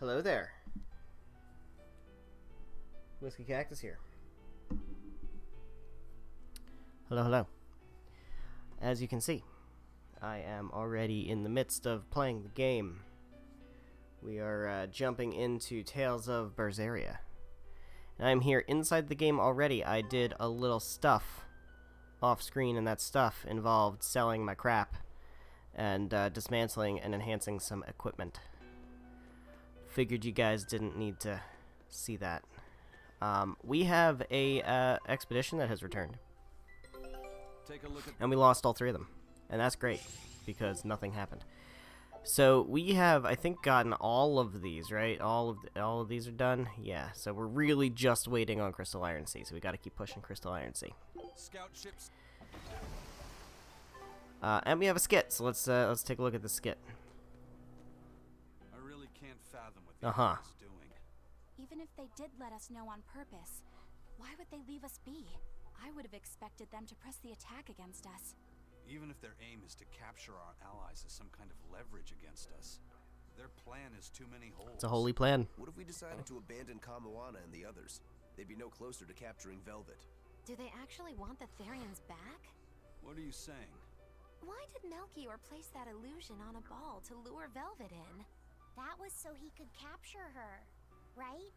Hello there. Whiskey Cactus here. Hello, hello. As you can see, I am already in the midst of playing the game. We are jumping into Tales of Berseria. And I'm here inside the game already. I did a little stuff off screen, and that stuff involved selling my crap and dismantling and enhancing some equipment. Figured you guys didn't need to see that. We have a expedition that has returned. Take a look at And we lost all three of them. And that's great, because nothing happened. So we have, I think, gotten all of these, right? All of these are done? Yeah, so we're really just waiting on Crystal Iron Sea, so we gotta keep pushing Crystal Iron Sea. scout ships. And we have a skit, so let's take a look at the skit. I really can't fathom what the Uh-huh. is doing. Even if they did let us know on purpose, why would they leave us be? I would have expected them to press the attack against us. Even if their aim is to capture our allies as some kind of leverage against us, their plan is too many holes. It's a holy plan. What if we decided to abandon Kamawana and the others? They'd be no closer to capturing Velvet. Do they actually want the Therians back? What are you saying? Why did Melchior place that illusion on a ball to lure Velvet in? That was so he could capture her, right?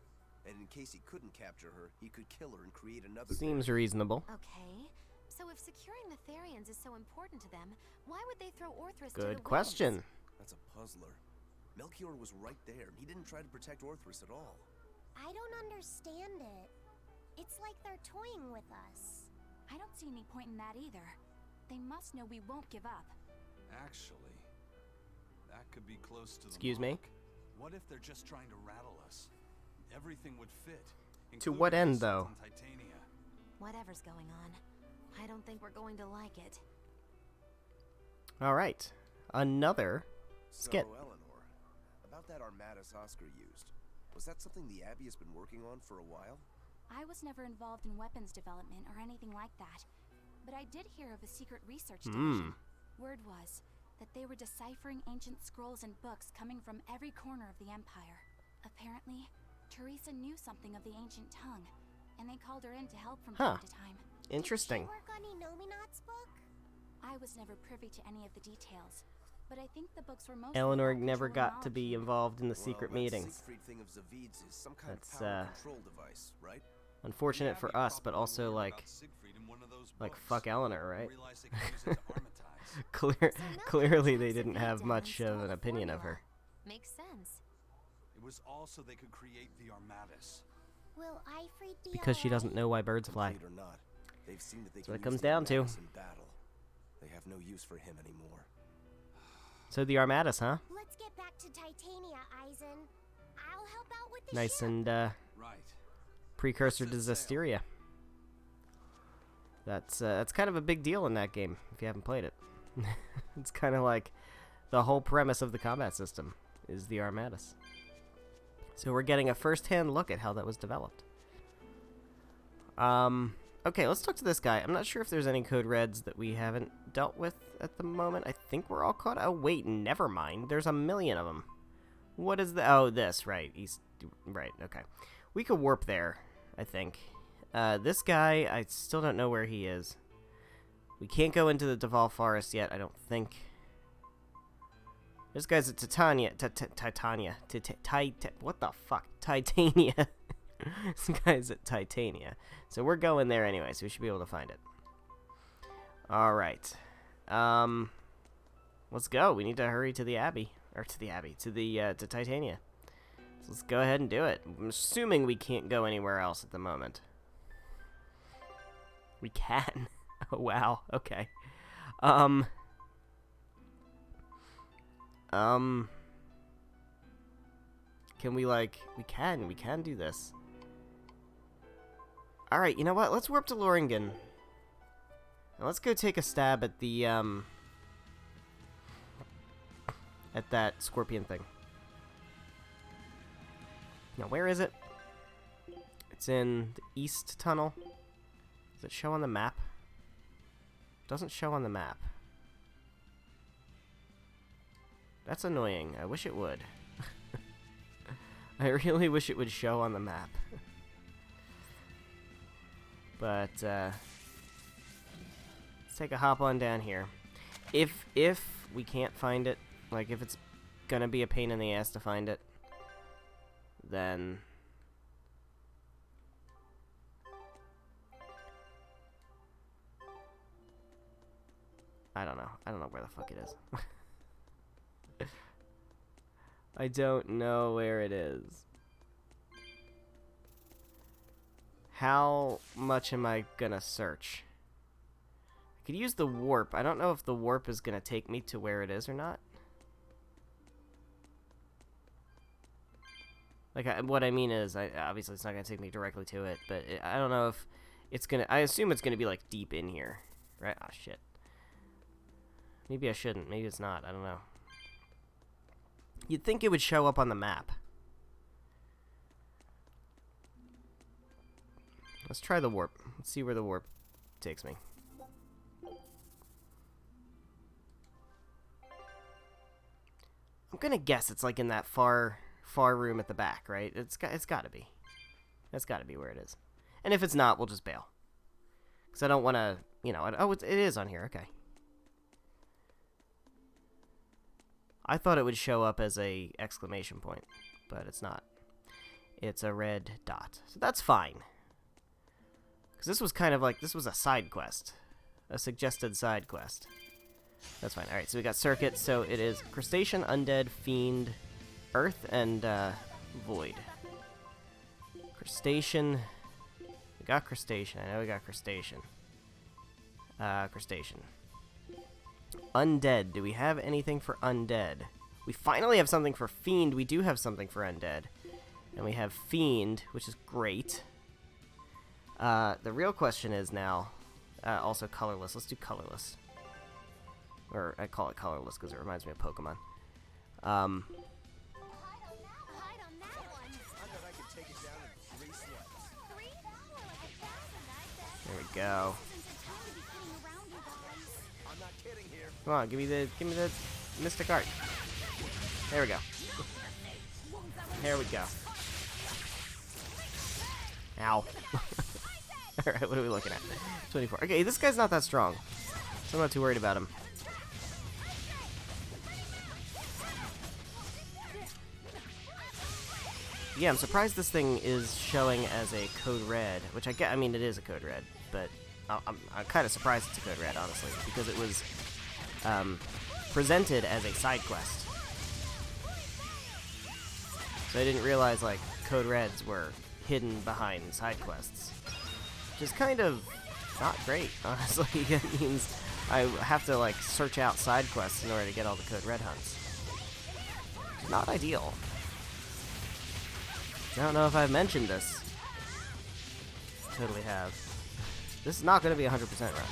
And in case he couldn't capture her, he could kill her and create another. Seems reasonable. Okay, so if securing the Therians is so important to them, why would they throw Orthrus to Good the question. winds? That's a puzzler. Melchior was right there. He didn't try to protect Orthrus at all. I don't understand it. It's like they're toying with us. I don't see any point in that either. They must know we won't give up. Actually, that could be close to the Excuse me? mark. What if they're just trying to rattle us? Everything would fit. To what including end, the though? Sultan Titania. Whatever's going on, I don't think we're going to like it. Alright. Another skit. So, Eleanor, about that Armatus Oscar used, was that something the Abbey has been working on for a while? I was never involved in weapons development or anything like that, but I did hear of a secret research division. Word was that they were deciphering ancient scrolls and books coming from every corner of the Empire. Apparently, Teresa knew something of the ancient tongue, and they called her in to help from Huh. time to time. Interesting. Did she work on Enominat's book? I was never privy to any of the details, but I think the books were mostly Eleanor about never controlling got to be knowledge. involved in the Well, secret that meetings. Siegfried thing of Zavid's is some kind That's, of power control device, right? Unfortunate The for Abbey us, but probably also learned like about Siegfried in one of those like books. fuck Eleanor, right? Realized they could use it to armatize. Clearly they tracks didn't Zavid have down much and of stole an the opinion of formula. her. Makes sense. It was also they could create the Armatus. Will Ifrit be Because she doesn't alright? know why birds fly. Complete or not, they've seen that they That's can what it use comes the down to. Armatus in battle. They have no use for him anymore. So the Armatus, huh? Let's get back to Titania, Eisen. I'll help out with the Nice ship. and Right. precursor to Set sail. Zestiria. That's kind of a big deal in that game if you haven't played it. It's kind of like the whole premise of the combat system is the Armatus. So we're getting a first-hand look at how that was developed. Okay, let's talk to this guy. I'm not sure if there's any code reds that we haven't dealt with at the moment. I think we're all caught. Oh wait, never mind. There's a million of them. What is the? Oh, this right. East. Right. Okay. We could warp there. I think. This guy, I still don't know where he is. We can't go into the Duval Forest yet, I don't think. This guy's at Titania. Titania. What the fuck? Titania. This guy's at Titania. So we're going there anyway, so we should be able to find it. Alright. Let's go. We need to hurry to the Abbey. Or to the Abbey. To Titania. So let's go ahead and do it. I'm assuming we can't go anywhere else at the moment. We can. Oh, wow. Okay. Can we, like... We can do this. Alright, you know what? Let's warp to Loringen. And let's go take a stab at the, at that scorpion thing. Now, where is it? It's in the east tunnel. Does it show on the map? Doesn't show on the map. That's annoying. I wish it would. I really wish it would show on the map. But, let's take a hop on down here. If we can't find it, like if it's gonna be a pain in the ass to find it, then I don't know. I don't know where the fuck it is. I don't know where it is. How much am I gonna search? I could use the warp. I don't know if the warp is gonna take me to where it is or not. Like, what I mean is, obviously it's not gonna take me directly to it, but I don't know if it's gonna. I assume it's gonna be like deep in here, right? Oh shit. Maybe I shouldn't. Maybe it's not. I don't know. You'd think it would show up on the map. Let's try the warp. Let's see where the warp takes me. I'm gonna guess it's like in that far room at the back, right? It's gotta be. That's gotta be where it is. And if it's not, we'll just bail. Because I don't want to, you know... Oh, it is on here. Okay. I thought it would show up as a exclamation point, but it's not. It's a red dot. So that's fine. Because this was kind of like, this was a side quest. A suggested side quest. That's fine. Alright, so we got circuit. So it is crustacean, undead, fiend, earth, and void. Crustacean. We got crustacean. I know we got crustacean. Crustacean. Undead. Do we have anything for undead? We finally have something for fiend. We do have something for undead. And we have fiend, which is great. The real question is now, also colorless. Let's do colorless. Or I call it colorless because it reminds me of Pokemon. Hide on that one. I bet I could take it down in 3 swipes. 3? More like 1,000, I bet. There we go. I'm not kidding here. Come on, give me the mystic art. There we go. There we go. Ow. Alright, what are we looking at? 24. Okay, this guy's not that strong, so I'm not too worried about him. Yeah, I'm surprised this thing is showing as a code red, which I get. I mean, it is a code red, but I'm kind of surprised it's a code red, honestly, because it was presented as a side quest. So I didn't realize, like, code reds were hidden behind side quests. Which is kind of not great, honestly. It means I have to, like, search out side quests in order to get all the code red hunts. Not ideal. I don't know if I've mentioned this. Totally have. This is not going to be a 100% run.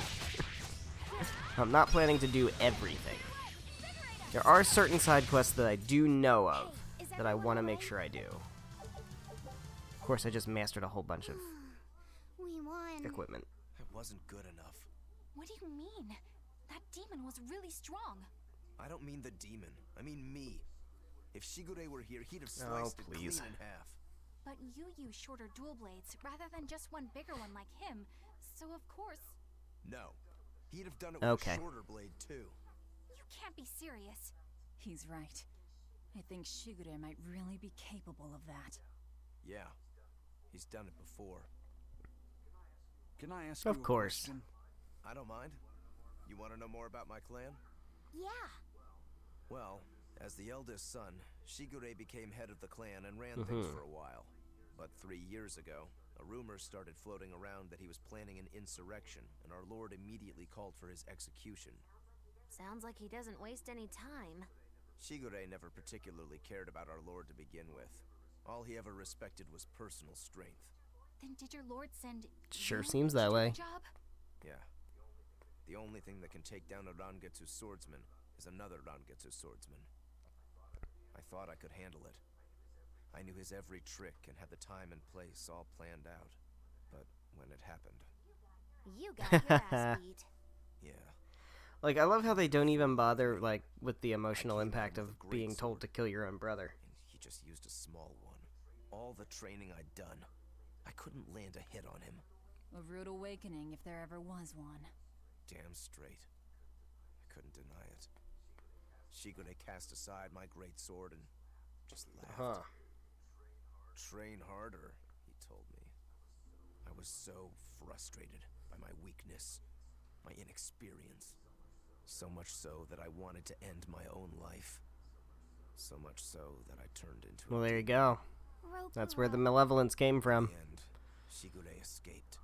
I'm not planning to do everything. There are certain side quests that I do know of that I want to make sure I do. Of course, I just mastered a whole bunch of We won. equipment. It wasn't good enough. What do you mean? That demon was really strong. I don't mean the demon. I mean me. If Shigure were here, he'd have sliced it clean please. in half. But you use shorter dual blades rather than just one bigger one like him, so of course... No. He'd have done it Okay. with a shorter blade, too. You can't be serious. He's right. I think Shigure might really be capable of that. Yeah. He's done it before. Can I ask Of you a course. question? I don't mind. You want to know more about my clan? Yeah. Well, as the eldest son, Shigure became head of the clan and ran things for a while. But 3 years ago, a rumor started floating around that he was planning an insurrection, and our lord immediately called for his execution. Sounds like he doesn't waste any time. Shigure never particularly cared about our lord to begin with. All he ever respected was personal strength. Then did your lord send Sure you seems to that do the way. job? Yeah. The only thing that can take down a Rangetsu swordsman is another Rangetsu swordsman. I thought I could handle it. I knew his every trick and had the time and place all planned out. But when it happened, You got your ass beat. yeah. Like, I love how they don't even bother, like, with the emotional came impact in of with a great being told sword. to kill your own brother. And he just used a small one. all the training I'd done, I couldn't land a hit on him. A rude awakening if there ever was one. Damn straight. I couldn't deny it. Shigure cast aside my great sword and just laughed. Train harder, he told me. I was so frustrated by my weakness, my inexperience. So much so that I wanted to end my own life. So much so that I turned into Well, there you go. That's where the malevolence came from. And Shigure escaped,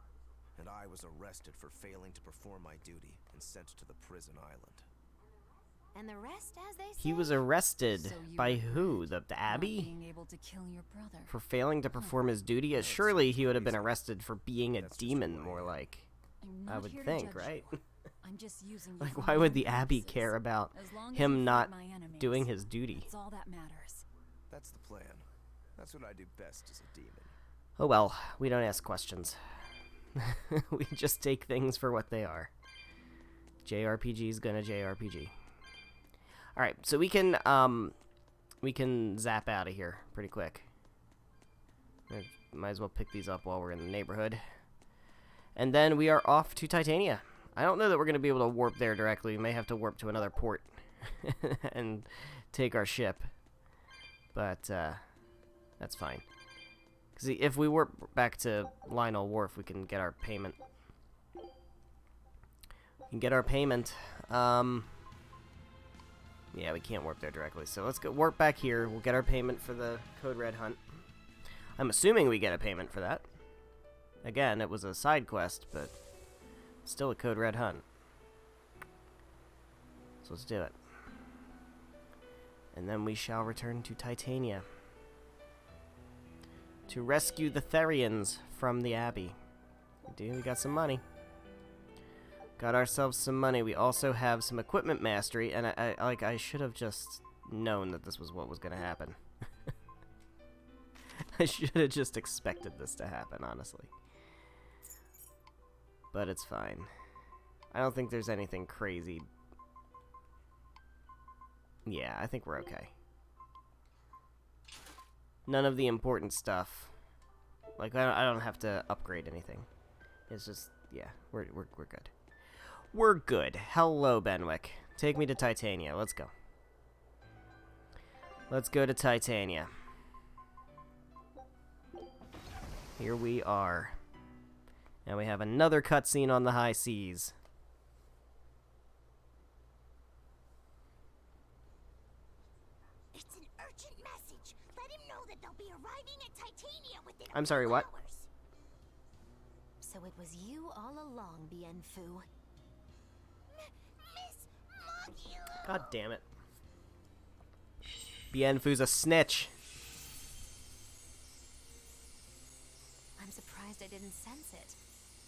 and I was arrested for failing to perform my duty and sent to the prison island. And the rest, as they say. He was arrested So you by regret who? The Not Abbey? being able to kill your brother. For failing to perform his duty? That's Surely he would have been crazy. arrested for being a That's just demon, who I more am. like. I'm I not would here to think, judge right? you. I'm just using you Like, for why my would own the Abbey purposes. care about As long as him you not fight my enemies, doing his duty? That's all that matters. That's the plan. That's what I do best as a demon. Oh well, we don't ask questions. We just take things for what they are. JRPG's gonna JRPG. Alright, so we can zap out of here pretty quick. Might as well pick these up while we're in the neighborhood. And then we are off to Titania. I don't know that we're going to be able to warp there directly. We may have to warp to another port and take our ship. But that's fine. Because if we warp back to Lionel Wharf, we can get our payment. We can get our payment. Yeah, we can't warp there directly. So let's go warp back here. We'll get our payment for the Code Red hunt. I'm assuming we get a payment for that. Again, it was a side quest, but still a Code Red hunt. So let's do it. And then we shall return to Titania to rescue the Therians from the Abbey. We got some money. Got ourselves some money. We also have some equipment mastery, and I should have just known that this was what was going to happen. I should have just expected this to happen, honestly. But it's fine. I don't think there's anything crazy. Yeah, I think we're okay. None of the important stuff. Like, I don't have to upgrade anything. It's just, yeah, we're good. We're good. Hello, Benwick. Take me to Titania. Let's go. Let's go to Titania. Here we are. And we have another cutscene on the high seas. It's an urgent message. Let him know that they'll be arriving at Titania within I'm sorry, what? hours. So it was you all along, Bienfu. Miss Mogulu! God damn it. Bienfu's a snitch. I'm surprised I didn't sense it.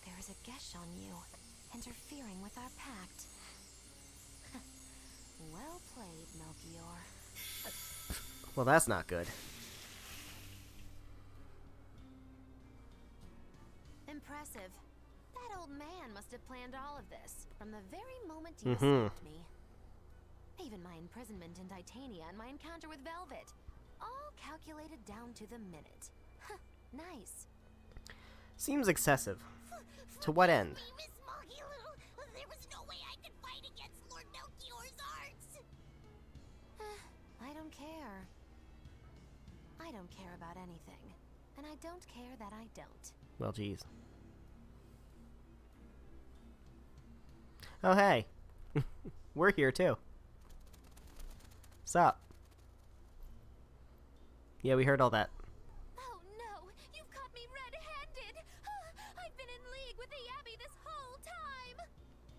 There is a gesh on you, interfering with our pact. Well played, Melchior. Well, that's not good. Impressive. That old man must have planned all of this from the very moment he Mhm. escaped me. Even my imprisonment in Titania and my encounter with Velvet. All calculated down to the minute. Nice. Seems excessive. To what end? Forgive me, Miss Mogulu. There was no way I could fight against Lord Melchior's arts. I don't care. I don't care about anything. And I don't care that I don't. Well, geez. Oh, hey. We're here, too. Sup? Yeah, we heard all that. Oh no! You've caught me red-handed! I've been in league with the Abbey this whole time!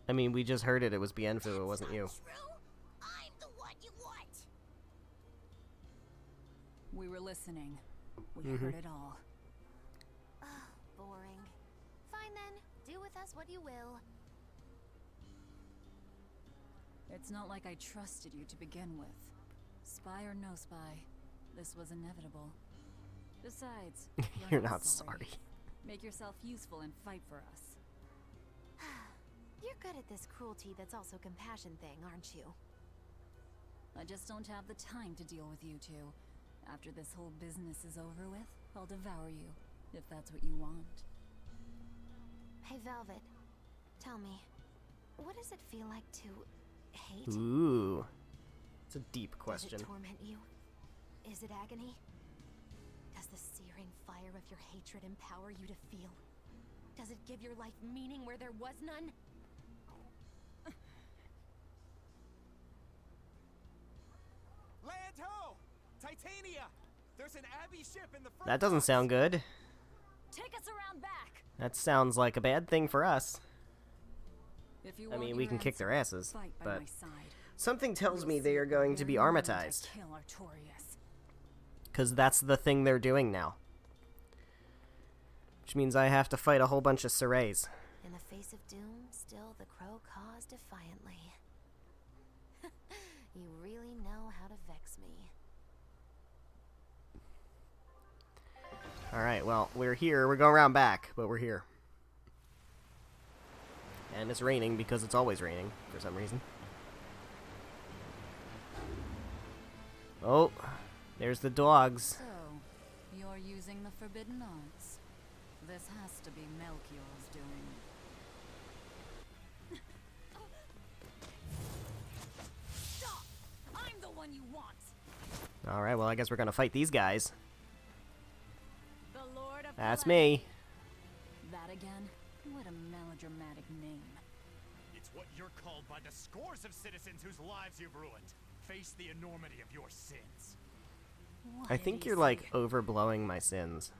I mean, we just heard it. It was Bienfu. It wasn't you. True? I'm the one you want. We were listening. We heard it all. Boring. Fine then. Do with us what you will. It's not like I trusted you to begin with. Spy or no spy, this was inevitable. Besides, You're not sorry. Make yourself useful and fight for us. You're good at this cruelty that's also compassion thing, aren't you? I just don't have the time to deal with you two after this whole business is over with. I'll devour you, if that's what you want. Hey, Velvet, tell me, what does it feel like to hate? Ooh. It's a deep question. Does it torment you? Is it agony? Does the searing fire of your hatred empower you to feel? Does it give your life meaning where there was none? Land ho! Titania! There's an Abbey ship in the front. That doesn't sound good. Take us around back! That sounds like a bad thing for us. If you I want mean, your we can kick their answer, asses, fight by but my side. something tells You'll me see they are at the going to be very moment I armatized. kill Artorias. Because that's the thing they're doing now. Which means I have to fight a whole bunch of Serays. In the face of doom, still the crow caws defiantly. You really know how to vex me. Alright, well, we're here. We're going around back, but we're here. And it's raining because it's always raining for some reason. Oh, there's the dogs. So, you're using the forbidden arts. This has to be Melchior's doing. Stop! I'm the one you want! Alright, well, I guess we're gonna fight these guys. The Lord of That's Calamity. me. That again? What a melodramatic name. It's what you're called by the scores of citizens whose lives you've ruined. Face the enormity of your sins. What I did think he you're, say? like, overblowing my sins.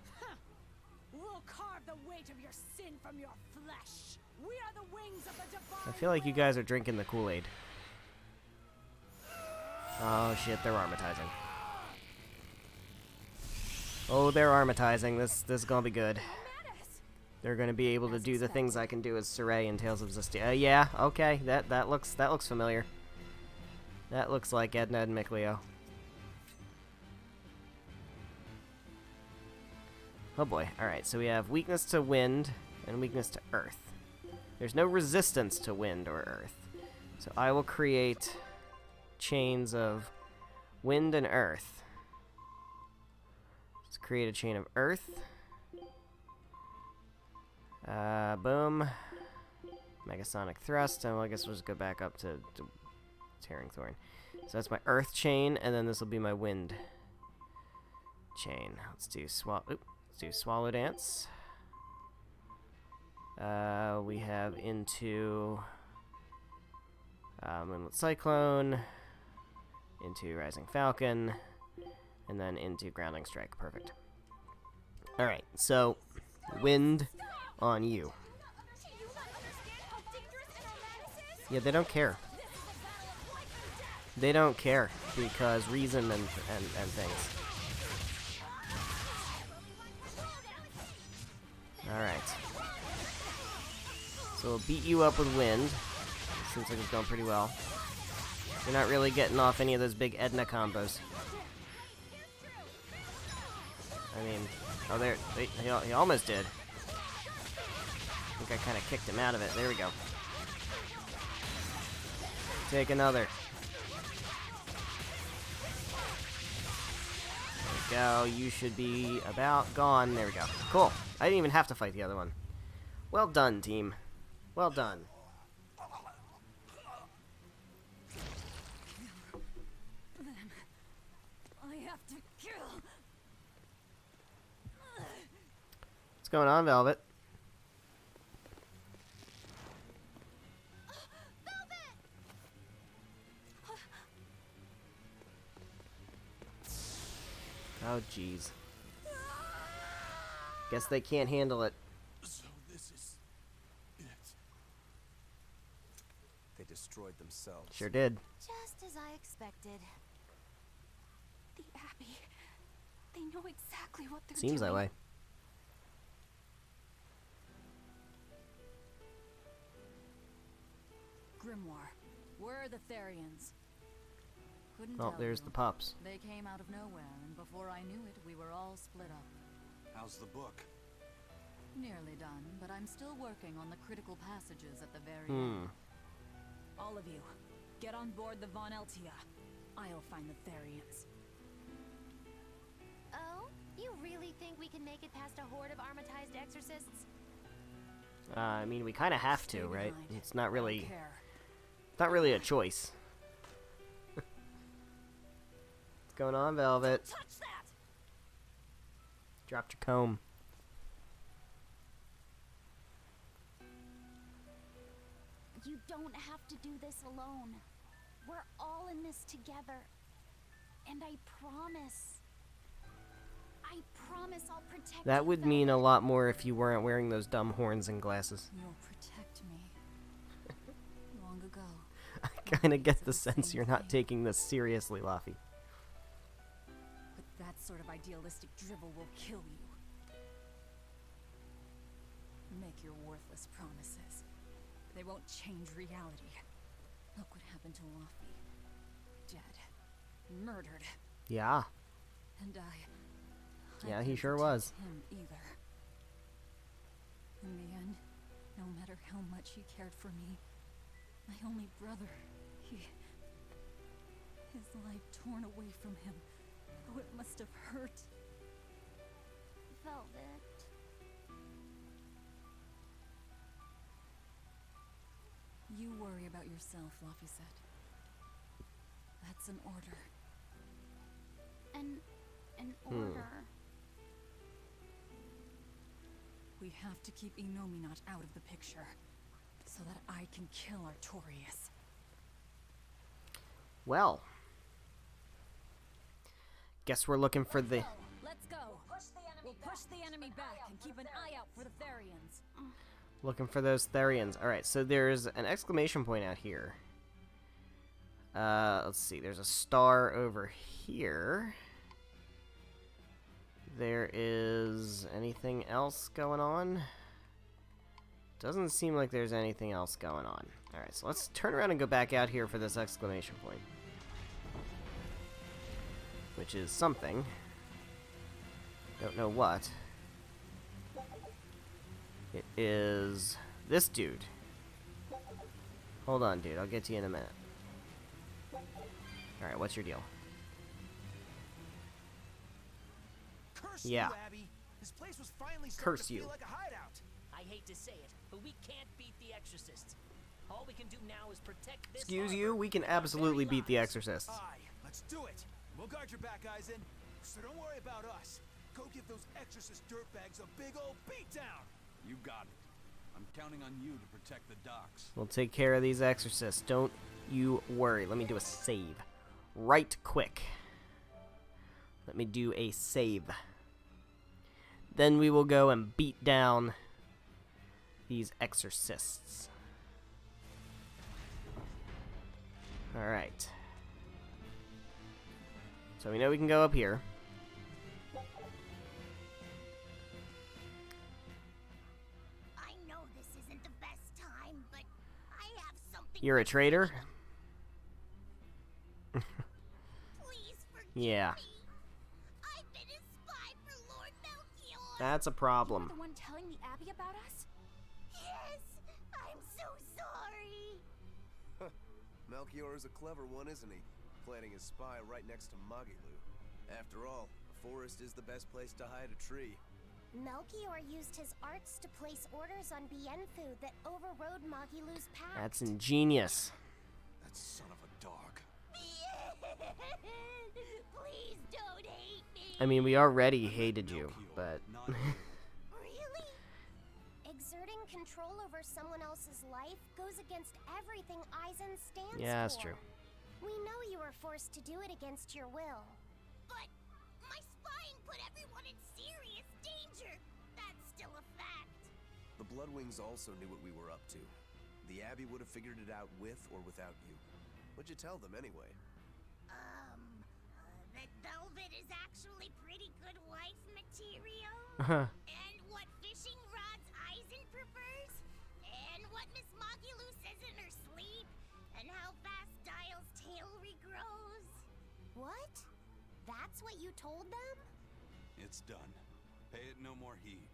We'll carve the weight of your sin from your flesh. We are the wings of the divine. I feel like you guys are drinking the Kool-Aid. Oh shit, they're armatizing. Oh, they're armatizing. This is gonna be good. They're gonna be able to do the things I can do as Saray in Tales of Zestia. Yeah, okay, that looks familiar. That looks like Edna and Micleo. Oh boy. Alright, so we have weakness to wind and weakness to earth. There's no resistance to wind or earth. So I will create chains of wind and earth. Let's create a chain of earth. Boom. Megasonic thrust, and well, I guess we'll just go back up to Tearing Thorn. So that's my earth chain, and then this will be my wind chain. Let's do Swallow Dance. We have into Moonlit Cyclone, into Rising Falcon, and then into Grounding Strike. Perfect. Alright, so wind on you. Yeah, they don't care. They don't care because reason and things. Alright. So we'll beat you up with wind. Seems like it's going pretty well. You're not really getting off any of those big Edna combos. I mean, oh, there, he almost did. I think I kind of kicked him out of it. There we go. Take another. There we go. You should be about gone. There we go. Cool. I didn't even have to fight the other one. Well done, team. Well done. I have to kill. What's going on, Velvet? Oh, jeez. Guess they can't handle it. So this is it. They destroyed themselves. Sure did. Just as I expected. The Abbey. They know exactly what they're Seems doing. that way. Grimoire, where are the Therians? Couldn't Oh, tell there's you. the pups. They came out of nowhere, and before I knew it, we were all split up. How's the book? Nearly done, but I'm still working on the critical passages at the very Hmm. end. All of you, get on board the Von Eltia. I'll find the Therians. Oh, you really think we can make it past a horde of armatized exorcists? I mean, we kind of have to, right? behind. It's not Don't really, care. not really a choice. What's going on, Velvet? Touch that! Dropped your comb. You don't have to do this alone. We're all in this together. And I promise I'll protect That you, would mean a Velvet. lot more if you weren't wearing those dumb horns and glasses. You'll protect me. Long ago. I kind of get the sense you're not taking this seriously, Laffy. But that sort of idealistic drivel will kill you. Make your worthless promises. They won't change reality. Look what happened to Laffy. Dead. Murdered. Yeah. And Yeah, I he can't sure protect was. him either. In the end, no matter how much he cared for me, my only brother, his life torn away from him. Oh, it must have hurt. Velvet. You worry about yourself, Laffy said. That's an order. An order. We have to keep Inominat out of the picture, so that I can kill Artorias. Well. Guess we're looking for the... Let's go! We'll push the enemy back and keep an eye out for the Therians. Looking for those Therians. Alright, so there's an exclamation point out here. Let's see. There's a star over here. There is anything else going on? Doesn't seem like there's anything else going on. Alright, so let's turn around and go back out here for this exclamation point. Which is something. Don't know what. It is this dude. Hold on, dude. I'll get to you in a minute. Alright, what's your deal? Curse Yeah. you, Abby. This place was finally Curse starting to you. feel like a hideout. I hate to say it, but we can't beat the Exorcists. All we can do now is protect this Excuse harbor you? We can with our absolutely very beat the lives. Exorcists. Aye, let's do it. We'll guard your back, Eisen. So don't worry about us. Go give those exorcist dirtbags a big old beatdown. You got it. I'm counting on you to protect the docks. We'll take care of these Exorcists. Don't you worry. Let me do a save. Right quick. Let me do a save. Then we will go and beat down these Exorcists. Alright. So we know we can go up here. I know this isn't the best time, but I have something. You're a traitor? Please forgive Yeah. me. I've been a spy for Lord Melchior. That's a You're problem. the one telling the Abbey about us? Yes, I'm so sorry. Melchior is a clever one, isn't he? Planting his spy right next to Magilu. After all, the forest is the best place to hide a tree. Melchior used his arts to place orders on Bienfu that overrode Magilu's pact. That's ingenious. That son of a dog. Please don't hate me. I mean, we already hated you, but... Not Really? Exerting control over someone else's life goes against everything Eisen stands Yeah, that's for. true. We know you were forced to do it against your will. But my spying put everyone in serious danger. That's still a fact. The Bloodwings also knew what we were up to. The Abbey would have figured it out with or without you. What'd you tell them anyway? That velvet is actually pretty good wife material. Uh-huh. And what fishing rods Eisen prefers. And what Miss Magilu says in her sleep. And how fast Dial's tail regrows. What? That's what you told them? It's done. Pay it no more heed.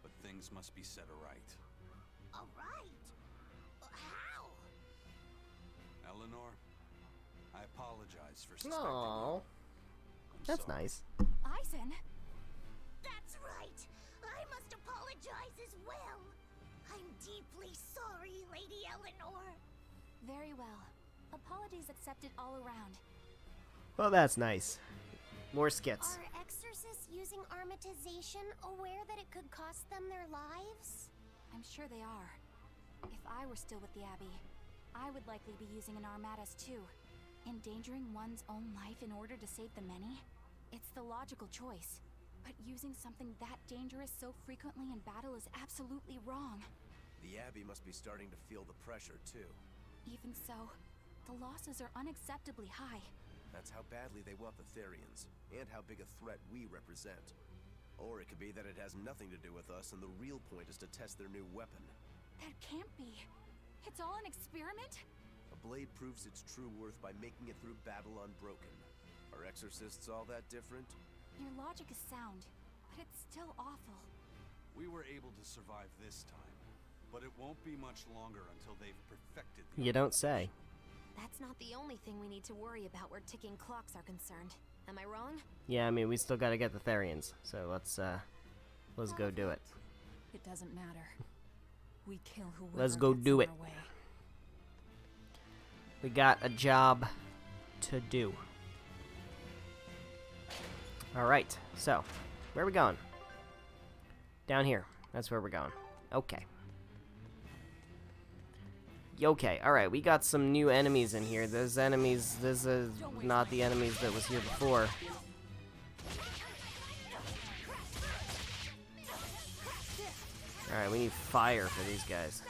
But things must be set aright. Alright. How? Eleanor, I apologize for suspecting Aww. you. I'm That's sorry. nice. Eisen? deeply sorry, Lady Eleanor. Very well. Apologies accepted all around. Well, that's nice. More skits. Are exorcists using armatization aware that it could cost them their lives? I'm sure they are. If I were still with the Abbey, I would likely be using an armatus too. Endangering one's own life in order to save the many? It's the logical choice. But using something that dangerous so frequently in battle is absolutely wrong. The Abbey must be starting to feel the pressure, too. Even so, the losses are unacceptably high. That's how badly they want the Therians, and how big a threat we represent. Or it could be that it has nothing to do with us, and the real point is to test their new weapon. That can't be. It's all an experiment? A blade proves its true worth by making it through battle unbroken. Are exorcists all that different? Your logic is sound, but it's still awful. We were able to survive this time, but it won't be much longer until they've perfected the You don't say. That's not the only thing we need to worry about where ticking clocks are concerned. Am I wrong? Yeah, I mean, we still gotta get the Therians, so let's go do it. It doesn't matter. We kill whoever Let's go gets do in it. our way. We got a job to do. Alright, so, where are we going? Down here. That's where we're going. Okay. Okay, alright, we got some new enemies in here. Those enemies, this is not the enemies that was here before. Alright, we need fire for these guys.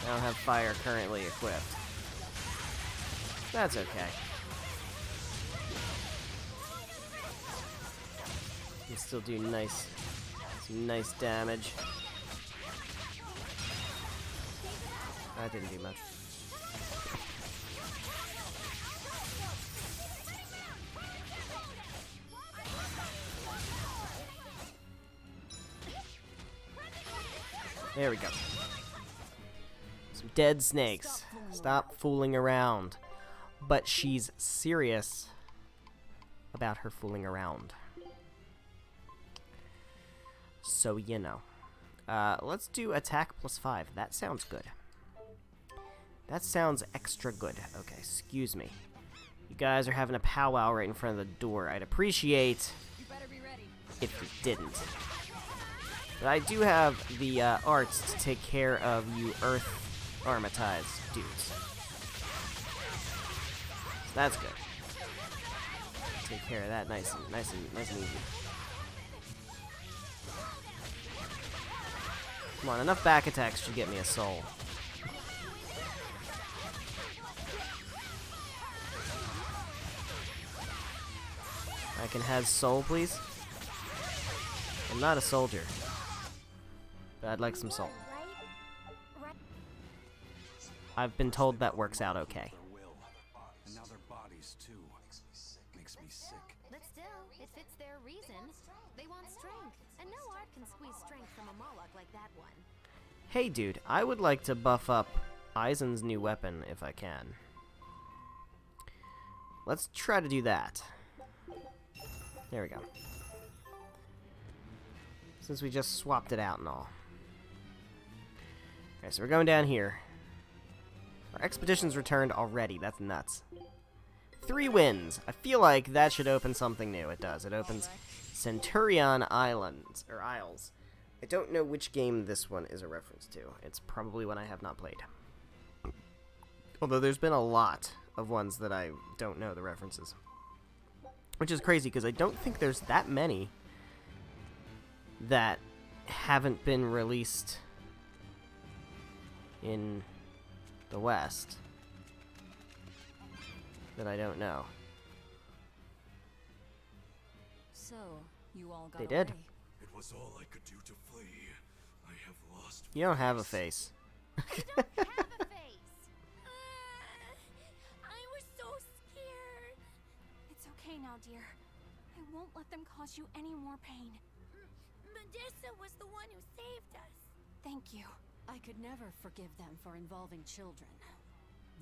I don't have fire currently equipped. That's okay. Can still do some nice damage. That didn't do much. There we go. Some dead snakes. Stop fooling around. But she's serious about her fooling around. So, you know. Let's do attack +5. That sounds good. That sounds extra good. Okay, excuse me. You guys are having a powwow right in front of the door. I'd appreciate if you didn't. But I do have the arts to take care of you Earth armatized dudes. So that's good. Take care of that nice and easy. Come on, enough back attacks should get me a soul. I can have soul, please? I'm not a soldier. But I'd like some soul. I've been told that works out okay. their will, and now their bodies too. Makes me sick. But still, it fits their reason. They want strength, and no art can squeeze strength from a Moloch like that one. Hey dude, I would like to buff up Eisen's new weapon if I can. Let's try to do that. There we go. Since we just swapped it out and all. Okay, so we're going down here. Our expedition's returned already. That's nuts. 3 wins. I feel like that should open something new. It does. It opens Centurion Islands, or Isles. I don't know which game this one is a reference to. It's probably one I have not played. Although there's been a lot of ones that I don't know the references. Which is crazy, because I don't think there's that many that haven't been released in the West that I don't know. So, you all got They did. away. It was all I could do to flee. I have lost. You don't have a face. Have a face. I was so scared. It's okay now, dear. I won't let them cause you any more pain. Medusa was the one who saved us. Thank you. I could never forgive them for involving children.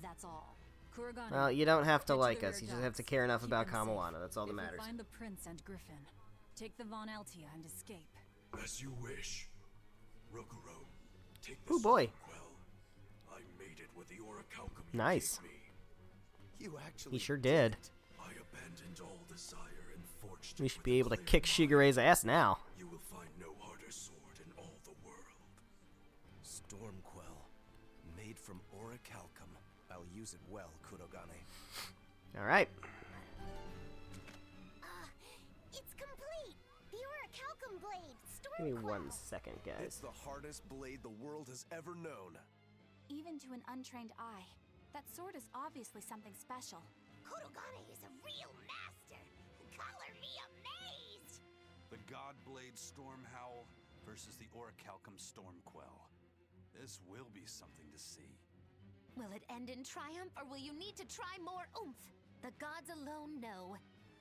That's all. Kuragane, Well, you don't have to get like the us. rear You just have to guards. care enough Keep about them safe. Kamilana. That's all that If we matters. find the prince and Griffin, take the Von Altia and escape. As you wish, Rokuro. Take Oh boy. Stormquell. I made it with the orichalcum you Nice. gave me. You actually He sure did. I abandoned all desire and forged We it should with be the able to clay kick of mine. Shigeru's ass now. You will find no harder sword in all the world. Stormquell. Made from orichalcum. I'll use it well, Kurogane. Alright. It's complete. The orichalcum blade. Give me Stormquell. 1 second, It's guys. the hardest blade the world has ever known. Even to an untrained eye, that sword is obviously something special. Kurogane is a real master. Color me amazed. The God Blade Stormhowl versus the Orichalcum Stormquell. This will be something to see. Will it end in triumph, or will you need to try more oomph? The gods alone know.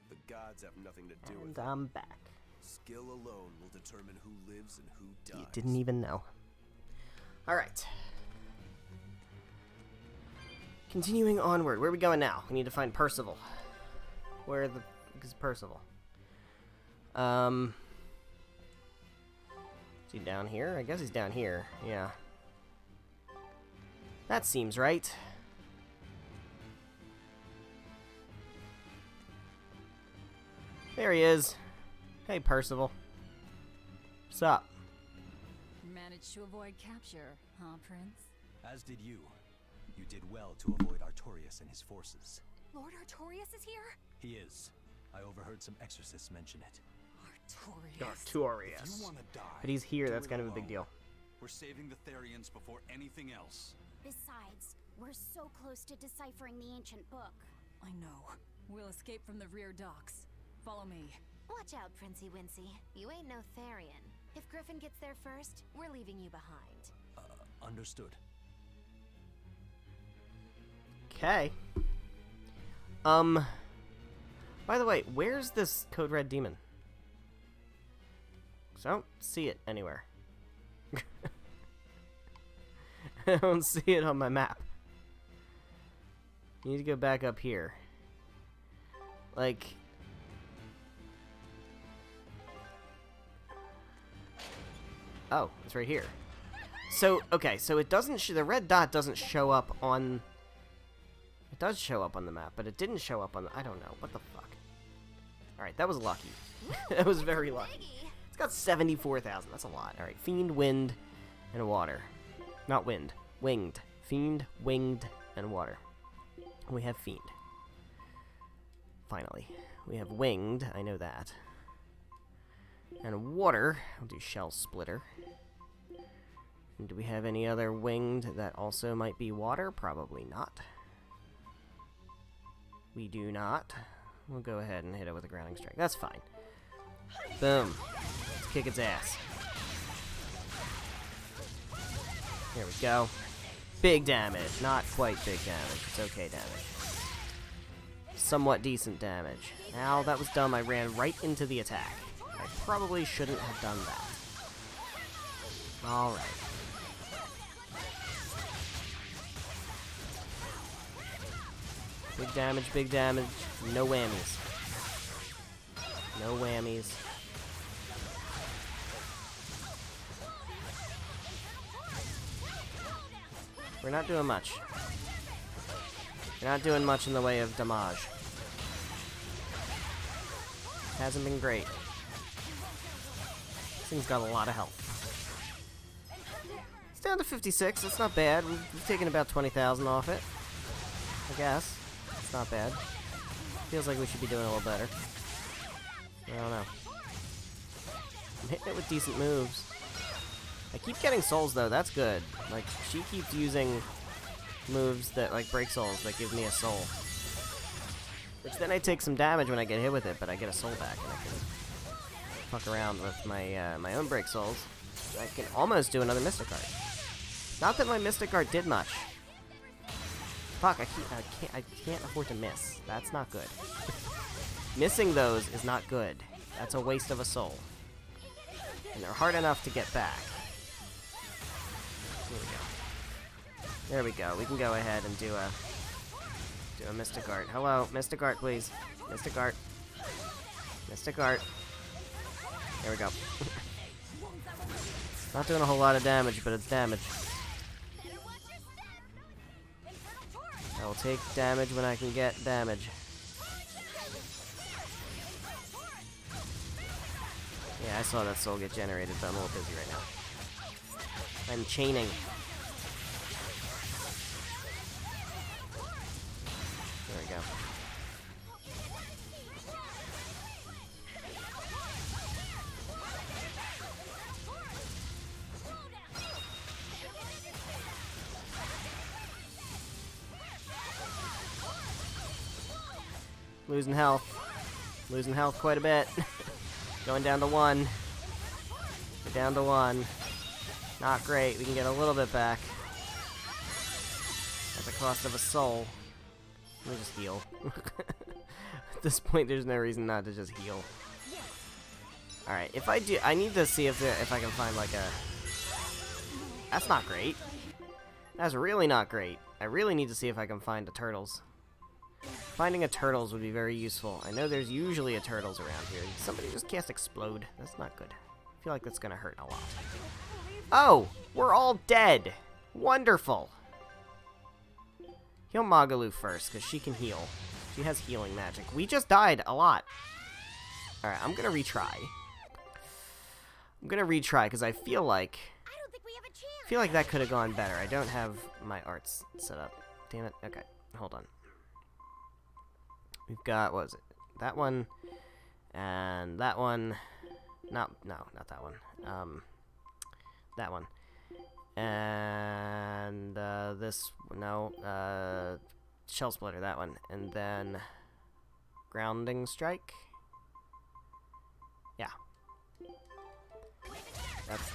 The gods have nothing to do with And it. I'm back. Skill alone will determine who lives and who dies. You didn't even know. Alright. Continuing onward. Where are we going now? We need to find Percival. Where the fuck is Percival? Is he down here? I guess he's down here. Yeah. That seems right. There he is. Hey, Percival. What's up? Managed to avoid capture, huh, Prince? As did you. You did well to avoid Artorias and his forces. Lord Artorias is here? He is. I overheard some exorcists mention it. Artorias. If you Artorias. want to die, But he's here, do that's it kind of a alone. big deal. We're saving the Therians before anything else. Besides, we're so close to deciphering the ancient book. I know. We'll escape from the rear docks. Follow me. Watch out, Princey Wincy. You ain't no Therian. If Griffin gets there first, we're leaving you behind. Understood. Okay. By the way, where's this Code Red demon? 'Cause I don't see it anywhere. I don't see it on my map. You need to go back up here. Like... Oh, it's right here. So, okay, so it doesn't... the red dot doesn't show up on... It does show up on the map, but it didn't show up on the... I don't know. What the fuck? Alright, that was lucky. That was very lucky. It's got 74,000. That's a lot. Alright, Fiend, Wind, and Water. Not Wind. Winged. Fiend, Winged, and Water. We have Fiend. Finally. We have Winged. I know that. And Water. I'll do Shell Splitter. And do we have any other Winged that also might be Water? Probably not. We do not. We'll go ahead and hit it with a Grounding Strike. That's fine. Boom. Let's kick its ass. There we go. Big damage. Not quite big damage. It's okay damage. Somewhat decent damage. Now, that was dumb. I ran right into the attack. I probably shouldn't have done that. Alright. Big damage, no whammies. No whammies. We're not doing much. We're not doing much in the way of damage. Hasn't been great. This thing's got a lot of health. It's down to 56, that's not bad. We've taken about 20,000 off it. I guess. It's not bad. Feels like we should be doing a little better. I don't know. I'm hitting it with decent moves. I keep getting souls though, that's good. Like, she keeps using moves that, like, break souls that give me a soul. Which then I take some damage when I get hit with it, but I get a soul back and I can fuck around with my, my own break souls. I can almost do another Mystic Art. Not that my Mystic Art did much. Fuck, I can't afford to miss. That's not good. Missing those is not good. That's a waste of a soul. And they're hard enough to get back. Here we go. There we go. We can go ahead and do a Mystic Art. Hello, Mystic Art, please. Mystic Art. Mystic Art. There we go. Not doing a whole lot of damage, but it's damage. I will take damage when I can get damage. Yeah, I saw that soul get generated, but I'm a little busy right now. I'm chaining. There we go. Losing health. Losing health quite a bit. Going down to 1. We're down to 1. Not great. We can get a little bit back. At the cost of a soul. Let me just heal. At this point, there's no reason not to just heal. Alright, if I do... I need to see if I can find, like, a... That's not great. That's really not great. I really need to see if I can find a turtles. Finding a turtles would be very useful. I know there's usually a turtles around here. Somebody just cast explode. That's not good. I feel like that's gonna hurt a lot. Oh! We're all dead! Wonderful! Heal Magalu first, because she can heal. She has healing magic. We just died a lot. Alright, I'm gonna retry. I'm gonna retry, because I feel like... I feel like that could have gone better. I don't have my arts set up. Damn it. Okay, hold on. We've got, what was it? That one, and that one. No, not that one. That one. And, this, no, Shell Splitter, that one. And then, Grounding Strike. Yeah. That's...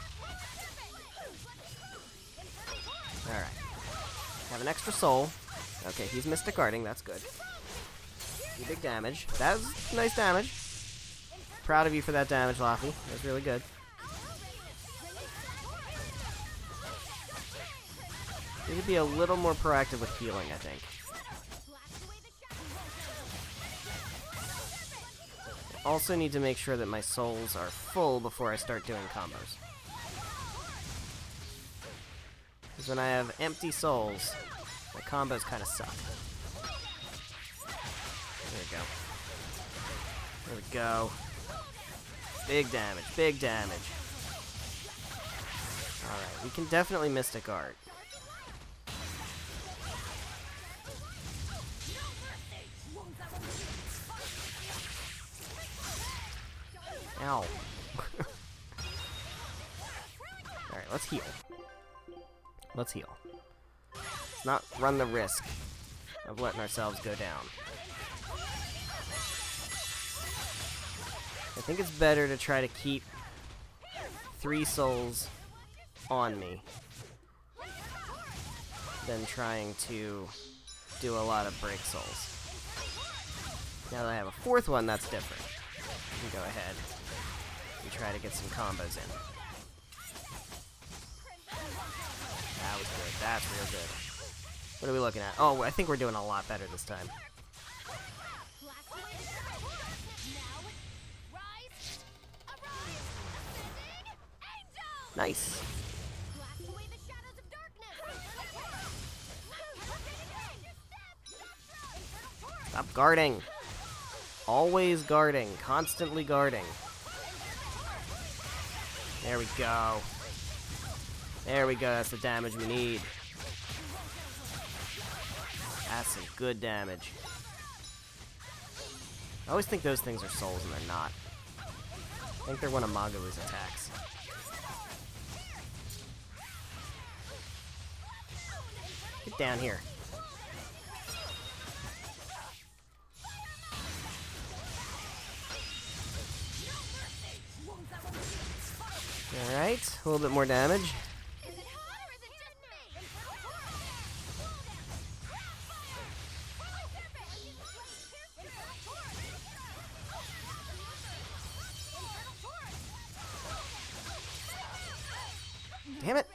Alright. Have an extra soul. Okay, he's Mystic Guarding, that's good. Big damage. That was nice damage. Proud of you for that damage, Laffy. That was really good. Need to be a little more proactive with healing, I think. Also need to make sure that my souls are full before I start doing combos. Because when I have empty souls, my combos kind of suck. There we go. There we go. Big damage, big damage. Alright, we can definitely Mystic Art. Ow. Alright, let's heal. Let's heal. Let's not run the risk of letting ourselves go down. I think it's better to try to keep 3 souls on me than trying to do a lot of break souls. Now that I have a 4th one, that's different. We can go ahead and try to get some combos in. That was good. That's real good. What are we looking at? Oh, I think we're doing a lot better this time. Nice. Stop guarding. Always guarding. Constantly guarding. There we go. There we go. That's the damage we need. That's some good damage. I always think those things are souls and they're not. I think they're one of Magalu's attacks. Get down here. Alright, a little bit more damage. Damn it!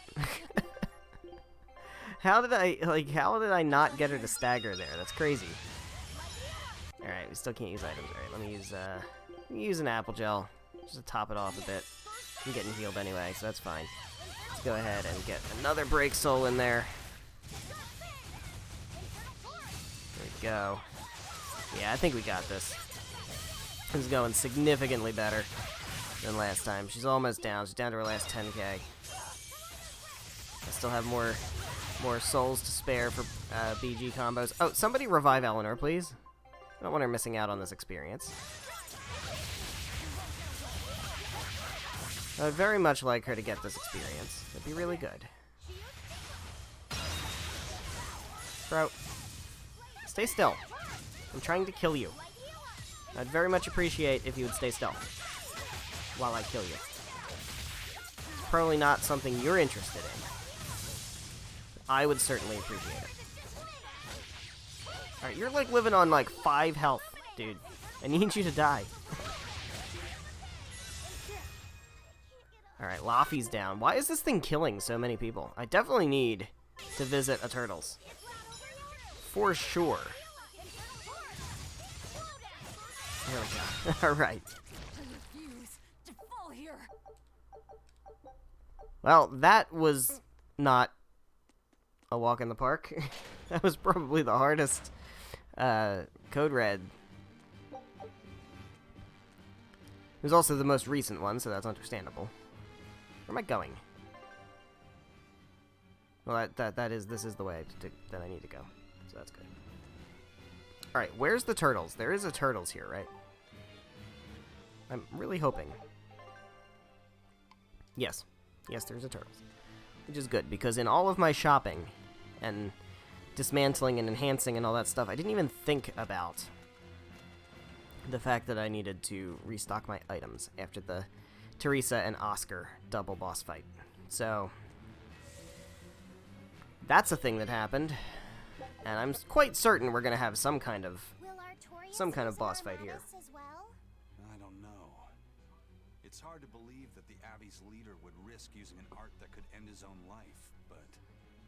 How did I not get her to stagger there? That's crazy. Alright, we still can't use items. Alright, let me use an apple gel. Just to top it off a bit. I'm getting healed anyway, so that's fine. go ahead and get another break soul in there. There we go. Yeah, I think we got this. This is going significantly better than last time. She's almost down. She's down to her last 10k. I still have more souls to spare for BG combos. Oh, somebody revive Eleanor, please. I don't want her missing out on this experience. I would very much like her to get this experience. It'd be really good. Bro, stay still. I'm trying to kill you. I'd very much appreciate if you would stay still while I kill you. It's probably not something you're interested in. I would certainly appreciate it. Alright, you're like living on like 5 health, dude. I need you to die. Alright, Laffy's down. Why is this thing killing so many people? I definitely need to visit a Turtles. For sure. There we go. Alright. Well, that was not a walk in the park. That was probably the hardest Code Red. It was also the most recent one, so that's understandable. Where am I going? Well, this is the way that I need to go. So that's good. Alright, where's the Turtles? There is a Turtles here, right? I'm really hoping. Yes. Yes, there's a Turtles. Which is good, because in all of my shopping and dismantling and enhancing and all that stuff, I didn't even think about the fact that I needed to restock my items after the Teresa and Oscar double boss fight. So, that's a thing that happened, and I'm quite certain we're gonna have some kind of boss fight here. I don't know. It's hard to believe that the Abbey's leader would risk using an art that could end his own life, but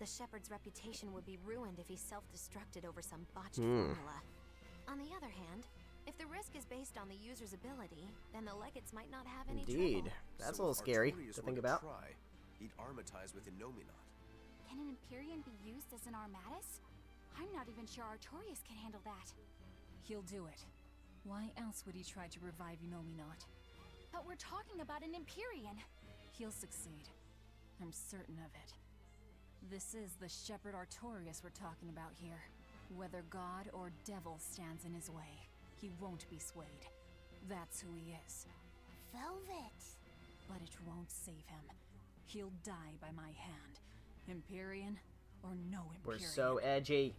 The Shepherd's reputation would be ruined if he self-destructed over some botched formula. On the other hand, if the risk is based on the user's ability, then the legates might not have any Indeed. trouble. That's a little scary to think about. He'd armatize with Innominat. Can an Empyrean be used as an Armatus? I'm not even sure Artorias can handle that. He'll do it. Why else would he try to revive Innominat? But we're talking about an Empyrean. He'll succeed. I'm certain of it. This is the Shepherd Artorias we're talking about here. Whether God or devil stands in his way, he won't be swayed. That's who he is. Velvet. But it won't save him. He'll die by my hand. Empyrean or no Empyrean. We're so edgy.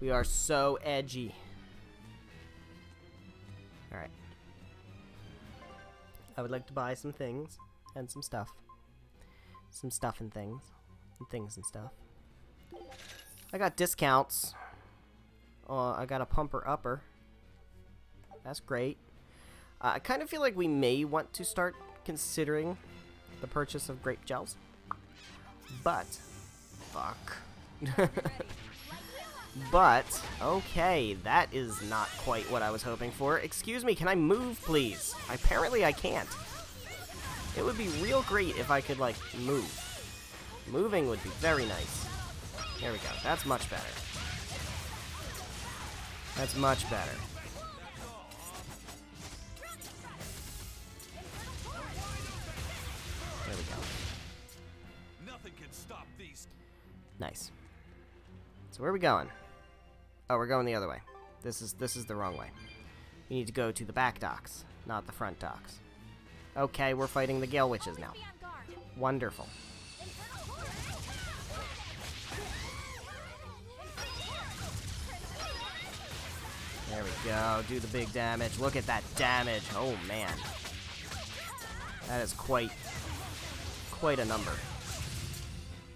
We are so edgy. Alright. I would like to buy some things and some stuff. Some stuff and things. And things and stuff. I got discounts. I got a pumper upper. That's great. I kind of feel like we may want to start considering the purchase of grape gels. But, fuck. But, okay, that is not quite what I was hoping for. Excuse me, can I move, please? Apparently I can't. It would be real great if I could, like, move. Moving would be very nice. There we go. That's much better. That's much better. There we go. nothing can stop these. Nice. So where are we going? Oh, we're going the other way. This is the wrong way. We need to go to the back docks, not the front docks. Okay, we're fighting the Gale Witches now. Wonderful. There we go. Do the big damage. Look at that damage. Oh, man. That is quite a number.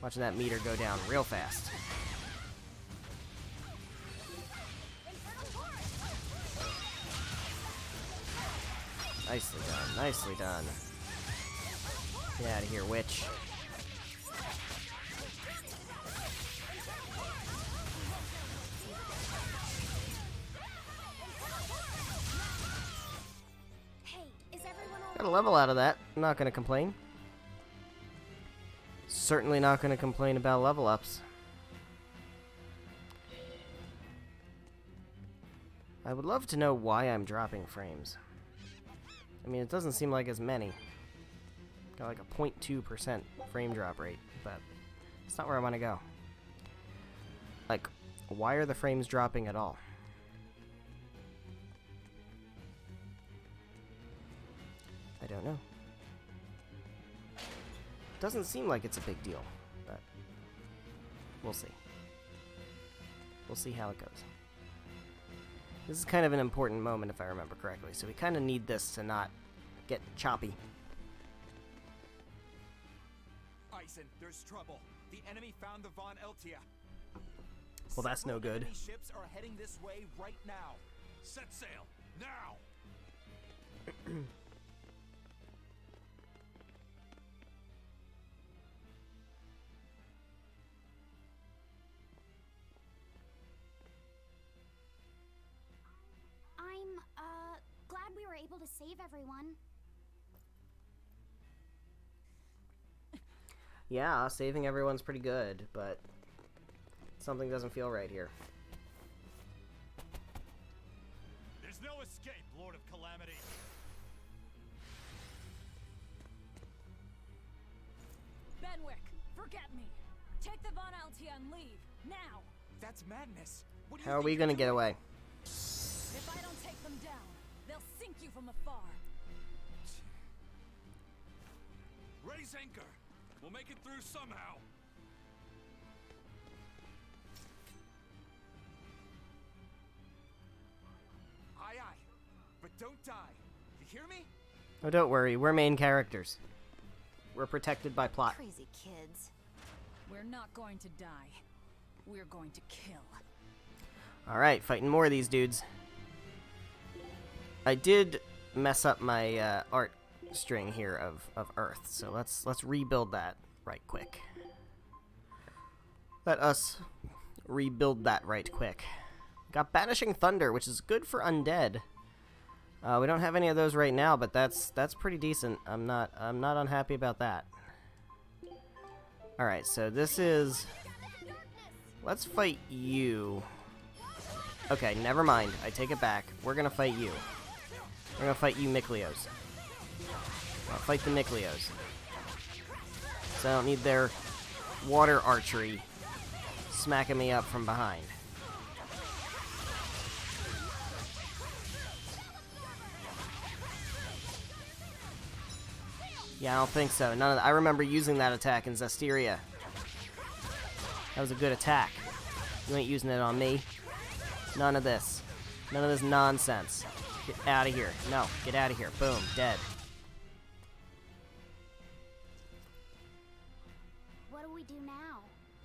Watching that meter go down real fast. Nicely done. Nicely done. Get out of here, witch. Hey, is everyone all Got a level out of that. I'm not gonna complain. certainly not going to complain about level ups. I would love to know why I'm dropping frames. I mean, it doesn't seem like as many. Got like a 0.2% frame drop rate, but it's not where I want to go. Like, why are the frames dropping at all? I don't know. Doesn't seem like it's a big deal, but we'll see. We'll see how it goes. This is kind of an important moment, if I remember correctly, so we kind of need this to not get choppy. Eisen, there's trouble. The enemy found the Von Eltia. Well, that's no good. Enemy ships are heading this way right now. Set sail now. I'm, glad we were able to save everyone. Yeah, saving everyone's pretty good, but something doesn't feel right here. There's no escape, Lord of Calamity. Benwick, forget me. Take the Von Altia and leave, now. That's madness. What do you How are think we you're gonna get doing? away? If I don't take them down, they'll sink you from afar. Raise anchor. We'll make it through somehow. Aye, aye. But don't die. You hear me? Oh, don't worry, we're main characters. We're protected by plot. Crazy kids. We're not going to die. We're going to kill. Alright, fighting more of these dudes. I did mess up my art string here of Earth, so let's rebuild that right quick. Let us rebuild that right quick. Got Banishing Thunder, which is good for undead. We don't have any of those right now, but that's pretty decent. I'm not unhappy about that. All right, so this is. Let's fight you. Okay, never mind. I take it back. We're gonna fight you. We're gonna fight you, Miklios. I'll fight the Miklios. So I don't need their water archery smacking me up from behind. Yeah, I don't think so. None of I remember using that attack in Zestiria. That was a good attack. You ain't using it on me. None of this. None of this nonsense. Get out of here. No, get out of here. Boom, dead. What do we do now?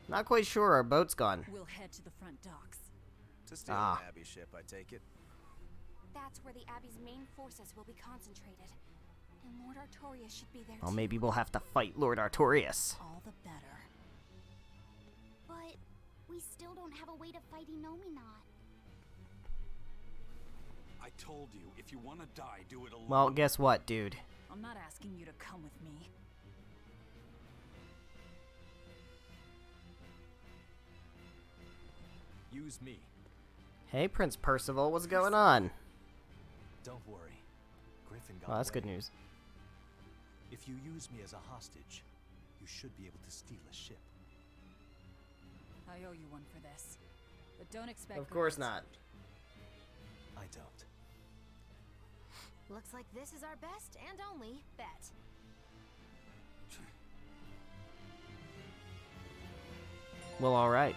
Not quite sure. Our boat's gone. We'll head to the front docks. To steal Ah. an Abbey ship, I take it. That's where the Abbey's main forces will be concentrated. And Lord Artorias should be there Well, too. maybe we'll have to fight Lord Artorias. All the better. But we still don't have a way to fight Inominat. I told you, if you want to die, do it alone. Well, guess what, dude? I'm not asking you to come with me. Use me. Hey, Prince Percival, what's going on? Don't worry. Griffin got Well, that's away. good news. If you use me as a hostage, you should be able to steal a ship. I owe you one for this. But don't expect Of course gratitude. not. I don't. Looks like this is our best and only bet. Well, alright.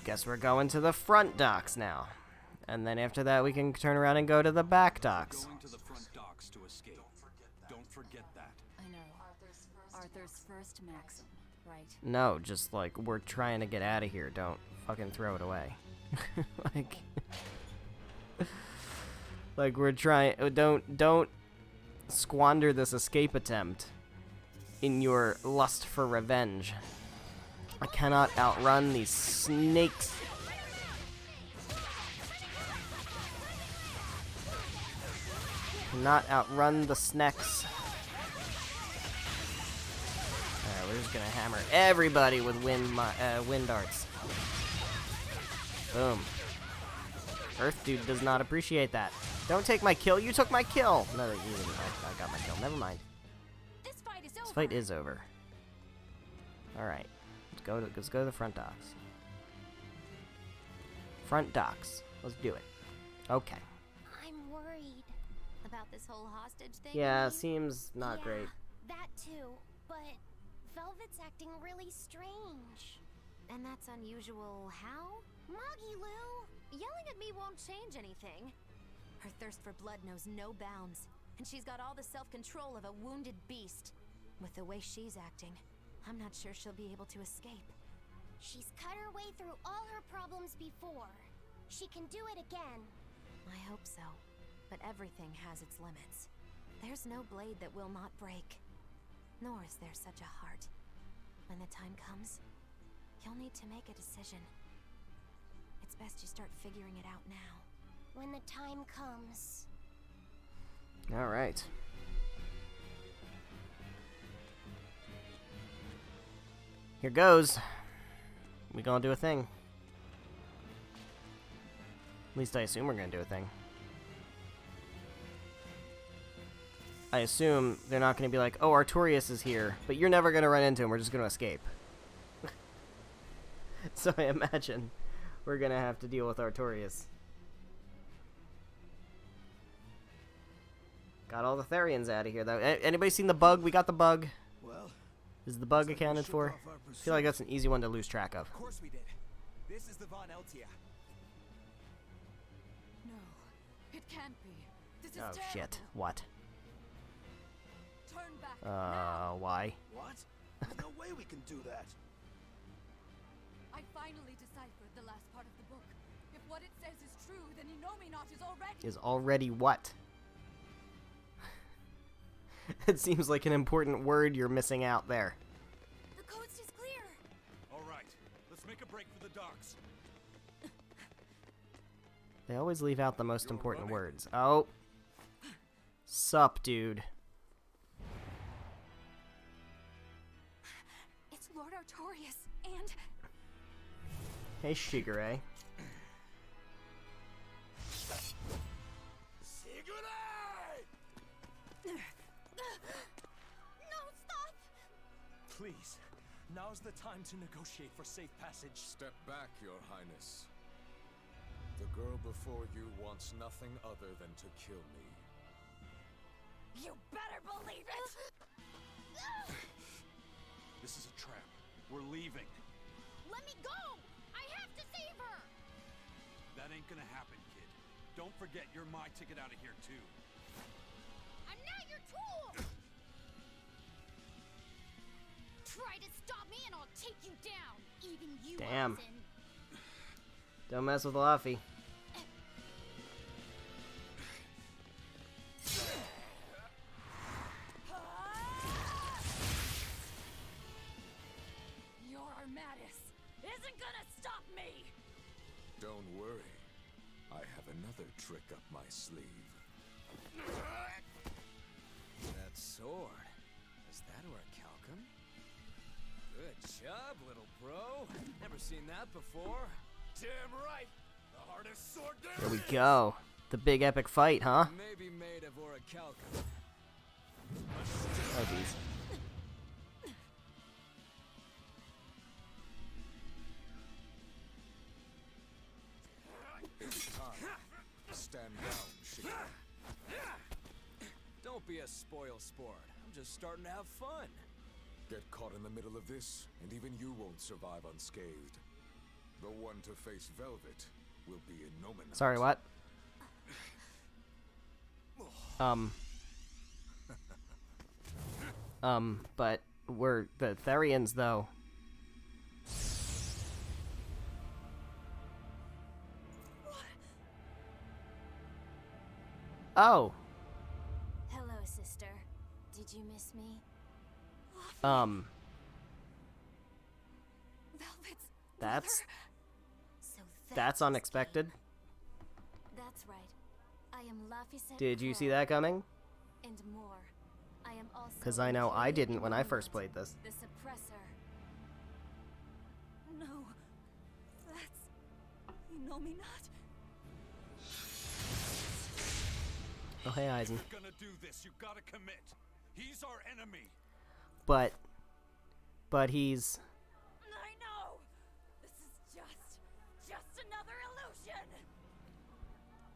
Guess we're going to the front docks now. And then after that, we can turn around and go to the back docks. Going to the front docks to escape. Don't forget that. I know. Arthur's first maxim, right? No, just like, we're trying to get out of here. Don't fucking throw it away. Like we're trying. Don't squander this escape attempt in your lust for revenge. I cannot outrun these snakes. Cannot outrun the snacks. Alright, we're just gonna hammer everybody with wind darts. Boom. Earth dude does not appreciate that. Don't take my kill. You took my kill. No, you didn't. I got my kill. Never mind. This fight is over. This fight is over. All right. Let's go to the front docks. Front docks. Let's do it. Okay. I'm worried. About this whole hostage thing? Yeah, you mean? seems not great. That too, but Velvet's acting really strange. And that's unusual how? Moggy Lou! Yelling at me won't change anything. Her thirst for blood knows no bounds, and she's got all the self-control of a wounded beast. With the way she's acting, I'm not sure she'll be able to escape. She's cut her way through all her problems before. She can do it again. I hope so, but everything has its limits. There's no blade that will not break, nor is there such a heart. When the time comes, you'll need to make a decision. It's best you start figuring it out now. When the time comes. All right. Here goes. We gonna do a thing. At least I assume we're gonna do a thing. I assume they're not gonna be like, oh, Artorias is here, but you're never gonna run into him, we're just gonna escape. So I imagine we're gonna have to deal with Artorias. Got all the Therians out of here, though. Anybody seen the bug? We got the bug. Well, Is the bug accounted for? I feel like that's an easy one to lose track of. of course we did. This is the Von Eltia. No, it can't be. This is Oh, terrible. shit. What? Turn back now. Why? What? There's no way we can do that. I finally deciphered the last part of the book. If what it says is true, then Inominat is already... Is already what? It seems like an important word you're missing out there. The coast is clear! All right, let's make a break for the docks. They always leave out the most important running. words. Oh. Sup, dude. It's Lord Artorias, and... Hey, Shigure. No, stop! Please, now's the time to negotiate for safe passage. Step back, Your Highness. The girl before you wants nothing other than to kill me. You better believe it! This is a trap. We're leaving. Let me go! I have to save her! That ain't gonna happen, kid. Don't forget you're my ticket out of here, too. I'm not your tool! Try to stop me and I'll take you down! Even you, Damn. Eisen. Don't mess with Luffy. Your Armatis isn't gonna stop me! Don't worry. I have another trick up my sleeve. That sword. Is that Orichalcum? Good job, little bro. Never seen that before. Damn right. The hardest sword there Here we is. go. The big epic fight, huh? Maybe made of Orichalcum. Oh, jeez. It's time. Stand down, Shigure. Don't be a spoil sport. I'm just starting to have fun. Get caught in the middle of this, and even you won't survive unscathed. The one to face Velvet will be Inominat. Sorry, what? But we're the Therians, though. Oh. Hello, sister. Did you miss me? Velvet's That's So that's unexpected. That's right. I am Laphicet Did you see Pearl, that coming? and more. I am also Because I know I Imperial didn't when I Innominate, first played this. The suppressor. No. That's... Innominate? Oh, hey, Eisen. If you're gonna do this, you gotta commit. He's our enemy. But he's... I know! This is just another illusion!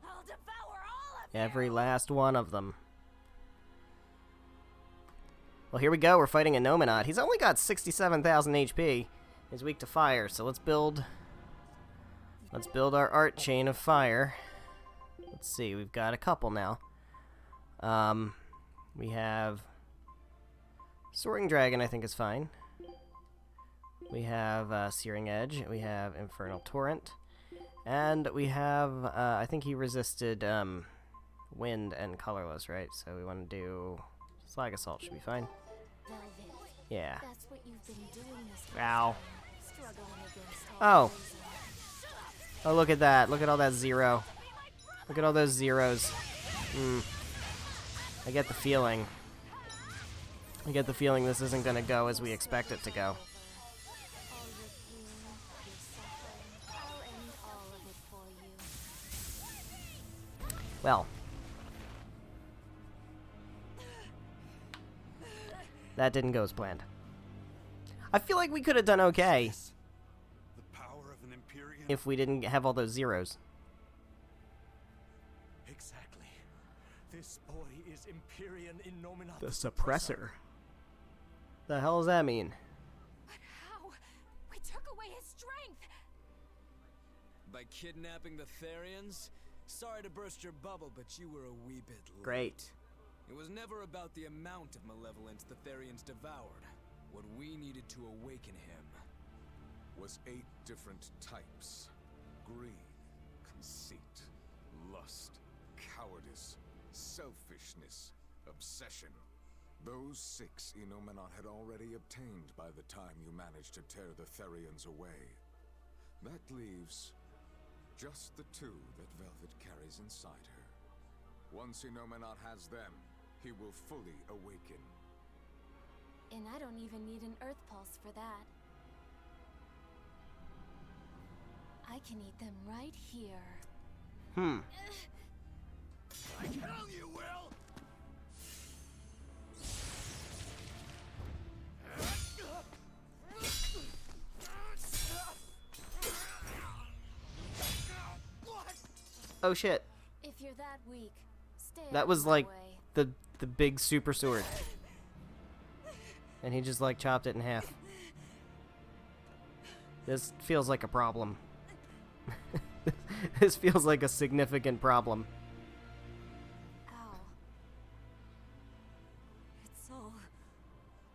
I'll devour all of Every you! last one of them. Well, here we go. We're fighting a Nominat. He's only got 67,000 HP. He's weak to fire, so let's build our art chain of fire. Let's see. We've got a couple now. We have Soaring Dragon, I think is fine. We have Searing Edge. We have Infernal Torrent. And we have, I think he resisted Wind and Colorless, right? So we want to do Slag Assault, should be fine. Velvet. Yeah. That's what you've been doing this Ow. time, struggling against all Oh. poison. Oh, look at that. Look at all that zero. Look at all those zeros. I get the feeling. This isn't going to go as we expect it to go. All your pain, your suffering, I'll end all of it for you. Well. That didn't go as planned. I feel like we could have done okay The power of an Empyrean. if we didn't have all those zeros. Exactly. This boy is Empyrean Innominate. The suppressor. The hell does that mean? But how? We took away his strength! By kidnapping the Therians? Sorry to burst your bubble, but you were a wee bit late. Great. It was never about the amount of malevolence the Therians devoured. What we needed to awaken him Was 8 different types. Greed, conceit, lust, cowardice, selfishness, obsession. Those 6 Innominate had already obtained by the time you managed to tear the Therians away. That leaves just the 2 that Velvet carries inside her. Once Innominate has them, he will fully awaken. And I don't even need an Earth Pulse for that. I can eat them right here. I tell you, Will! Oh shit. If you're that weak, stay That out was of my like way. the big super sword. And he just like chopped it in half. This feels like a problem. This feels like a significant problem. Ow. It's all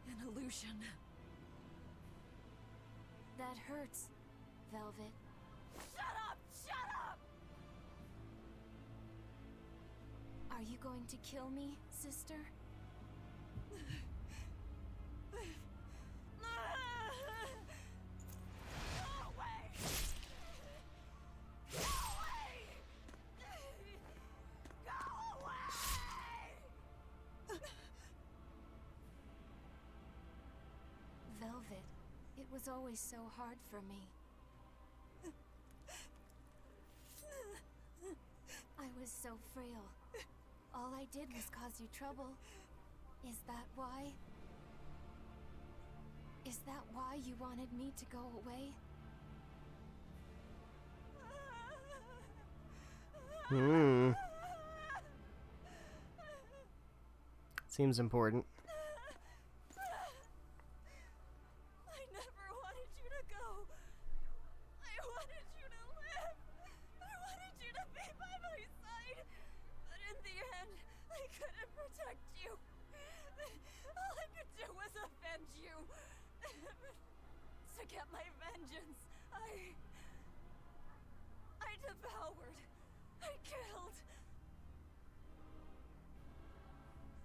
an illusion. That hurts, Velvet. Shut up! Shut up! Are you going to kill me, sister? Velvet, it was always so hard for me. I was so frail. All I did was cause you trouble. Is that why? Is that why you wanted me to go away? Seems important. I never wanted you to go. I wanted you to live. I wanted you to be by my side. But in the end, I couldn't protect you. All I could do was avenge you. To get my vengeance, I devoured. I killed.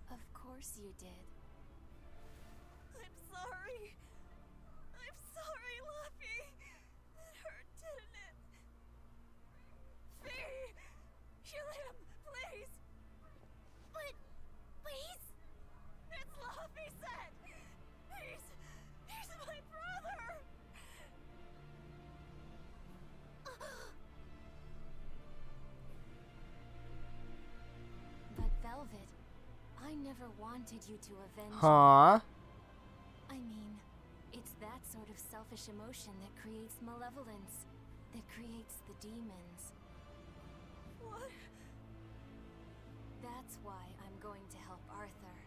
Of course you did. I'm sorry. I'm sorry, Luffy. It hurt, didn't it? Fee! Kill him, please! But, please? It's never wanted you to avenge me. Huh? I mean, it's that sort of selfish emotion that creates malevolence, that creates the demons. What? That's why I'm going to help Arthur.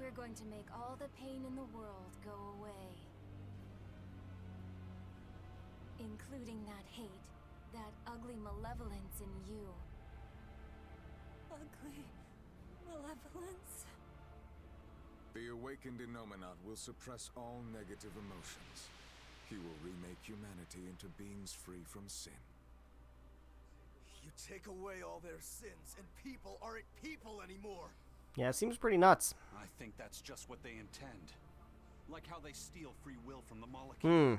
We're going to make all the pain in the world go away. Including that hate, that ugly malevolence in you. Ugly malevolence? The awakened Innominat will suppress all negative emotions. He will remake humanity into beings free from sin. You take away all their sins, and people aren't people anymore. Yeah, it seems pretty nuts. I think that's just what they intend. Like how they steal free will from the molecule. Hmm.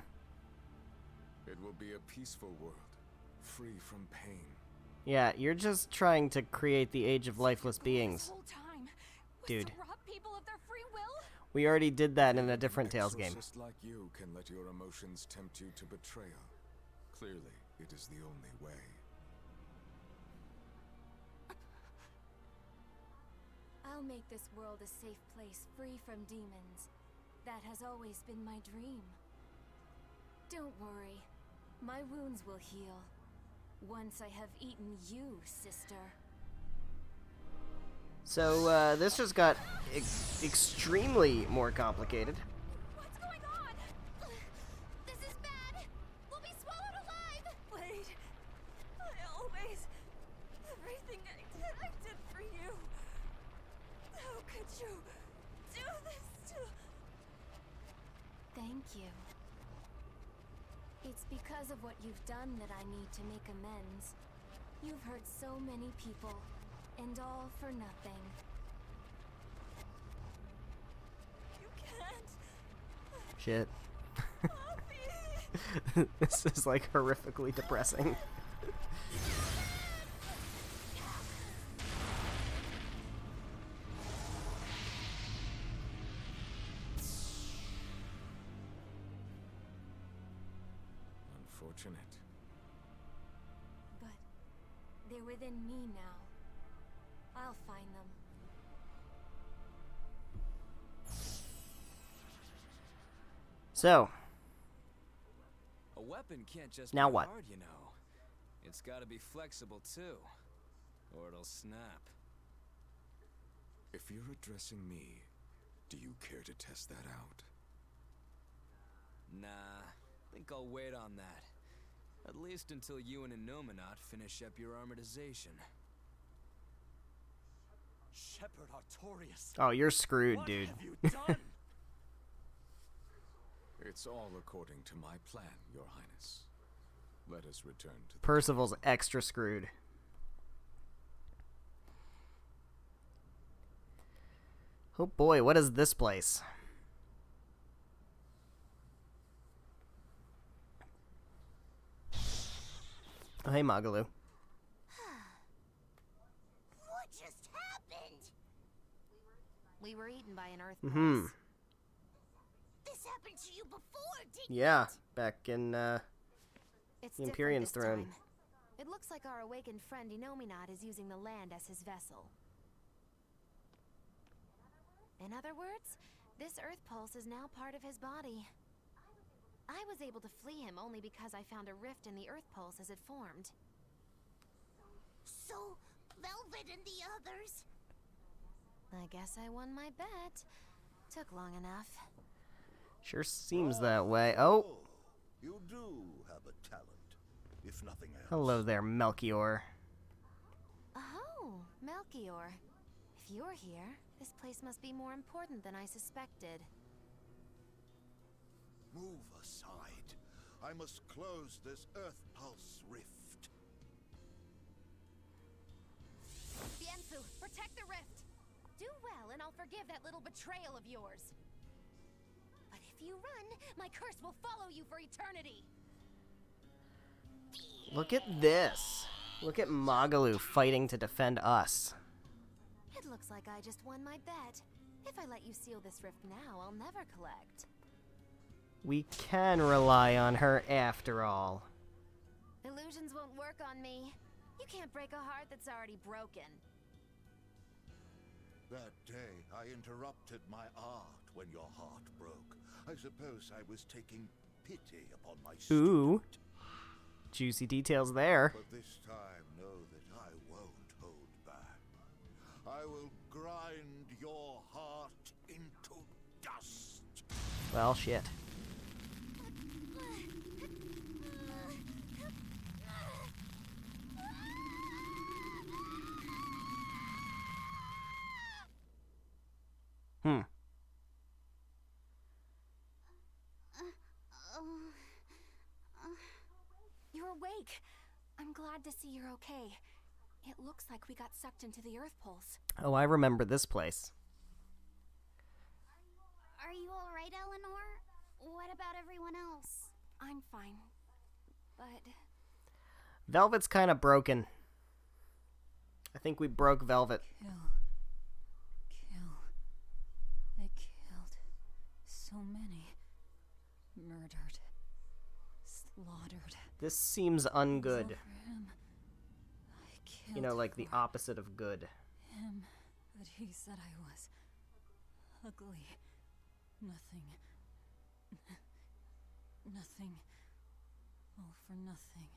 It will be a peaceful world, free from pain. Yeah, you're just trying to create the age of lifeless beings. This whole time was Dude. to rob people of their free will? We already did that in a different Tales game. Just like you can let your emotions tempt you to betrayal. Clearly, it is the only way. I'll make this world a safe place free from demons. That has always been my dream. Don't worry. My wounds will heal. Once I have eaten you, sister. So, this just got extremely more complicated. What's going on? This is bad! We'll be swallowed alive! Wait. Everything I did for you. How could you do this to... Thank you. It's because of what you've done that I need to make amends. You've hurt so many people, and all for nothing. You can't. Shit. This is like horrifically depressing. Unfortunate. But they're within me now. I'll find them. So, A weapon can't just Now be what? hard, you know. It's gotta be flexible too, or it'll snap. If you're addressing me, do you care to test that out? Nah, think I'll wait on that. At least until you and Innominat finish up your armorization. Shepherd Artorias. oh, you're screwed, What dude. have you done? It's all according to my plan, Your Highness. Let us return to the... Percival's extra screwed. Oh boy, what is this place? Oh, hey, Magalu. What just happened? We were eaten by an earth Mm-hmm. pulse. This happened to you before, didn't Yeah, it? back in, It's The different Empyrean's this throne. time. It looks like our awakened friend Innominat is using the land as his vessel. In other words, this earth pulse is now part of his body. I was able to flee him only because I found a rift in the earth pulse as it formed. So, Velvet and the others. I guess I won my bet. Took long enough. Sure seems that way. Oh, You do have a talent, if nothing else. hello there, Melchior. Oh, Melchior. If you're here, this place must be more important than I suspected. Move aside. I must close this Earth Pulse rift. Bienfu, protect the rift! Do well, and I'll forgive that little betrayal of yours. But if you run, my curse will follow you for eternity! Look at this. Look at Magalu fighting to defend us. It looks like I just won my bet. If I let you seal this rift now, I'll never collect. We can rely on her after all. Illusions won't work on me. You can't break a heart that's already broken. That day, I interrupted my art when your heart broke. I suppose I was taking pity upon my student. Ooh. Juicy details there. But this time, know that I won't hold back. I will grind your heart into dust. Well, shit. You're awake. I'm glad to see you're okay. It looks like we got sucked into the Earth Pulse. Oh, I remember this place. Are you alright, Eleanor? What about everyone else? I'm fine. But Velvet's kind of broken. I think we broke Velvet. Kill. I killed so many. Murdered. Slaughtered. This seems ungood. All for him. I killed You know, like the for opposite of good. him that he said I was. Ugly. Nothing. Nothing. All for nothing.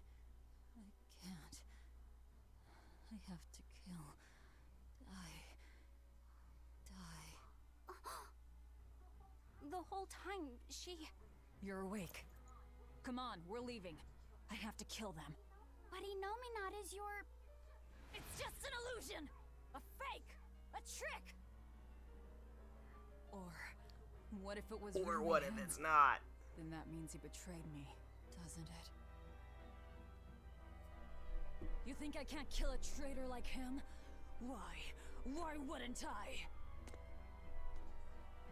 I can't. I have to kill. Die. the whole time, You're awake. Come on, we're leaving. I have to kill them. But Inominat is your... It's just an illusion! A fake! A trick! Or what if it was Or really what him? if it's not? Then that means he betrayed me, doesn't it? You think I can't kill a traitor like him? Why? Why wouldn't I?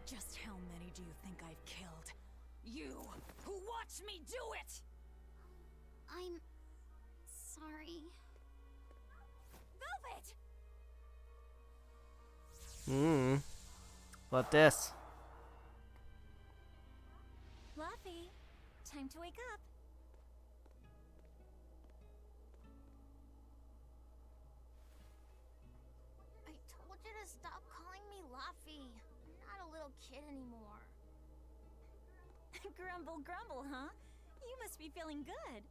Just how many do you think I've killed? You, who watched me do it! I'm... sorry. Velvet! What this? Fluffy, time to wake up. I told you to stop calling me Luffy. I'm not a little kid anymore. Grumble, grumble, huh? You must be feeling good.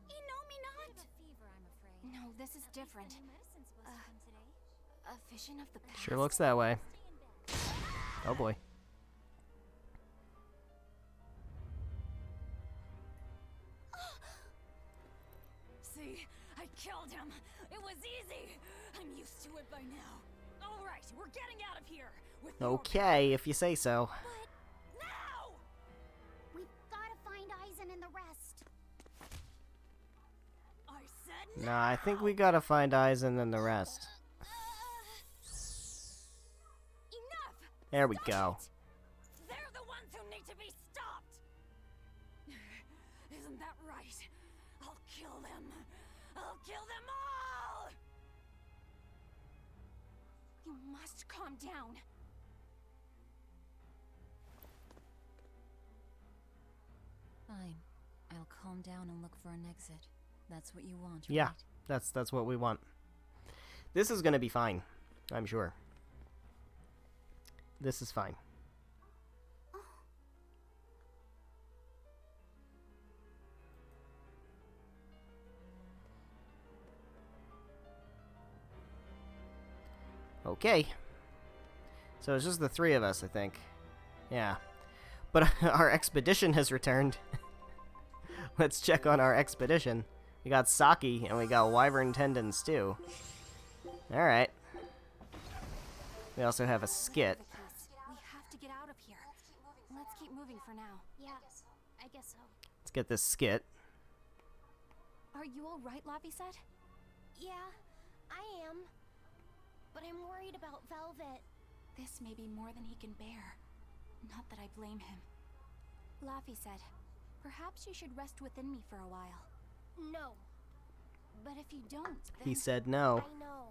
Inominat! No, this is different. A vision of the past. Sure looks that way. Oh boy. See? I killed him! It was easy! I'm used to it by now. Alright, we're getting out of here! With Okay, if you say so. But... now! We've gotta find Aizen and the rest. I said Nah, I think we gotta find Aizen and the rest. enough! There we Stop go. it! They're the ones who need to be stopped! Isn't that right? I'll kill them! I'll kill them all! You must calm down. Fine. I'll calm down and look for an exit. That's what you want, right? Yeah, that's what we want. This is gonna be fine, I'm sure. This is fine. Okay. So it's just the three of us, I think. Yeah. But our expedition has returned. Let's check on our expedition. We got sake and we got wyvern tendon stew. Alright. We also have a skit. We have to get out of here. Let's keep moving for now. Yeah, I guess so. Let's get this skit. Are you alright, Lavi said? Yeah, I am. But I'm worried about Velvet. This may be more than he can bear. Not that I blame him. Lavi said, perhaps you should rest within me for a while. No. But if you don't, then... He said no. I know.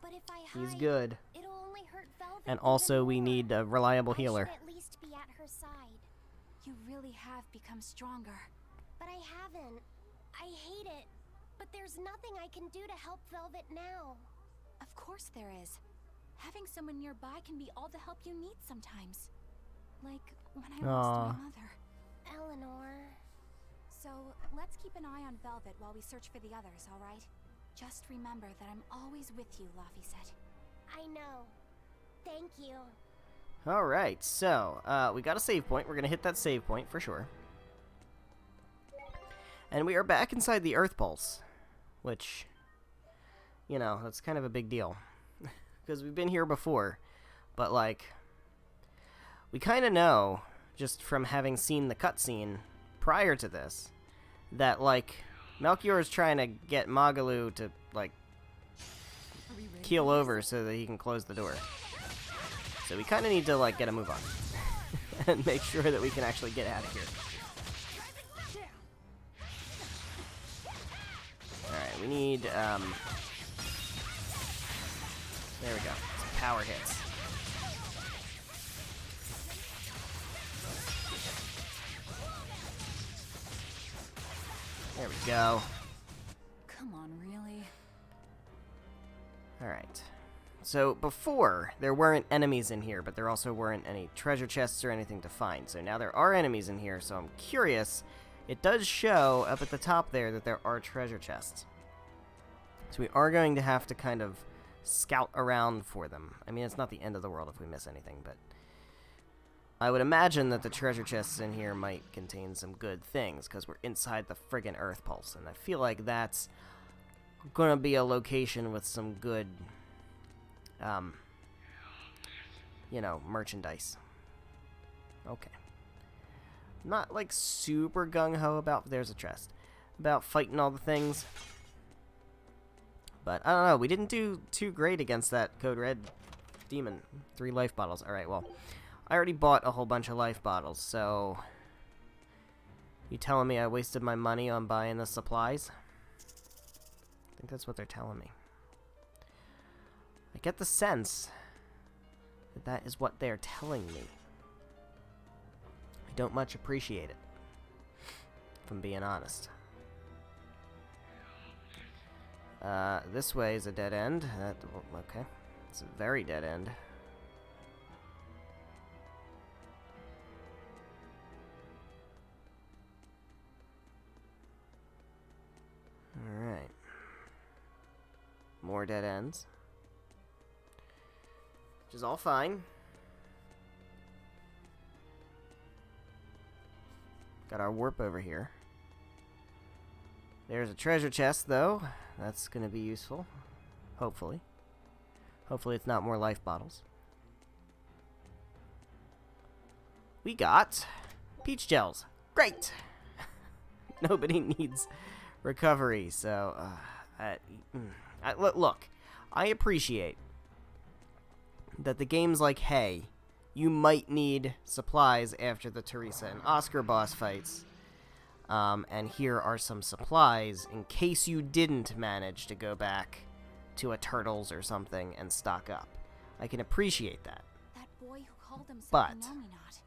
But if I hide, He's good. it'll only hurt Velvet. And also even we more. need a reliable healer. I should at least be at her side. You really have become stronger. But I haven't. I hate it. But there's nothing I can do to help Velvet now. Of course there is. Having someone nearby can be all the help you need sometimes. Like when I lost my mother. Eleanor. So, let's keep an eye on Velvet while we search for the others, alright? Just remember that I'm always with you, Laphicet. I know. Thank you. Alright, so, we got a save point. We're gonna hit that save point for sure. And we are back inside the Earth Pulse. Which, you know, that's kind of a big deal. Because we've been here before. But, like, we kind of know, just from having seen the cutscene prior to this, that, like, Melchior is trying to get Magalu to, like, keel over so that he can close the door. So we kind of need to, like, get a move on. And make sure that we can actually get out of here. Alright, we need, there we go. Some power hits. There we go. Come on, really? Alright. So, before, there weren't enemies in here, but there also weren't any treasure chests or anything to find. So now there are enemies in here, so I'm curious. It does show up at the top there that there are treasure chests. So we are going to have to kind of scout around for them. I mean, it's not the end of the world if we miss anything, but I would imagine that the treasure chests in here might contain some good things, because we're inside the friggin' Earth Pulse, and I feel like that's gonna be a location with some good, you know, merchandise. Okay. Not, like, super gung-ho about, there's a chest, about fighting all the things. But, I don't know, we didn't do too great against that Code Red demon. 3 life bottles. Alright, well, I already bought a whole bunch of life bottles, so you telling me I wasted my money on buying the supplies? I think that's what they're telling me. I get the sense that that is what they're telling me. I don't much appreciate it, if I'm being honest. This way is a dead end. Okay. It's a very dead end. Alright. More dead ends. Which is all fine. Got our warp over here. There's a treasure chest, though. That's going to be useful. Hopefully. Hopefully it's not more life bottles. We got peach gels. Great! Nobody needs recovery, so... look, I appreciate that the game's like, hey, you might need supplies after the Teresa and Oscar boss fights. And here are some supplies in case you didn't manage to go back to a Turtles or something and stock up. I can appreciate that. That boy who called himself But Nominot,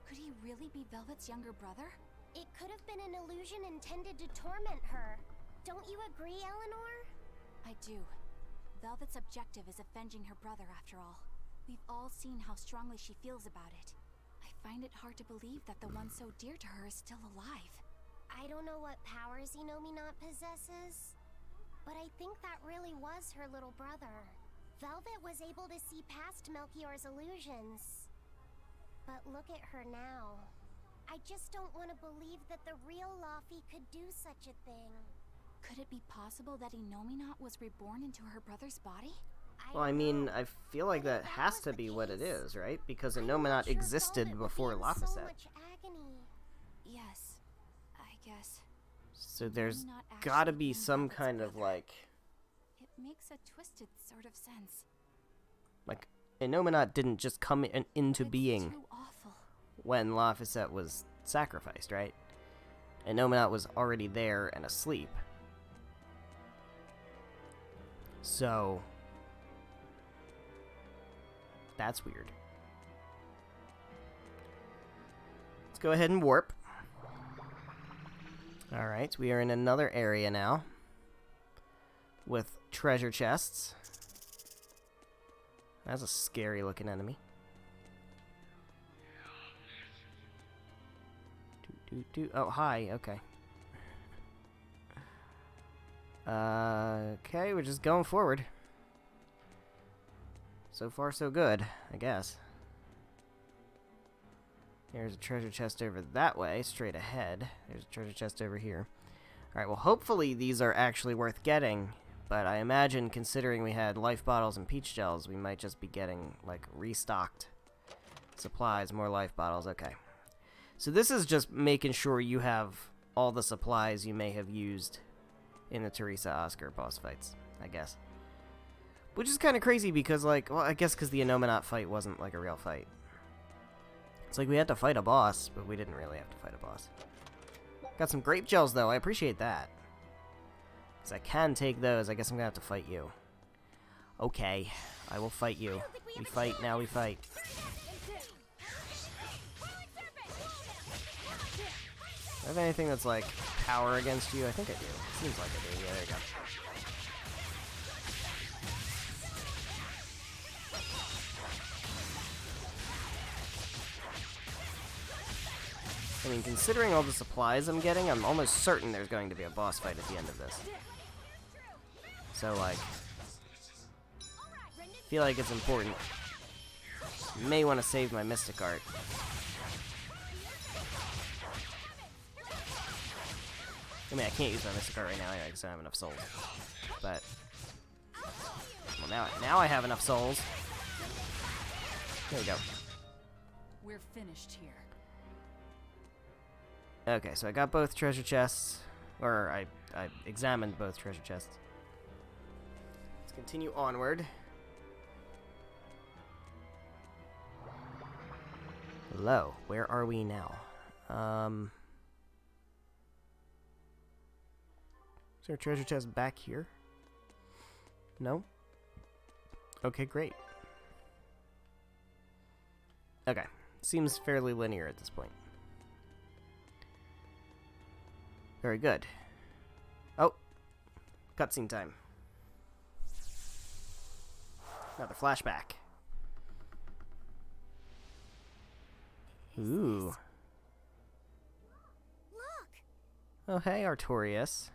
could he really be Velvet's younger brother? It could have been an illusion intended to torment her. Don't you agree, Eleanor? I do. Velvet's objective is avenging her brother, after all. We've all seen how strongly she feels about it. I find it hard to believe that the one so dear to her is still alive. I don't know what powers Nominot possesses, but I think that really was her little brother. Velvet was able to see past Melchior's illusions. But look at her now. I just don't want to believe that the real Laphie could do such a thing. Could it be possible that Nominot was reborn into her brother's body? Well, I mean, I feel like that has to be what it is, right? Because Nominot existed before Laphicet. Yes, I guess. So there's gotta be some kind of, like... It makes a twisted sort of sense. Like, Nominot didn't just come into being when Laphicet was sacrificed, right? Nominot was already there and asleep. So... that's weird. Let's go ahead and warp. Alright, we are in another area now with treasure chests. That's a scary looking enemy. Oh, hi. Okay. Okay, we're just going forward. So far, so good, I guess. There's a treasure chest over that way, straight ahead. There's a treasure chest over here. Alright, well, hopefully these are actually worth getting. But I imagine, considering we had life bottles and peach gels, we might just be getting, like, restocked supplies, more life bottles. Okay. So this is just making sure you have all the supplies you may have used in the Teresa Oscar boss fights, I guess. Which is kind of crazy because, like, well, I guess because the Anominat fight wasn't, like, a real fight. It's like we had to fight a boss, but we didn't really have to fight a boss. Got some grape gels, though. I appreciate that. Because I can take those. I guess I'm going to have to fight you. Okay. I will fight you. We fight, now we fight. Do I have anything that's, like, power against you? I think I do. Seems like I do. Yeah, there you go. I mean, considering all the supplies I'm getting, I'm almost certain there's going to be a boss fight at the end of this. So, like, I feel like it's important. May want to save my Mystic Art. I mean, I can't use my Mystic Art right now anyway because I don't have enough souls. But, well, now I have enough souls. There we go. We're finished here. Okay, so I got both treasure chests. Or, I examined both treasure chests. Let's continue onward. Hello, where are we now? Is there a treasure chest back here? No? Okay, great. Okay, seems fairly linear at this point. Very good. Oh, cutscene time. Another flashback. Ooh. Look! Oh, hey, Artorias.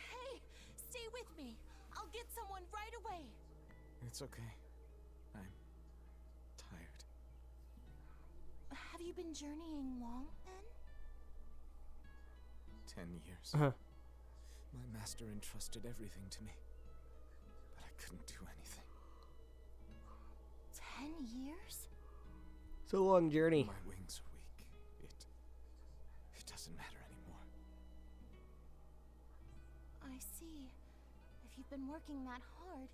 Hey, stay with me. I'll get someone right away. It's okay. I'm tired. Have you been journeying long, then? 10 years. My master entrusted everything to me, but I couldn't do anything. 10 years? It's a long journey. My wings are weak. It doesn't matter anymore. I see. If you've been working that hard,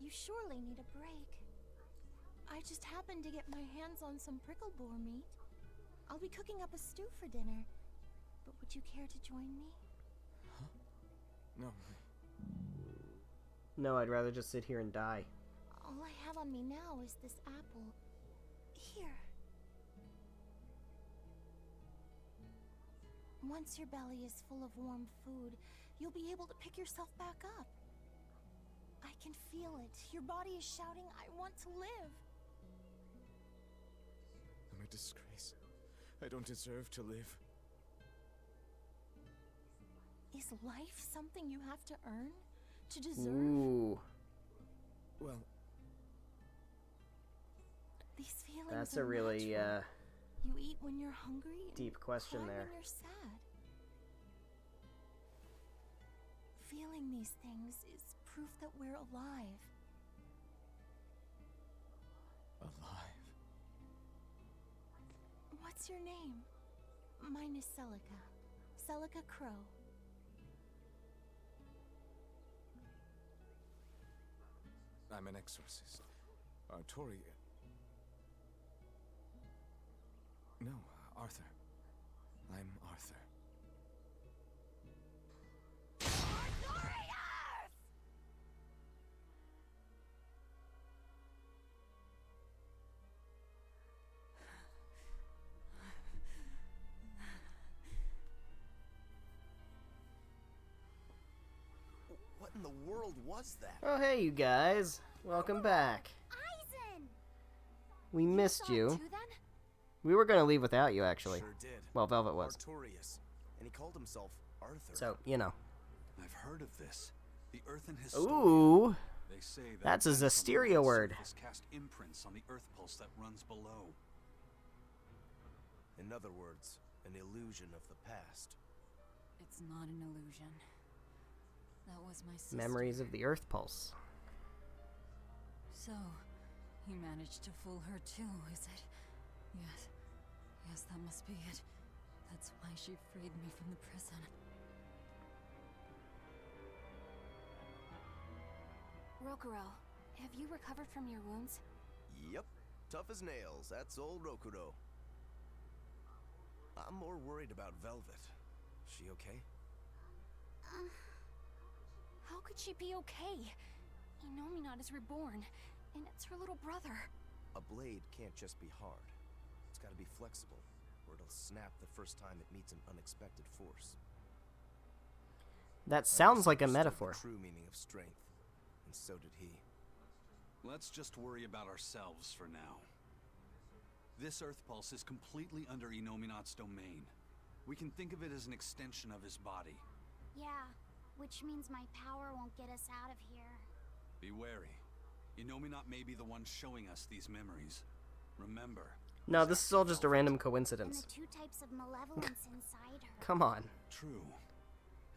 you surely need a break. I just happened to get my hands on some prickle boar meat. I'll be cooking up a stew for dinner. But would you care to join me? Huh? No. No, I'd rather just sit here and die. All I have on me now is this apple. Here. Once your belly is full of warm food, you'll be able to pick yourself back up. I can feel it. Your body is shouting, I want to live. I'm a disgrace. I don't deserve to live. Is life something you have to earn? To deserve? Ooh. Well, these feelings That's a are really, natural. You eat when you're hungry and deep question cry there. when you're sad. Feeling these things is proof that we're alive. alive. What's your name? Mine is Celica. Celica Crow. I'm an exorcist. Artoria. No, Arthur. I'm Arthur. What in the world world was that? Oh, hey, you guys. Welcome back. Eisen! We missed Saw it you. too, then? We were going to leave without you, actually. Sure did. Well, Velvet was. Artorias, and he called himself Arthur. So, you know. I've heard of this. The Earthen Historia. Ooh. They say that That's a events on the Zasteria Earth's word. surface cast imprints on the Earth pulse that runs below. In other words, an illusion of the past. It's not an illusion. That was my sister. Memories of the Earth Pulse. So, he managed to fool her too, is it? Yes. Yes, that must be it. That's why she freed me from the prison. Rokuro, have you recovered from your wounds? Yep, tough as nails. That's old Rokuro. I'm more worried about Velvet. She okay? How could she be okay? Inominat is reborn, and it's her little brother. A blade can't just be hard. It's gotta be flexible, or it'll snap the first time it meets an unexpected force. That sounds like a I understood metaphor. the true meaning of strength, and so did he. Let's just worry about ourselves for now. This Earth Pulse is completely under Inominat's domain. We can think of it as an extension of his body. Yeah, which means my power won't get us out of here. Be wary. Inominat may be the one showing us these memories. Remember. No, this is all just a random And coincidence. the two types of malevolence inside her. Come on. True.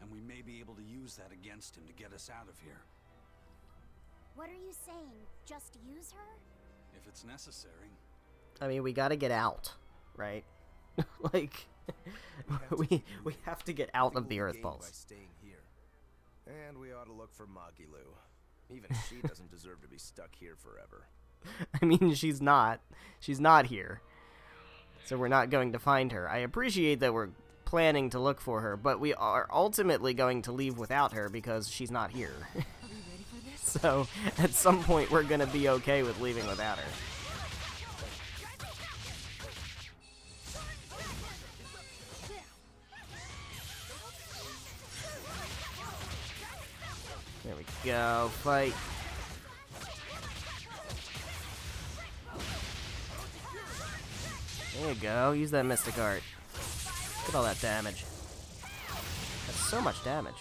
And we may be able to use that against him to get us out of here. What are you saying? Just use her? If it's necessary. I mean, we gotta get out, right? Like, we have to get out of the Earth By Pulse. staying here. And we ought to look for Magilu. Even she doesn't deserve to be stuck here forever. I mean, she's not. She's not here. So we're not going to find her. I appreciate that we're planning to look for her, but we are ultimately going to leave without her because she's not here. Are we ready for this? So, at some point, we're going to be okay with leaving without her. There we go. Fight. There you go. Use that Mystic Art. Look at all that damage. That's so much damage.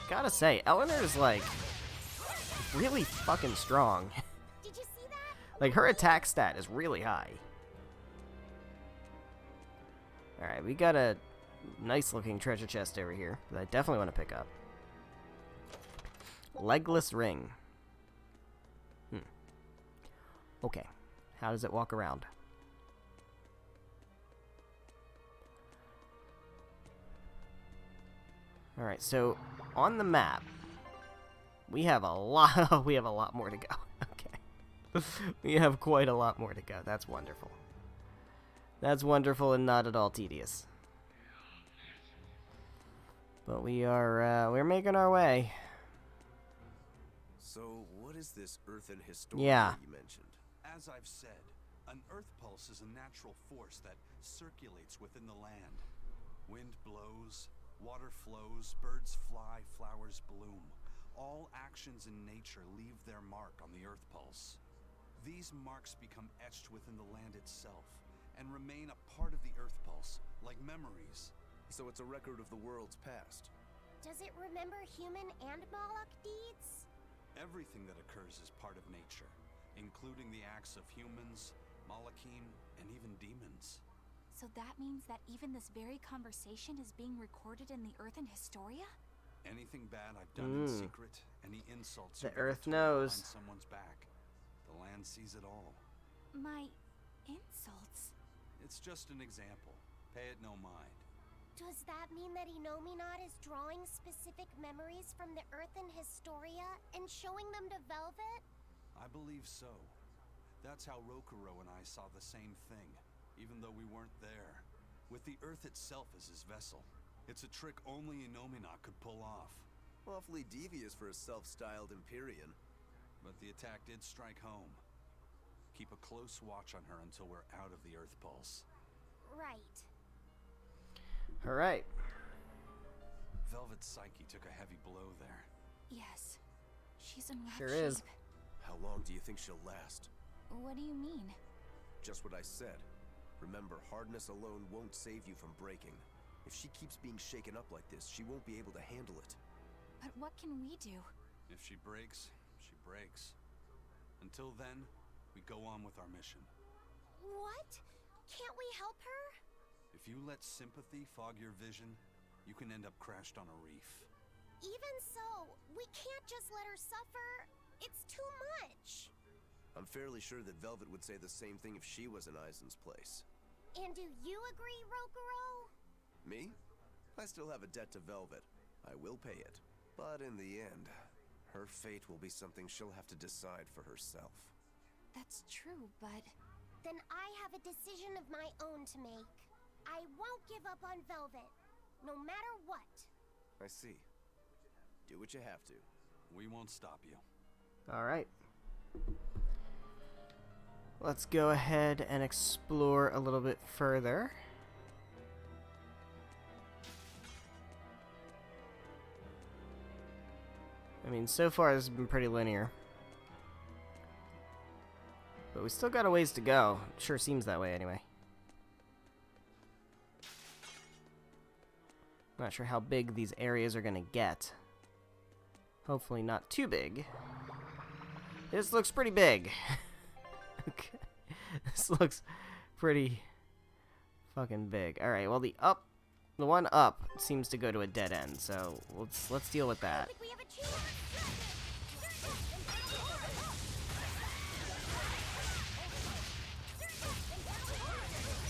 Gotta say, Eleanor's like really fucking strong. Did you see that? Like her attack stat is really high. Alright, we got a nice looking treasure chest over here that I definitely want to pick up. Legless ring. Okay, how does it walk around? Alright, so on the map we have a lot more to go. Okay. We have quite a lot more to go. That's wonderful. That's wonderful and not at all tedious. But we're making our way. So, what is this Earthen Historia Yeah. you mentioned? As I've said, an Earth Pulse is a natural force that circulates within the land. Wind blows, water flows, birds fly, flowers bloom. All actions in nature leave their mark on the Earth Pulse. These marks become etched within the land itself and remain a part of the Earth Pulse, like memories. So it's a record of the world's past. Does it remember human and Moloch deeds? Everything that occurs is part of nature, including the acts of humans, Malachim, and even demons. So that means that even this very conversation is being recorded in the Earthen Historia? Anything bad I've done in secret, any insults The you've ever Earth told knows. behind someone's back, the land sees it all. My insults? It's just an example. Pay it no mind. Does that mean that Inominat is drawing specific memories from the Earthen Historia and showing them to Velvet? I believe so. That's how Rokuro and I saw the same thing, even though we weren't there. With the Earth itself as his vessel. It's a trick only Inominat could pull off. Awfully devious for a self-styled Empyrean. But the attack did strike home. Keep a close watch on her until we're out of the Earth Pulse. Right. Alright. Velvet's psyche took a heavy blow there. Yes. She's in rough Sure shape. is. How long do you think she'll last? What do you mean? Just what I said. Remember, hardness alone won't save you from breaking. If she keeps being shaken up like this, she won't be able to handle it. But what can we do? If she breaks, she breaks. Until then, we go on with our mission. What? Can't we help her? If you let sympathy fog your vision, you can end up crashed on a reef. Even so, we can't just let her suffer. It's too much. I'm fairly sure that Velvet would say the same thing if she was in Aizen's place. And do you agree, Rokuro? Me? I still have a debt to Velvet. I will pay it. But in the end, her fate will be something she'll have to decide for herself. That's true, but... Then I have a decision of my own to make. I won't give up on Velvet, no matter what. I see. Do what you have to. We won't stop you. Alright. Let's go ahead and explore a little bit further. I mean, so far this has been pretty linear. But we still got a ways to go. Sure seems that way anyway. Not sure how big these areas are gonna get. Hopefully not too big. This looks pretty big. Okay. This looks pretty fucking big. Alright, well the one up seems to go to a dead end, so let's deal with that.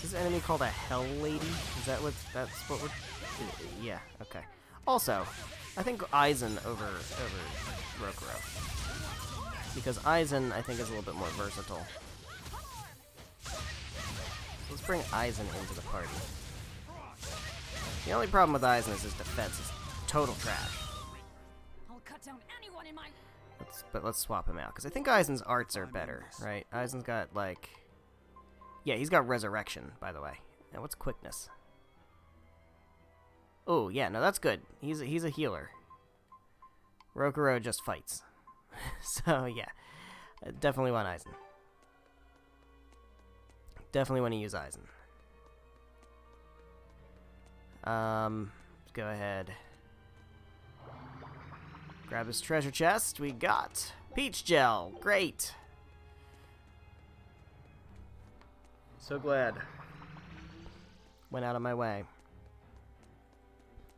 Is this enemy called a Hell Lady? Is that that's what we're... Yeah, okay. Also, I think Aizen over Rokuro. Because Aizen, I think, is a little bit more versatile. So let's bring Aizen into the party. The only problem with Aizen is his defense is total trash. I'll cut down anyone in my... But let's swap him out, because I think Aizen's arts are better, right? Aizen's got, like... Yeah, he's got Resurrection, by the way. Now, what's Quickness? Oh, yeah, no, that's good. He's a healer. Rokuro just fights. So, yeah. I definitely want Aizen. Definitely want to use Aizen. Let's go ahead. Grab his treasure chest. We got Peach Gel. Great. So glad. Went out of my way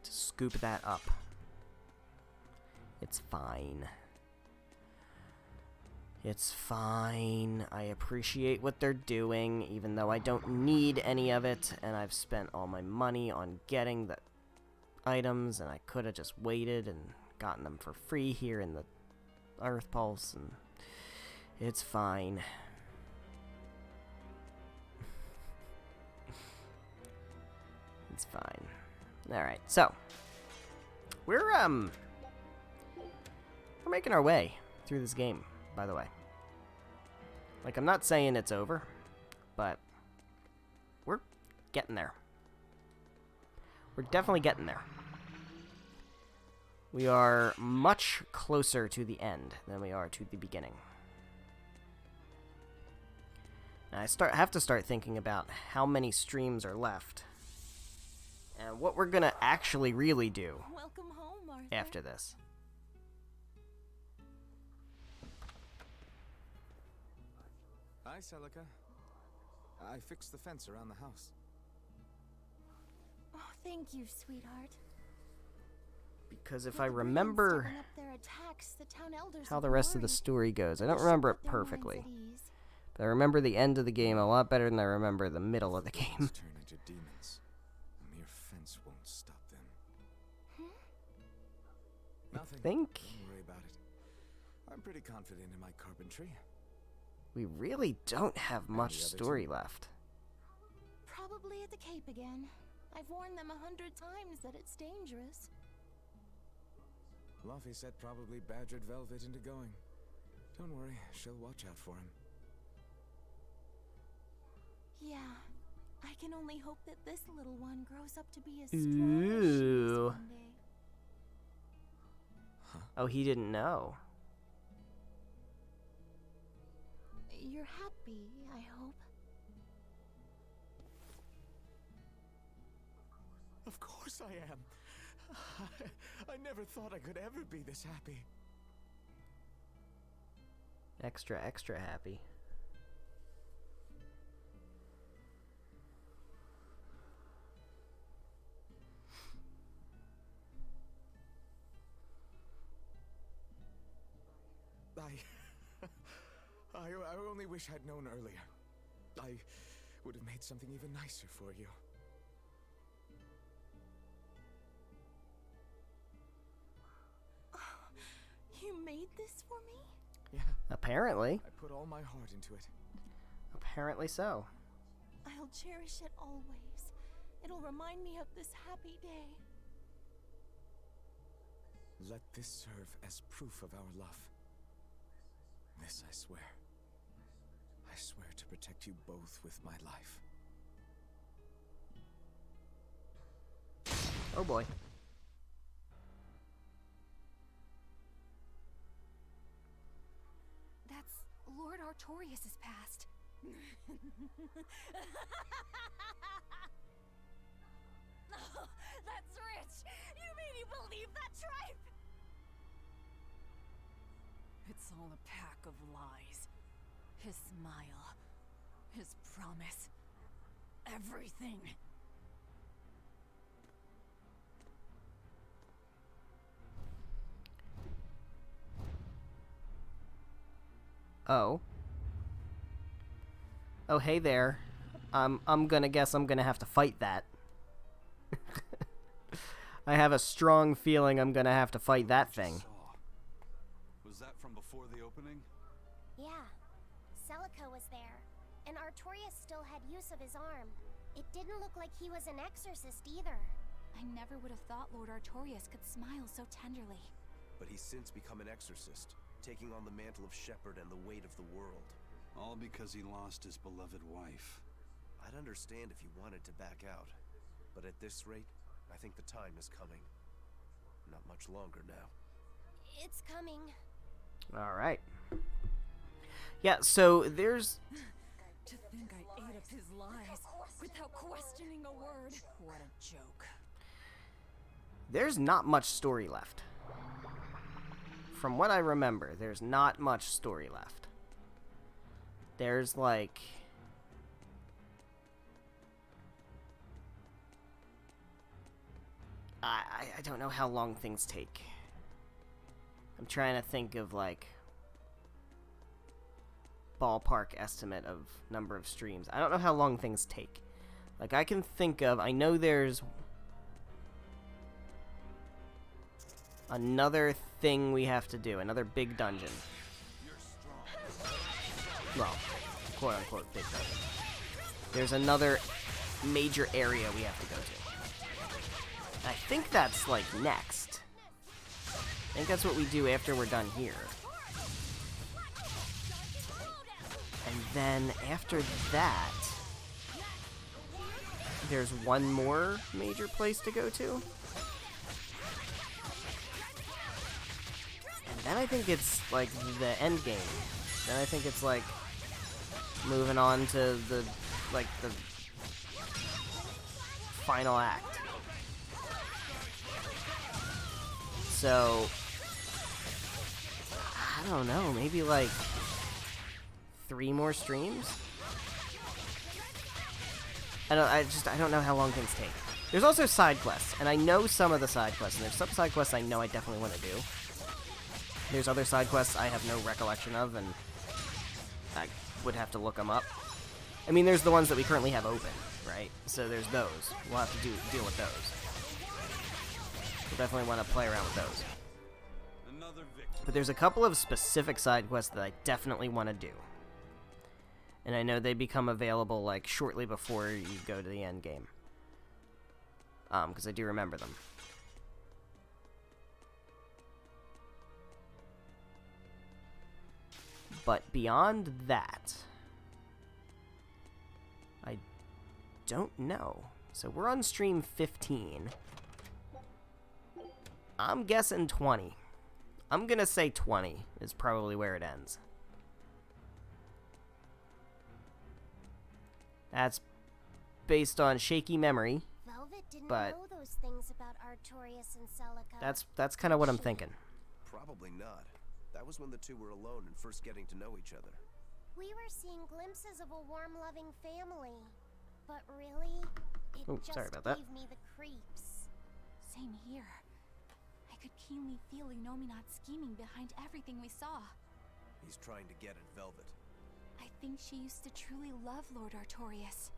to scoop that up. It's fine. It's fine. I appreciate what they're doing, even though I don't need any of it, and I've spent all my money on getting the items, and I could have just waited and gotten them for free here in the Earth Pulse, and it's fine. It's fine. Alright, so we're making our way through this game, by the way. Like, I'm not saying it's over, but we're getting there. We're definitely getting there. We are much closer to the end than we are to the beginning. Now, I have to start thinking about how many streams are left and what we're gonna actually really do Welcome home, Arthur. after this. Hi, Celica. I fixed the fence around the house. Oh, thank you, sweetheart. Because if With I the brigands remember stepping up their attacks, the town elders how will the be rest of the worried. story goes, I They don't should remember it put their minds perfectly. at ease. But I remember the end of the game a lot better than I remember the middle of the game. Turn into demons. A mere fence won't stop them. Nothing. think Don't worry about it. I'm pretty confident in my carpentry. we really don't have much the other story two? left. Probably at the Cape again. I've warned them 100 times that it's dangerous. Luffy said probably badgered Velvet into going. Don't worry, she'll watch out for him. Yeah, I can only hope that this little one grows up to be as strong as she is Ooh. one day. Oh, he didn't know. You're happy, I hope. Of course I am. I never thought I could ever be this happy. Extra, extra happy. I only wish I'd known earlier. I would have made something even nicer for you. You made this for me? Yeah. Apparently. I put all my heart into it. Apparently so. I'll cherish it always. It'll remind me of this happy day. Let this serve as proof of our love. This I swear. I swear to protect you both with my life. Oh boy. That's Lord Artorias' past. Oh, that's rich! You made me believe that tripe! It's all a pack of lies. His smile, his promise, everything. Oh. Oh, hey there. I'm gonna guess I'm gonna have to fight that. I have a strong feeling I'm gonna have to fight that thing. Was that from before the opening? Yeah. Celica was there, and Artorias still had use of his arm. It didn't look like he was an exorcist either. I never would have thought Lord Artorias could smile so tenderly. But he's since become an exorcist, taking on the mantle of shepherd and the weight of the world. All because he lost his beloved wife. I'd understand if he wanted to back out, but at this rate, I think the time is coming. Not much longer now. It's coming. Alright. Yeah, so there's... To think I ate up his lies without questioning a word. What a joke. There's not much story left. From what I remember, there's not much story left. There's like... I don't know how long things take. I'm trying to think of like ballpark estimate of number of streams. I don't know how long things take. Like I can think of, I know there's another thing we have to do, another big dungeon. Well, quote unquote big dungeon. There's another major area we have to go to. I think that's, like, next. I think that's what we do after we're done here. And then, after that, there's one more major place to go to. And then I think it's, like, the end game. Then I think it's, like, moving on to the, like, the final act. So, I don't know, maybe like 3 more streams? I don't know how long things take. There's also side quests, and I know some of the side quests, and there's some side quests I know I definitely want to do. There's other side quests I have no recollection of, and I would have to look them up. I mean, there's the ones that we currently have open, right? So there's those. We'll have to deal with those. Definitely want to play around with those. But there's a couple of specific side quests that I definitely want to do. And I know they become available like shortly before you go to the end game. Because I do remember them. But beyond that, I don't know. So we're on stream 15. I'm guessing 20. I'm gonna say 20 is probably where it ends. That's based on shaky memory, Velvet didn't but know those things about Artorias and Celica. that's kind of what I'm thinking. Probably not. That was when the two were alone and first getting to know each other. We were seeing glimpses of a warm, loving family. But really, it just sorry about that. gave me the creeps. Same here. I could keenly feel Inominat scheming behind everything we saw. He's trying to get at Velvet. I think she used to truly love Lord Artorias.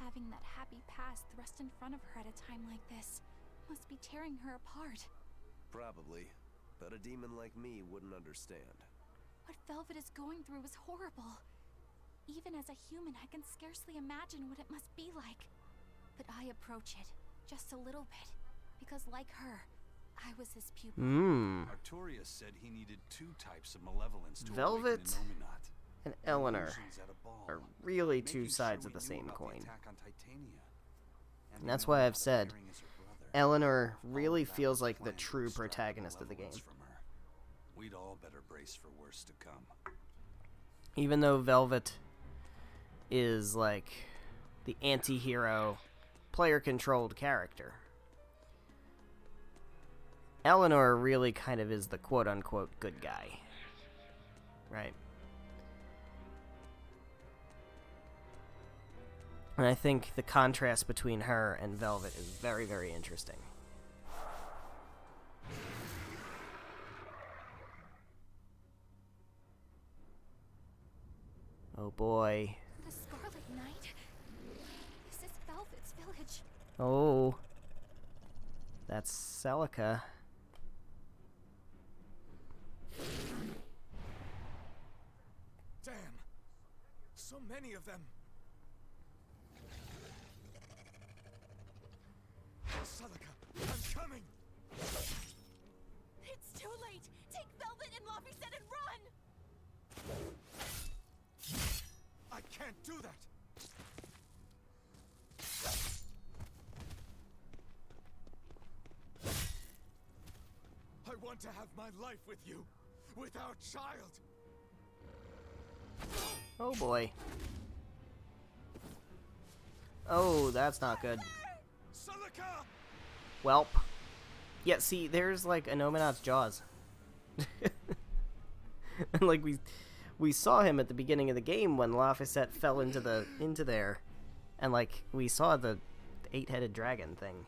Having that happy past thrust in front of her at a time like this must be tearing her apart. Probably. But a demon like me wouldn't understand. What Velvet is going through is horrible. Even as a human, I can scarcely imagine what it must be like. But I approach it, just a little bit, because like her, I was his pupil. Artorias said he needed 2 types of malevolence to Velvet awaken Inominat. and Eleanor Illusions at a ball, are really two making sides sure of the we same knew about the coin. attack on Titania. And that's why I've said appearing as her brother. Eleanor All really of that feels was like the planned to true extract protagonist of the game. malevolence from her. We'd all better brace for worse to come. Even though Velvet is like the anti-hero, player-controlled character, Eleanor really kind of is the quote-unquote good guy. Right? And I think the contrast between her and Velvet is very, very interesting. Oh boy. The Scarlet Knight? This is Velvet's village. Oh. That's Celica. Damn! So many of them! Celica, I'm coming! It's too late! Take Velvet and Laphicet and run! I can't do that! I want to have my life with you, with our child! Oh boy. Oh, that's not good. Celica! Welp. Yeah, see, there's like Inominat's jaws. And like we saw him at the beginning of the game when Laphicet fell into there, and like we saw the 8-headed dragon thing.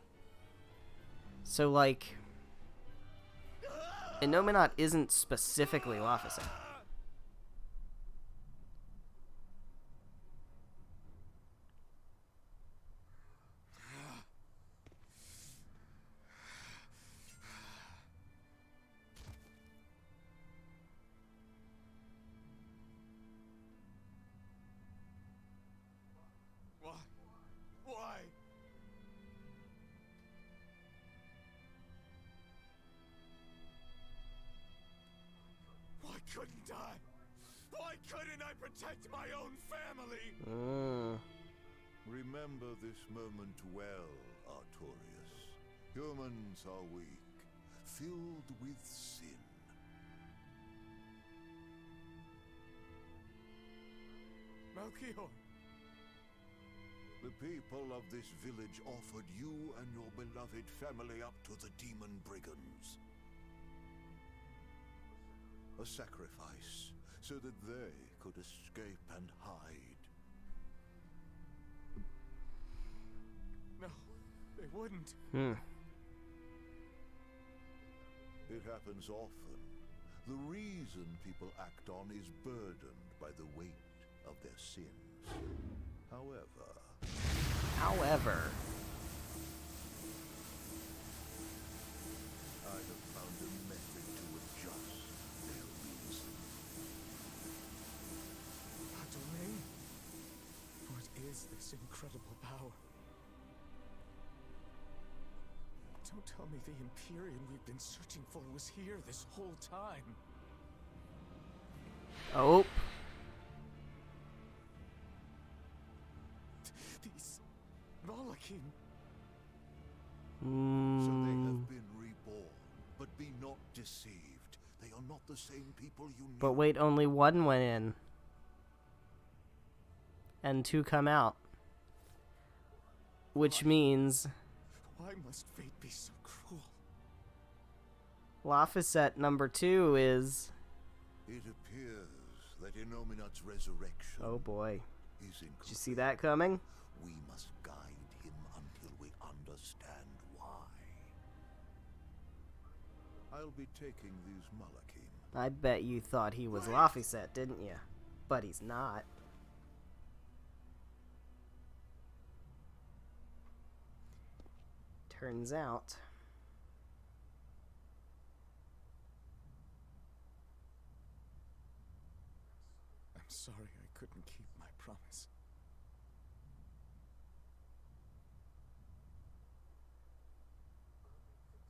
So like Inominat isn't specifically Laphicet. Why? Why couldn't I? Why couldn't I protect my own family? Remember this moment well, Artorias. Humans are weak, filled with sin. Melchior. The people of this village offered you and your beloved family up to the demon brigands. A sacrifice, so that they could escape and hide. No, they wouldn't. It happens often. The reason people act on is burdened by the weight of their sins. However, I have found a method to adjust their reason. Our domain? What is this incredible power? Don't tell me the Empyrean we've been searching for was here this whole time. Oh. These Malakim. So they have been reborn, but be not deceived. They not the same people you knew. But wait, only one went in. And 2 come out. Which means Why must fate be so cruel? Laphicet number 2 is... It appears that Inominat's resurrection Oh boy. is incomplete. Did you see that coming? We must guide him until we understand why. I'll be taking these Malakim. I bet you thought he was Laphicet, didn't you? But he's not. Turns out... I'm sorry I couldn't keep my promise.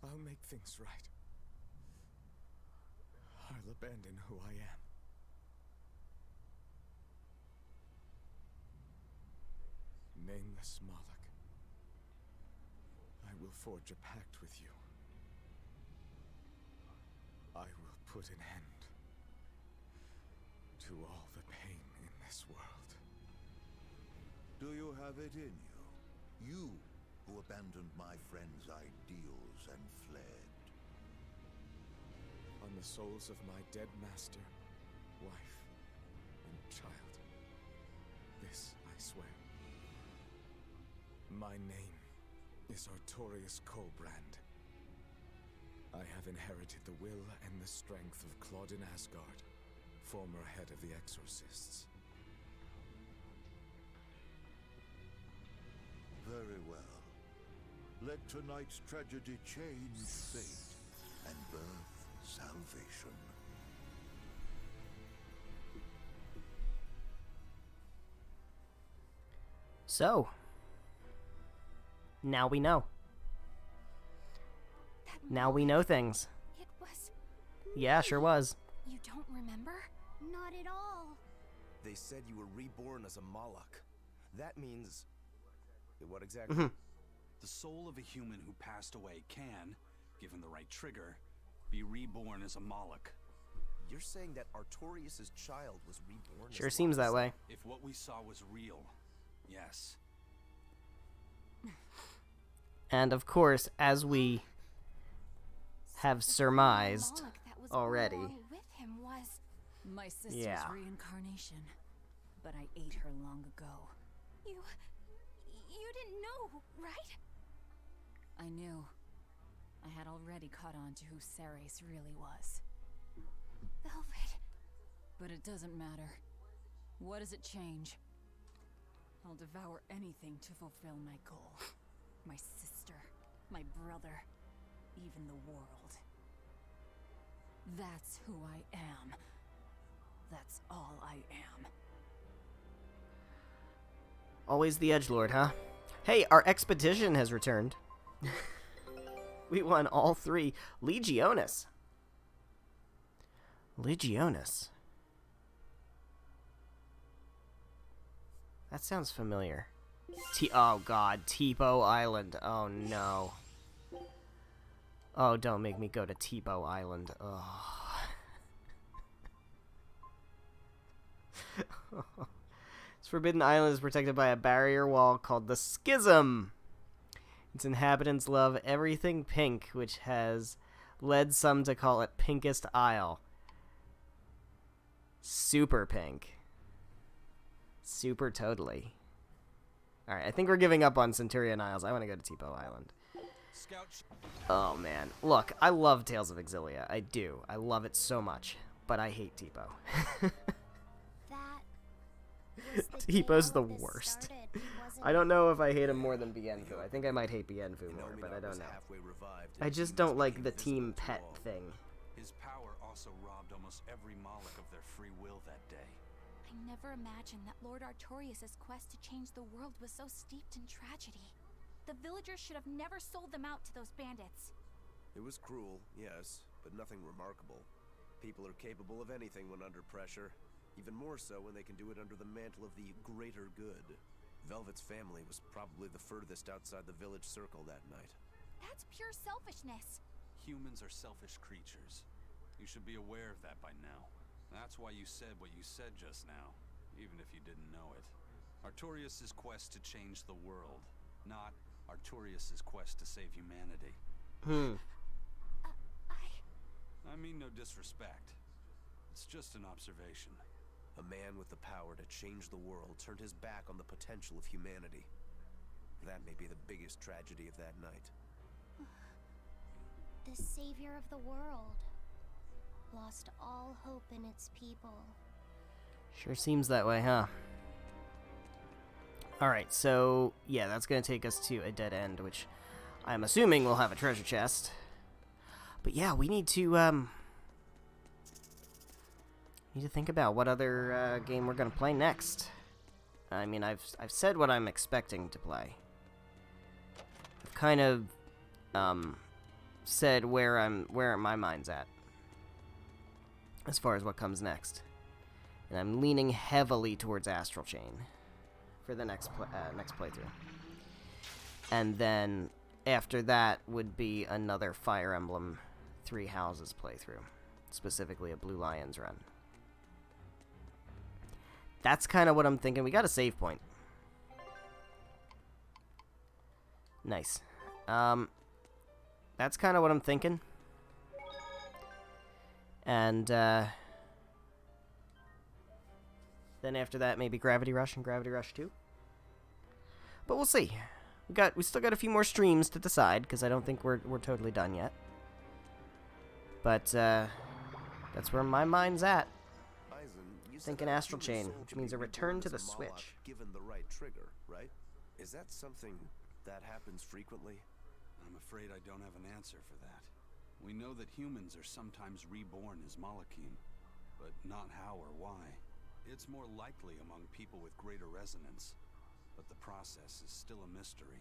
I'll make things right. I'll abandon who I am. Nameless Moloch, I will forge a pact with you. I will put an end to all the pain in this world. Do you have it in you? You who abandoned my friend's ideals and fled. On the souls of my dead master, wife, and child. This I swear. My name is Artorius Colbrand. I have inherited the will and the strength of Claudin Asgard, former head of the Exorcists. Very well. Let tonight's tragedy change fate and birth salvation. So, now we know. Now we know things. It was... Yeah, sure was. You don't remember? Not at all. They said you were reborn as a Moloch. That means... What exactly? The soul of a human who passed away can, given the right trigger, be reborn as a Moloch. You're saying that Artorius' child was reborn Sure as seems that way. If what we saw was real, yes. And of course, as we have surmised Moloch that was already. along with him was... My sister's Yeah. reincarnation. But I ate her long ago. You didn't know, right? I knew. I had already caught on to who Ceres really was. Velvet. But it doesn't matter. What does it change? I'll devour anything to fulfill my goal. My sister, my brother, even the world. That's who I am. That's all I am. Always the edgelord, huh? Hey, our expedition has returned. We won all 3. Legionis. Legionis. That sounds familiar. Oh god, Tipo Island. Oh no. Oh, don't make me go to Tipo Island. Oh. This forbidden island is protected by a barrier wall called the Schism. Its inhabitants love everything pink, which has led some to call it Pinkest Isle. Super pink. Super totally. Alright, I think we're giving up on Centurion Isles. I want to go to Tipo Island. Oh man. Look, I love Tales of Exilia. I do. I love it so much. But I hate Tipo. Tipo's the worst. I don't know if I hate him more than Bienfu. I think I might hate Bienfu more, but I don't know. I just don't like the team pet thing. His power also robbed almost every Moloch of their free will that day. I never imagined that Lord Artorius' quest to change the world was so steeped in tragedy. The villagers should have never sold them out to those bandits. It was cruel, yes, but nothing remarkable. People are capable of anything when under pressure. Even more so when they can do it under the mantle of the greater good. Velvet's family was probably the furthest outside the village circle that night. That's pure selfishness. Humans are selfish creatures. You should be aware of that by now. That's why you said what you said just now, even if you didn't know it. Artorias' quest to change the world, not Artorias' quest to save humanity. I mean no disrespect. It's just an observation. A man with the power to change the world turned his back on the potential of humanity. That may be the biggest tragedy of that night. The savior of the world lost all hope in its people. Sure seems that way, huh? Alright, so, yeah, that's gonna take us to a dead end, which I'm assuming will have a treasure chest. But yeah, we need to think about what other game we're gonna play next. I mean, I've said what I'm expecting to play. I've kind of said where my mind's at as far as what comes next, and I'm leaning heavily towards Astral Chain for the next playthrough, and then after that would be another Fire Emblem Three Houses playthrough, specifically a Blue Lions run. That's kind of what I'm thinking. We got a save point. Nice. That's kind of what I'm thinking. And then after that, maybe Gravity Rush and Gravity Rush 2. But we'll see. We still got a few more streams to decide, because I don't think we're totally done yet. But that's where my mind's at. Thinking Astral Chain, which means a return to the Switch. Given the right trigger, right? Is that something that happens frequently? I'm afraid I don't have an answer for that. We know that humans are sometimes reborn as Malachim, but not how or why. It's more likely among people with greater resonance, but the process is still a mystery.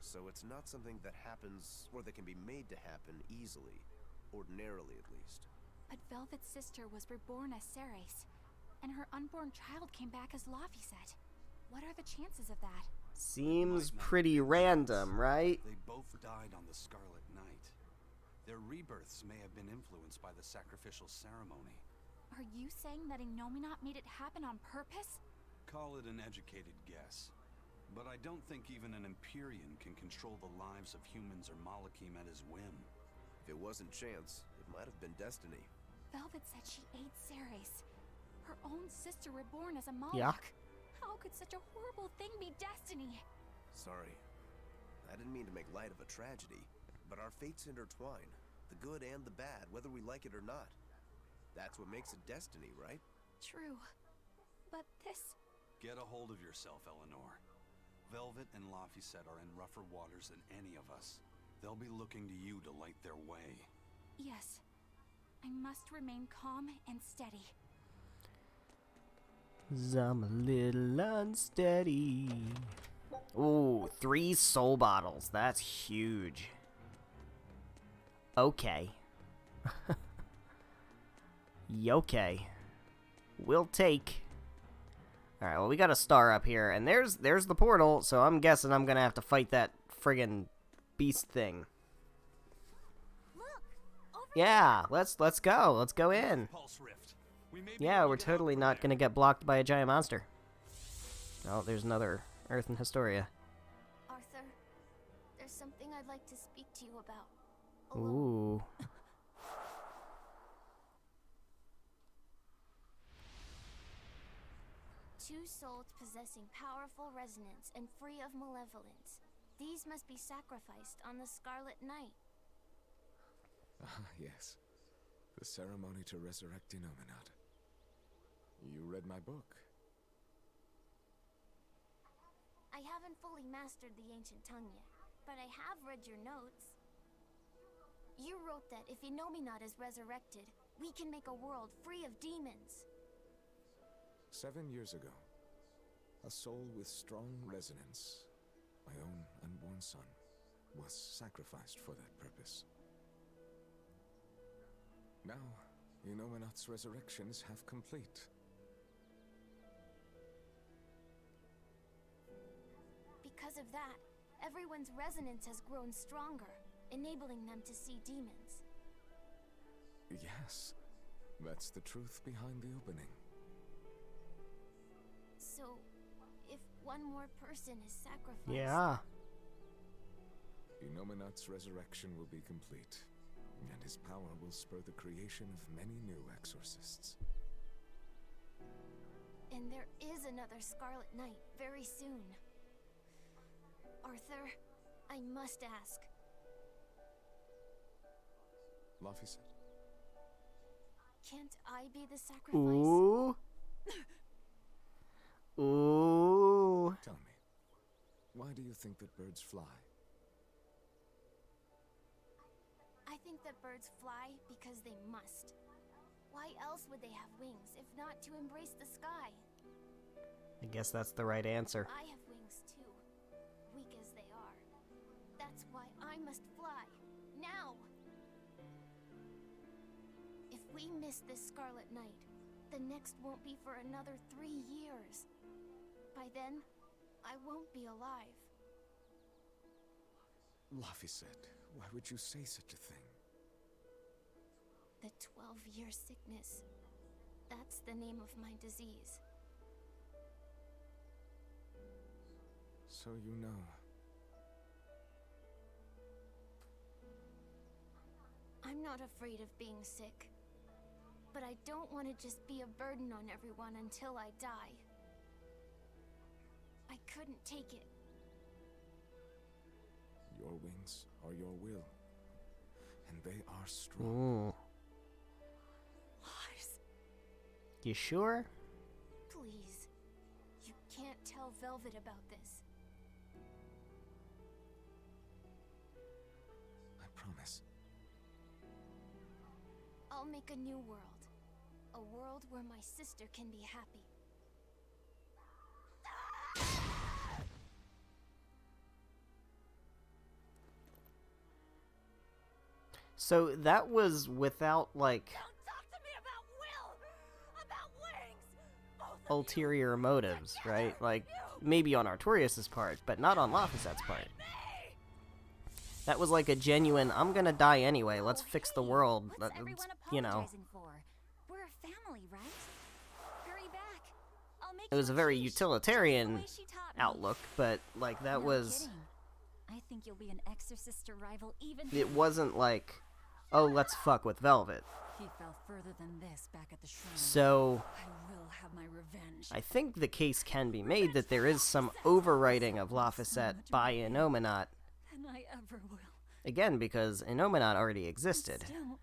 So it's not something that happens, or that can be made to happen easily, ordinarily at least. But Velvet's sister was reborn as Ceres, and her unborn child came back as Laphicet. What are the chances of that? Seems pretty random, right? They both died on the Scarlet Night. Their rebirths may have been influenced by the sacrificial ceremony. Are you saying that Innominat made it happen on purpose? Call it an educated guess. But I don't think even an Empyrean can control the lives of humans or Malachim at his whim. If it wasn't chance, it might have been destiny. Velvet said she ate Ceres, her own sister reborn as a Malach. Yuck. How could such a horrible thing be destiny? Sorry. I didn't mean to make light of a tragedy, but our fates intertwine. The good and the bad, whether we like it or not. That's what makes it destiny, right? True. But this... Get a hold of yourself, Eleanor. Velvet and Laphicet are in rougher waters than any of us. They'll be looking to you to light their way. Yes. I must remain calm and steady. I'm a little unsteady. Ooh, 3 soul bottles. That's huge. Okay. Okay. We'll take. Alright, well, we got a star up here, and there's the portal, so I'm guessing I'm gonna have to fight that friggin' beast thing. Yeah, let's go. Let's go in. Yeah, we're totally not gonna get blocked by a giant monster. Oh, there's another Earth and Historia. Arthur, there's something I'd like to speak to you about. Ooh. Two souls possessing powerful resonance and free of malevolence. These must be sacrificed on the Scarlet Night. Ah, yes. The ceremony to resurrect Innominat. You read my book. I haven't fully mastered the ancient tongue yet, but I have read your notes. You wrote that if Innominat is resurrected, we can make a world free of demons. 7 years ago, a soul with strong resonance, my own unborn son, was sacrificed for that purpose. Now, Innominat's resurrections have complete. Because of that, everyone's resonance has grown stronger, enabling them to see demons. Yes, that's the truth behind the opening. So, if one more person is sacrificed... Yeah. Inominat's resurrection will be complete, and his power will spur the creation of many new exorcists. And there is another Scarlet Knight very soon. Arthur, I must ask. Laphicet? Can't I be the sacrifice? Ooh. Ooh. Tell me, why do you think that birds fly? I think that birds fly because they must. Why else would they have wings if not to embrace the sky? I guess that's the right answer. I have wings too, weak as they are. That's why I must fly, now! If we miss this Scarlet Night, the next won't be for another 3 years. By then, I won't be alive. Laphicet, why would you say such a thing? The 12-year sickness. That's the name of my disease. So you know. I'm not afraid of being sick. But I don't want to just be a burden on everyone until I die. I couldn't take it. Your wings are your will. And they are strong. Ooh. Lars, You sure? please. You can't tell Velvet about this. I promise. I'll make a new world. A world where my sister can be happy. So that was without, like, Don't talk to me about will! About wings! Both of ulterior motives, right? Like, maybe on Artorias' part, but not on Laphicet's part. That was like a genuine, I'm gonna die anyway, let's fix the world. What's everyone You know, apologizing for? We're a family, right? Hurry back. I'll make it was you a very quiche, utilitarian just the way she taught me. outlook, but, like, that No was... kidding. I think you'll be an exorcist to rival even It wasn't like, oh, let's fuck with Velvet. He fell further than this back at the shrine. So, I will have my revenge. I think the case can be made that there is some overwriting of Laphicet by Inominat. Than I ever will. Again, because Inominat already existed. Still,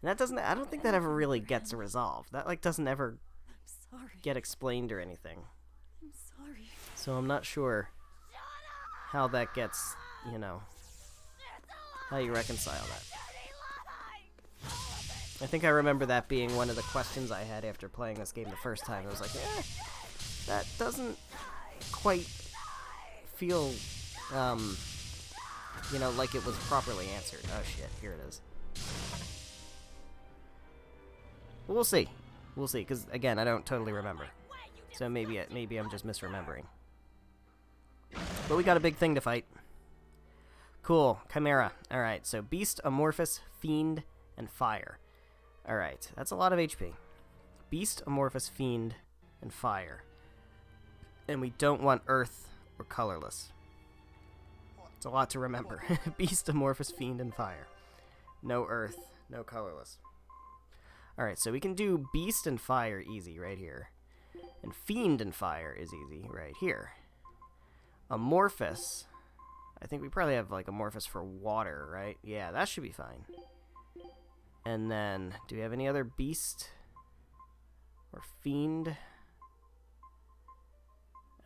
And that doesn't, I don't think that ever really gets resolved. That, like, doesn't ever I'm sorry. get explained or anything. I'm sorry. So I'm not sure how that gets, you know, how you reconcile that. I think I remember that being one of the questions I had after playing this game the first time. I was like, that doesn't quite feel, you know, like it was properly answered. Oh shit, here it is. But we'll see. We'll see, because again, I don't totally remember. So maybe I'm just misremembering. But we got a big thing to fight. Cool. Chimera. Alright, so Beast, Amorphous, Fiend, and Fire. Alright, that's a lot of HP. Beast, Amorphous, Fiend, and Fire. And we don't want Earth or Colorless. It's a lot to remember. Beast, Amorphous, Fiend, and Fire. No Earth, no Colorless. Alright, so we can do Beast and Fire easy right here. And Fiend and Fire is easy right here. Amorphous. I think we probably have like Amorphous for water, right? Yeah, that should be fine. And then, do we have any other Beast? Or Fiend?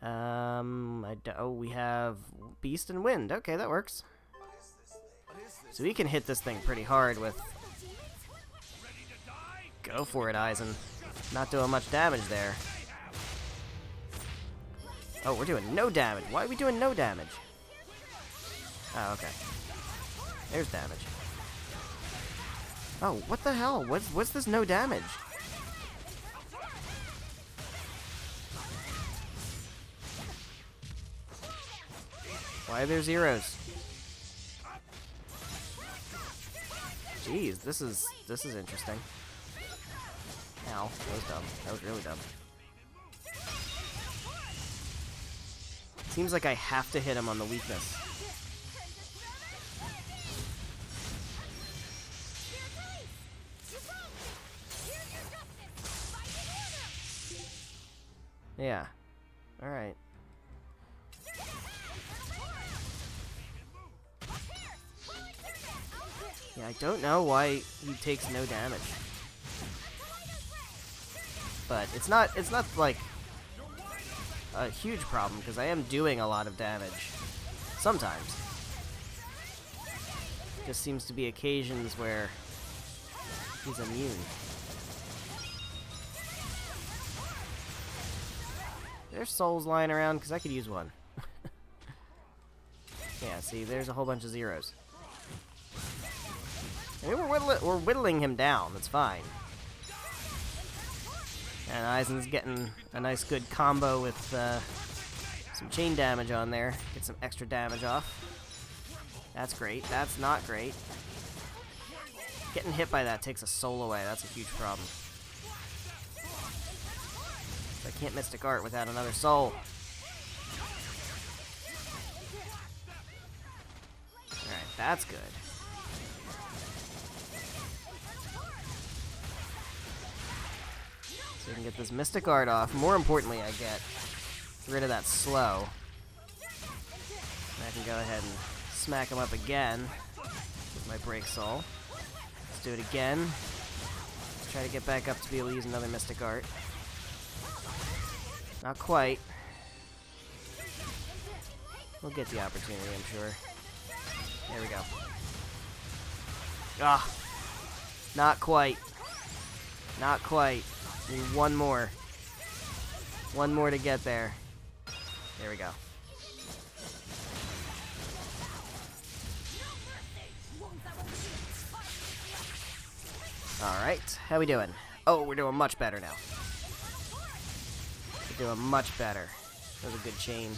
Oh, we have Beast and Wind. Okay, that works. So we can hit this thing pretty hard with... Go for it, Eisen. Not doing much damage there. Oh, we're doing no damage. Why are we doing no damage? Oh, okay. There's damage. Oh, what the hell? What's this no damage? Why are there zeros? Jeez, this is interesting. Ow, that was dumb. That was really dumb. Seems like I have to hit him on the weakness. Yeah. Alright. Yeah, I don't know why he takes no damage. But it's not like a huge problem because I am doing a lot of damage. Sometimes. Just seems to be occasions where he's immune. There's souls lying around because I could use one. Yeah, see, there's a whole bunch of zeros. I mean, we're whittling him down. That's fine. And Eisen's getting a nice good combo with some chain damage on there. Get some extra damage off. That's great. That's not great. Getting hit by that takes a soul away. That's a huge problem. I can't Mystic Art without another soul. Alright, that's good. So we can get this Mystic Art off. More importantly, I get rid of that slow. And I can go ahead and smack him up again with my Break Soul. Let's do it again. Let's try to get back up to be able to use another Mystic Art. Not quite. We'll get the opportunity, I'm sure. There we go. Ah! Not quite. Not quite. Need one more. One more to get there. There we go. Alright, how we doing? Oh, we're doing much better now. We're doing much better. That was a good chain.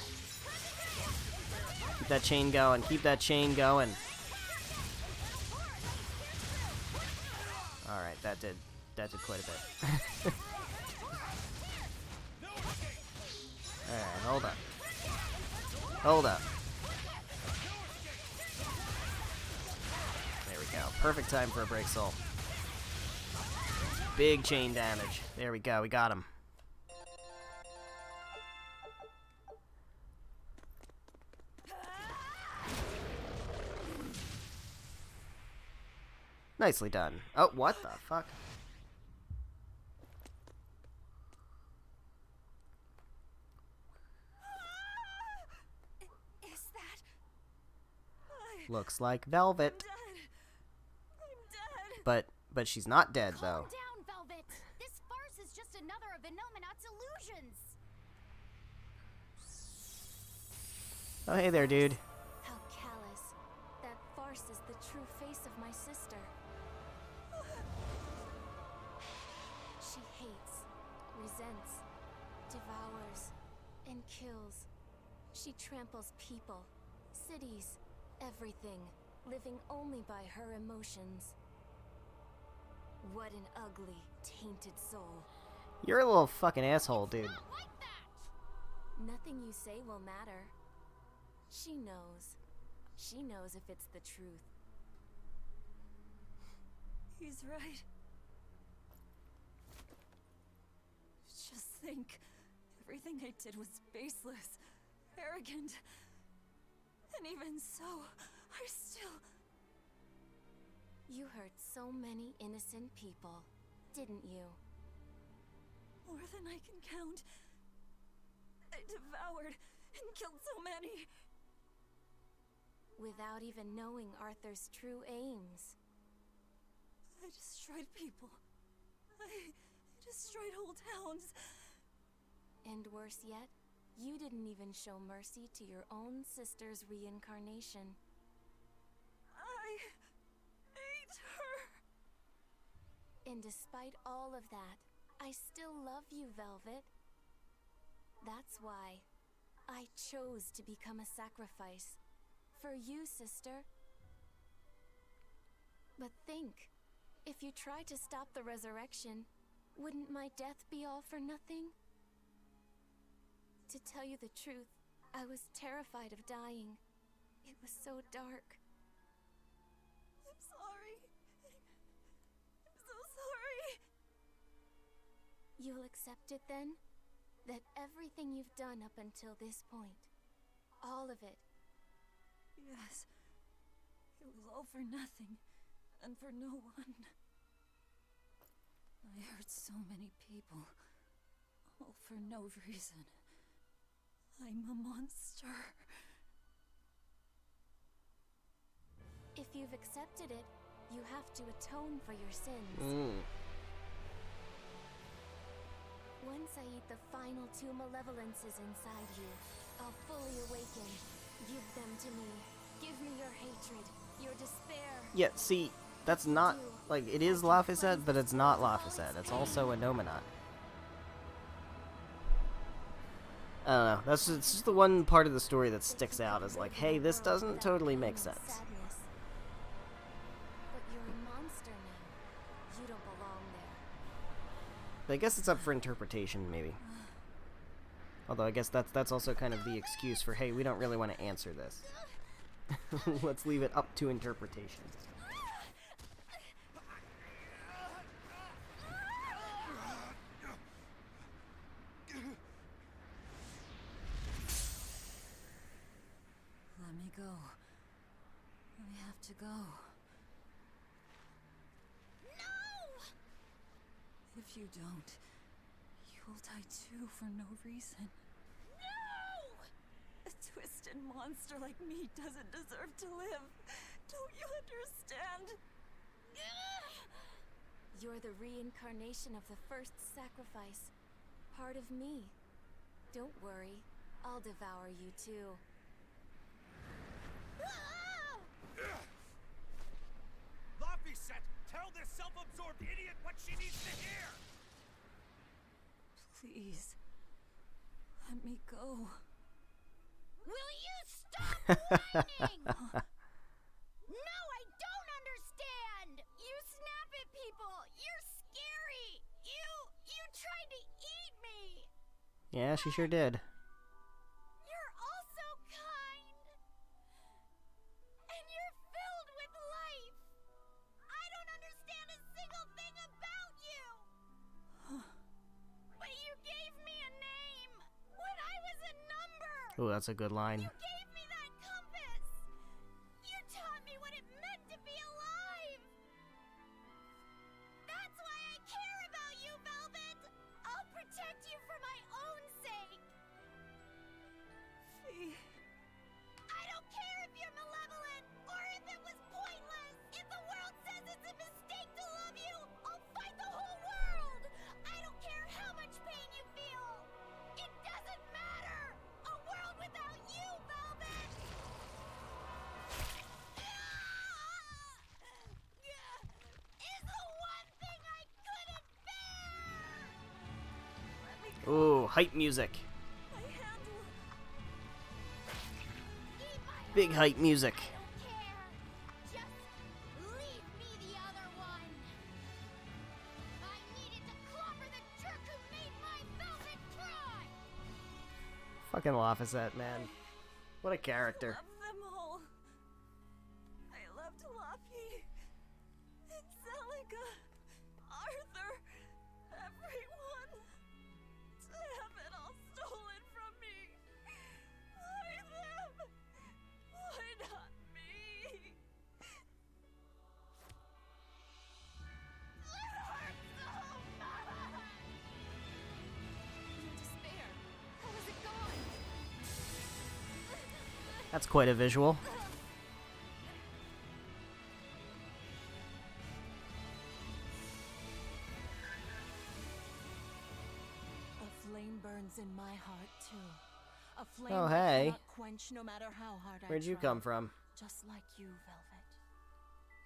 Keep that chain going, keep that chain going. Alright, that did quite a bit. Alright, hold up. Hold up. There we go. Perfect time for a Break Soul. Big chain damage. There we go, we got him. Nicely done. Oh, what the fuck? Is that... Looks like Velvet. I'm dead. But she's not dead, though. Calm down, Velvet. This farce is just another of Inominat's illusions. Oh, hey there, dude. How callous. That farce is the true face of my sister. She hates, resents, devours, and kills. She tramples people, cities, everything, living only by her emotions. What an ugly, tainted soul. You're a little fucking asshole, dude. Not like that. Nothing you say will matter. She knows. She knows if it's the truth. He's right. Just think. Everything I did was baseless, arrogant. And even so, I still... You hurt so many innocent people, didn't you? More than I can count. I devoured and killed so many. Without even knowing Arthur's true aims. I destroyed people. I destroyed whole towns. And worse yet, you didn't even show mercy to your own sister's reincarnation. I hate her. And despite all of that, I still love you, Velvet. That's why I chose to become a sacrifice. For you, sister. But think, if you try to stop the resurrection, wouldn't my death be all for nothing? To tell you the truth, I was terrified of dying. It was so dark. I'm sorry. I'm so sorry. You'll accept it then? That everything you've done up until this point, all of it. Yes. It was all for nothing, and for no one. I hurt so many people, all for no reason. I'm a monster. If you've accepted it, you have to atone for your sins. Once I eat the final 2 malevolences inside you, I'll fully awaken. Give them to me. Give me your hatred, your despair. Yeah, see, that's not, like, it is Laphicet, but it's not Laphicet. It's also a Nominat. I don't know. It's just the one part of the story that sticks out as like, hey, this doesn't totally make sense. But you're a monster now. You don't belong there. But I guess it's up for interpretation, maybe. Although I guess that's also kind of the excuse for, hey, we don't really want to answer this. Let's leave it up to interpretation. Let me go. I have to go. No! If you don't, you'll die too for no reason. No! A twisted monster like me doesn't deserve to live. Don't you understand? You're the reincarnation of the first sacrifice. Part of me. Don't worry. I'll devour you too. Laphicet, tell this self-absorbed idiot what she needs to hear! Please. Let me go. Will you stop whining? No, I don't understand! You snap at people! You're scary! You tried to eat me! Yeah, she sure did. You're also kind! And you're filled with life! I don't understand a single thing about you! But you gave me a name! When I was a number! Oh, that's a good line. You gave me that compass! You taught me what it meant to be alive! That's why I care about you, Velvet! I'll protect you for my own sake! Fee. I don't care if you're malevolent, or if it was pointless! If the world says it's a mistake to love you, I'll fight the whole world! I don't care how much pain you feel! It doesn't matter! A world without you, Velvet! Is the one thing I couldn't bear! Ooh, hype music. My hand will... Eat my Big hype music. I don't care! Just leave me the other one! I needed to clobber the jerk who made my Velvet cry! Fucking Laphicet, man. What a character. Love them all. I loved Laffy, and Celica, Arthur, everyone. To have it all stolen from me. Why them? Why not me? It hurts so much! Your despair. How is it gone? That's quite a visual. A flame burns in my heart too. A flame Oh, I hey. cannot quench no matter how hard Where'd I you try. come from? Just like you, Velvet.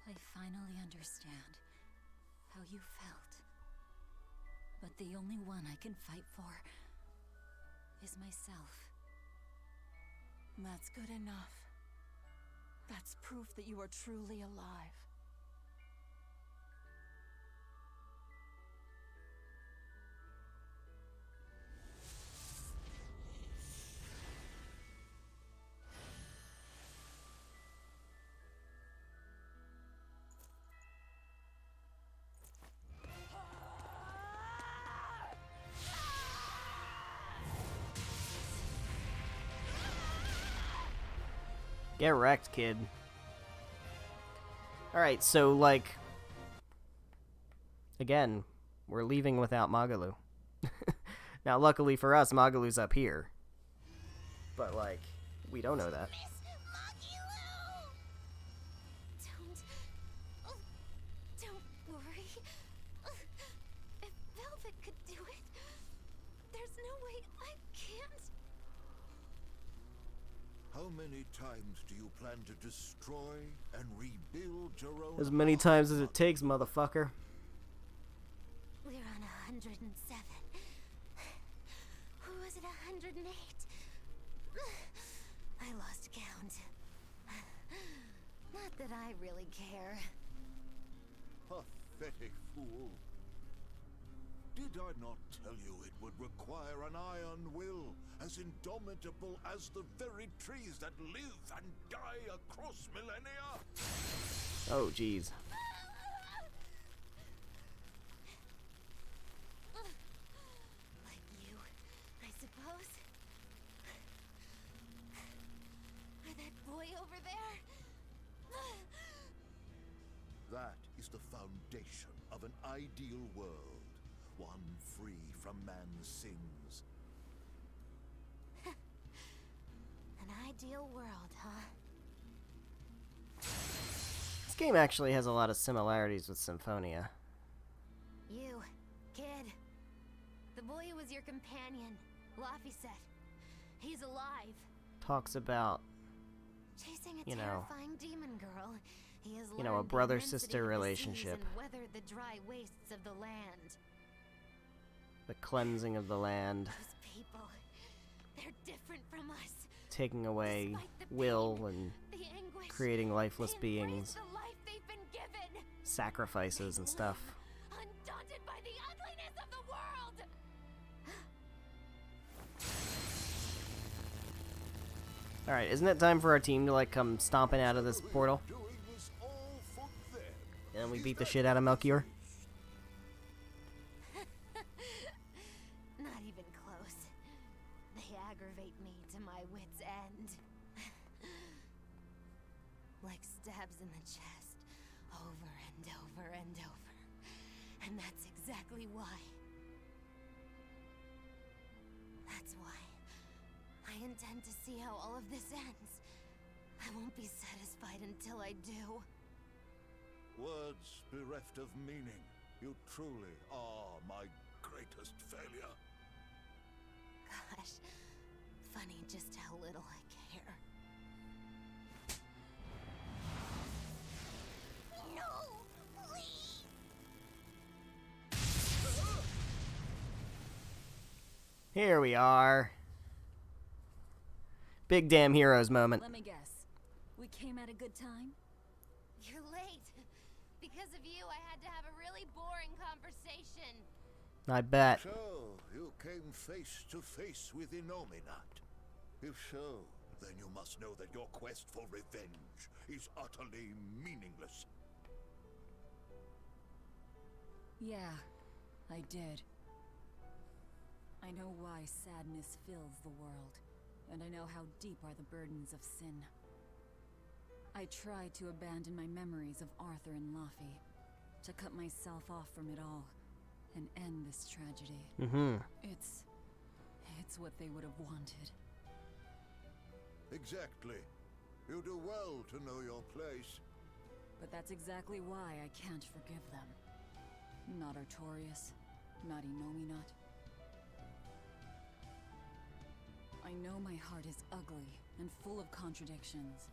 I finally understand how you felt. But the only one I can fight for is myself. That's good enough. That's proof that you are truly alive. Get wrecked, kid. Alright, so, like... Again, we're leaving without Magalu. Now, luckily for us, Magalu's up here. But, like, we don't know that. Don't worry. If Velvet could do it, there's no way I can't. How many times do you plan to destroy and rebuild your own? As many times as it takes, motherfucker. We're on 107. Or was it 108? I lost count. Not that I really care. Pathetic fool. Did I not tell you it would require an iron will, as indomitable as the very trees that live and die across millennia? Oh, jeez. Like you, I suppose. Or that boy over there. That is the foundation of an ideal world, one free from man's sins. An ideal world, huh? This game actually has a lot of similarities with Symphonia. You, kid. The boy who was your companion, Laphicet. He's alive. Talks about, Chasing a you know, terrifying demon girl. He has you know, a learned the brother-sister immensity of the relationship. seas and weathered the dry wastes of the land. The cleansing of the land. Those people, they're different from us. Taking away Despite the will pain, and the anguish, creating lifeless they embrace beings. the life they've been given. Sacrifices and stuff. Undaunted by the ugliness of the world. Alright, isn't it time for our team to, like, come stomping out of this portal? And we beat the shit out of Melchior? Not even close. They aggravate me to my wit's end. Like stabs in the chest, over and over and over. And that's exactly why. That's why I intend to see how all of this ends. I won't be satisfied until I do. Words bereft of meaning. You truly are my greatest failure. Gosh, funny just how little I care. No, please. Here we are. Big damn heroes moment. Let me guess. We came at a good time? You're late. Because of you, I had to have a really boring conversation. I bet. So, you came face to face with Innominat. If so, then you must know that your quest for revenge is utterly meaningless. Yeah, I did. I know why sadness fills the world, and I know how deep are the burdens of sin. I tried to abandon my memories of Arthur and Laffy, to cut myself off from it all, and end this tragedy. Mm-hmm. It's what they would have wanted. Exactly. You do well to know your place. But that's exactly why I can't forgive them. Not Artorias, not Innominat. I know my heart is ugly and full of contradictions,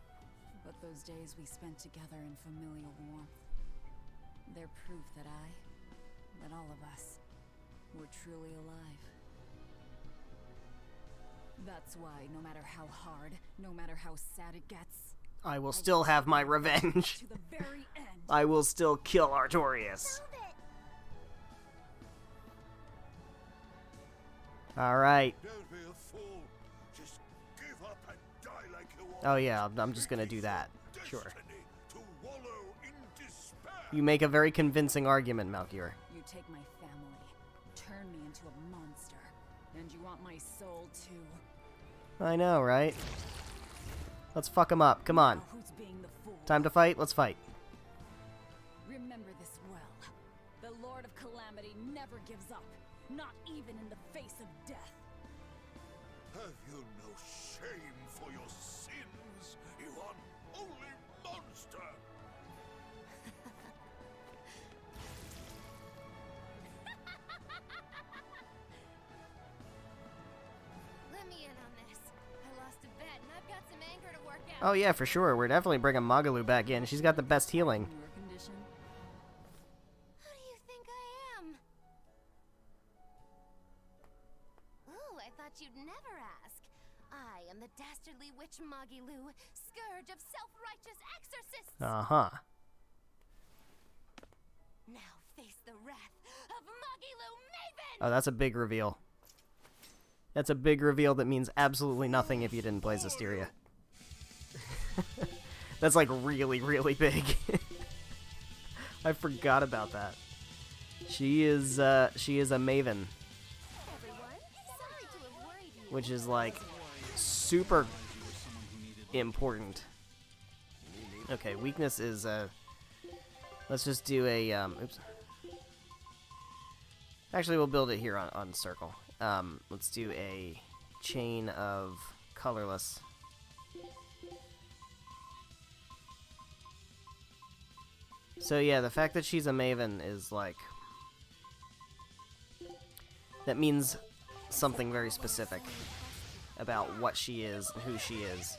but those days we spent together in familial warmth, they're proof that all of us, were truly alive. That's why, no matter how hard, no matter how sad it gets, I will still have my revenge. to the very end. I will still kill Artorias. Alright. Don't be a fool. Just give up and die like you Oh yeah, I'm just gonna do that. Sure. to wallow in despair. You make a very convincing argument, Melchior. You take my family, turn me into a monster, and you want my soul too. I know, right? Let's fuck him up. Come on. Who's being the fool? Time to fight? Let's fight. Remember this well. The Lord of Calamity never gives up, not even in the face of death. Have you no shame for your sins, you unholy monster? Let me in on this. I lost a bet, and I've got some anger to work out. Oh yeah, for sure. We're definitely bringing Magalu back in. She's got the best healing. Your condition? Who do you think I am? Ooh, I thought you'd never ask. I am the dastardly witch Magilu, scourge of self-righteous exorcists. Uh-huh. Now face the wrath of Magilu Maven. Oh, that's a big reveal. That's a big reveal that means absolutely nothing if you didn't play Zestiria. That's like really, really big. I forgot about that. She is a maven, which is like super important. Okay, weakness is let's just do a oops. Actually, we'll build it here on circle. Let's do a chain of colorless. So yeah, the fact that she's a maven is like, that means something very specific about what she is and who she is.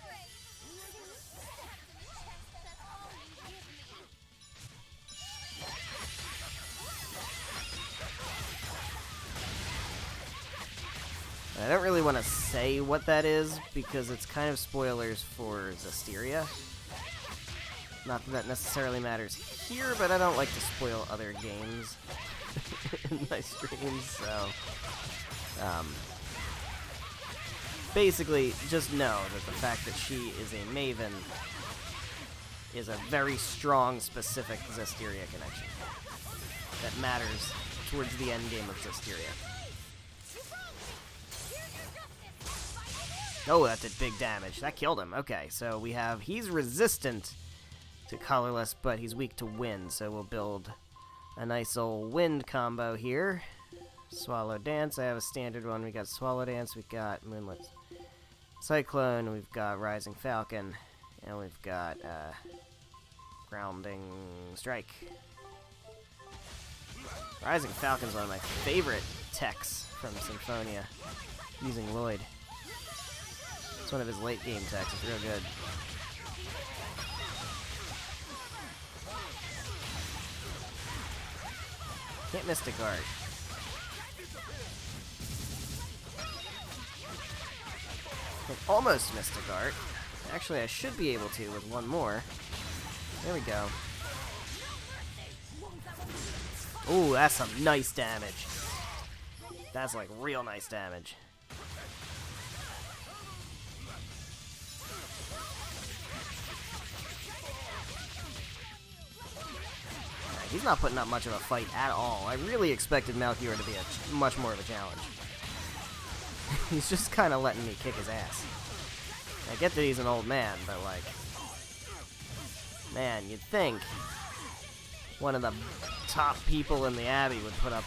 I don't really want to say what that is because it's kind of spoilers for Zestiria. Not that that necessarily matters here, but I don't like to spoil other games in my streams, so basically just know that the fact that she is a maven is a very strong, specific Zestiria connection that matters towards the end game of Zestiria. Oh, that did big damage. That killed him. Okay, so we have, he's resistant to colorless, but he's weak to wind, so we'll build a nice old wind combo here. Swallow Dance, I have a standard one. We got Swallow Dance, we got Moonlit Cyclone, we've got Rising Falcon, and we've got Grounding Strike. Rising Falcon's one of my favorite techs from Symphonia, using Lloyd. It's one of his late game techs, it's real good. Can't Mystic Art. Can almost Mystic Art. Actually, I should be able to with one more. There we go. Ooh, that's some nice damage. That's like real nice damage. He's not putting up much of a fight at all. I really expected Malchior to be much more of a challenge. He's just kind of letting me kick his ass. I get that he's an old man, but like, man, you'd think one of the top people in the Abbey would put up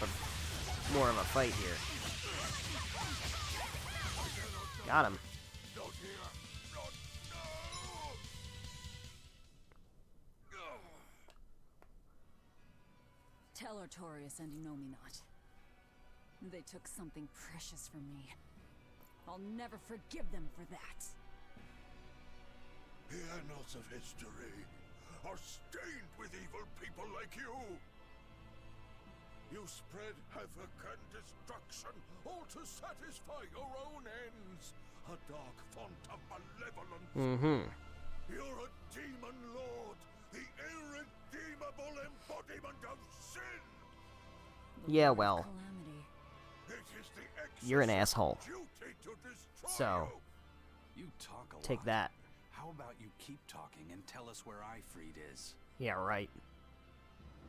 more of a fight here. Got him. Tell Artorias and Inominet. They took something precious from me. I'll never forgive them for that. The annals of history are stained with evil people like you. You spread havoc and destruction, all to satisfy your own ends. A dark font of malevolence. Mm-hmm. You're a demon lord, the irredeemable embodiment of sin. Yeah, well, It is the you're an asshole. duty to destroy So, You talk a take lot. that. How about you keep talking and tell us where Ifreed is? Yeah, right.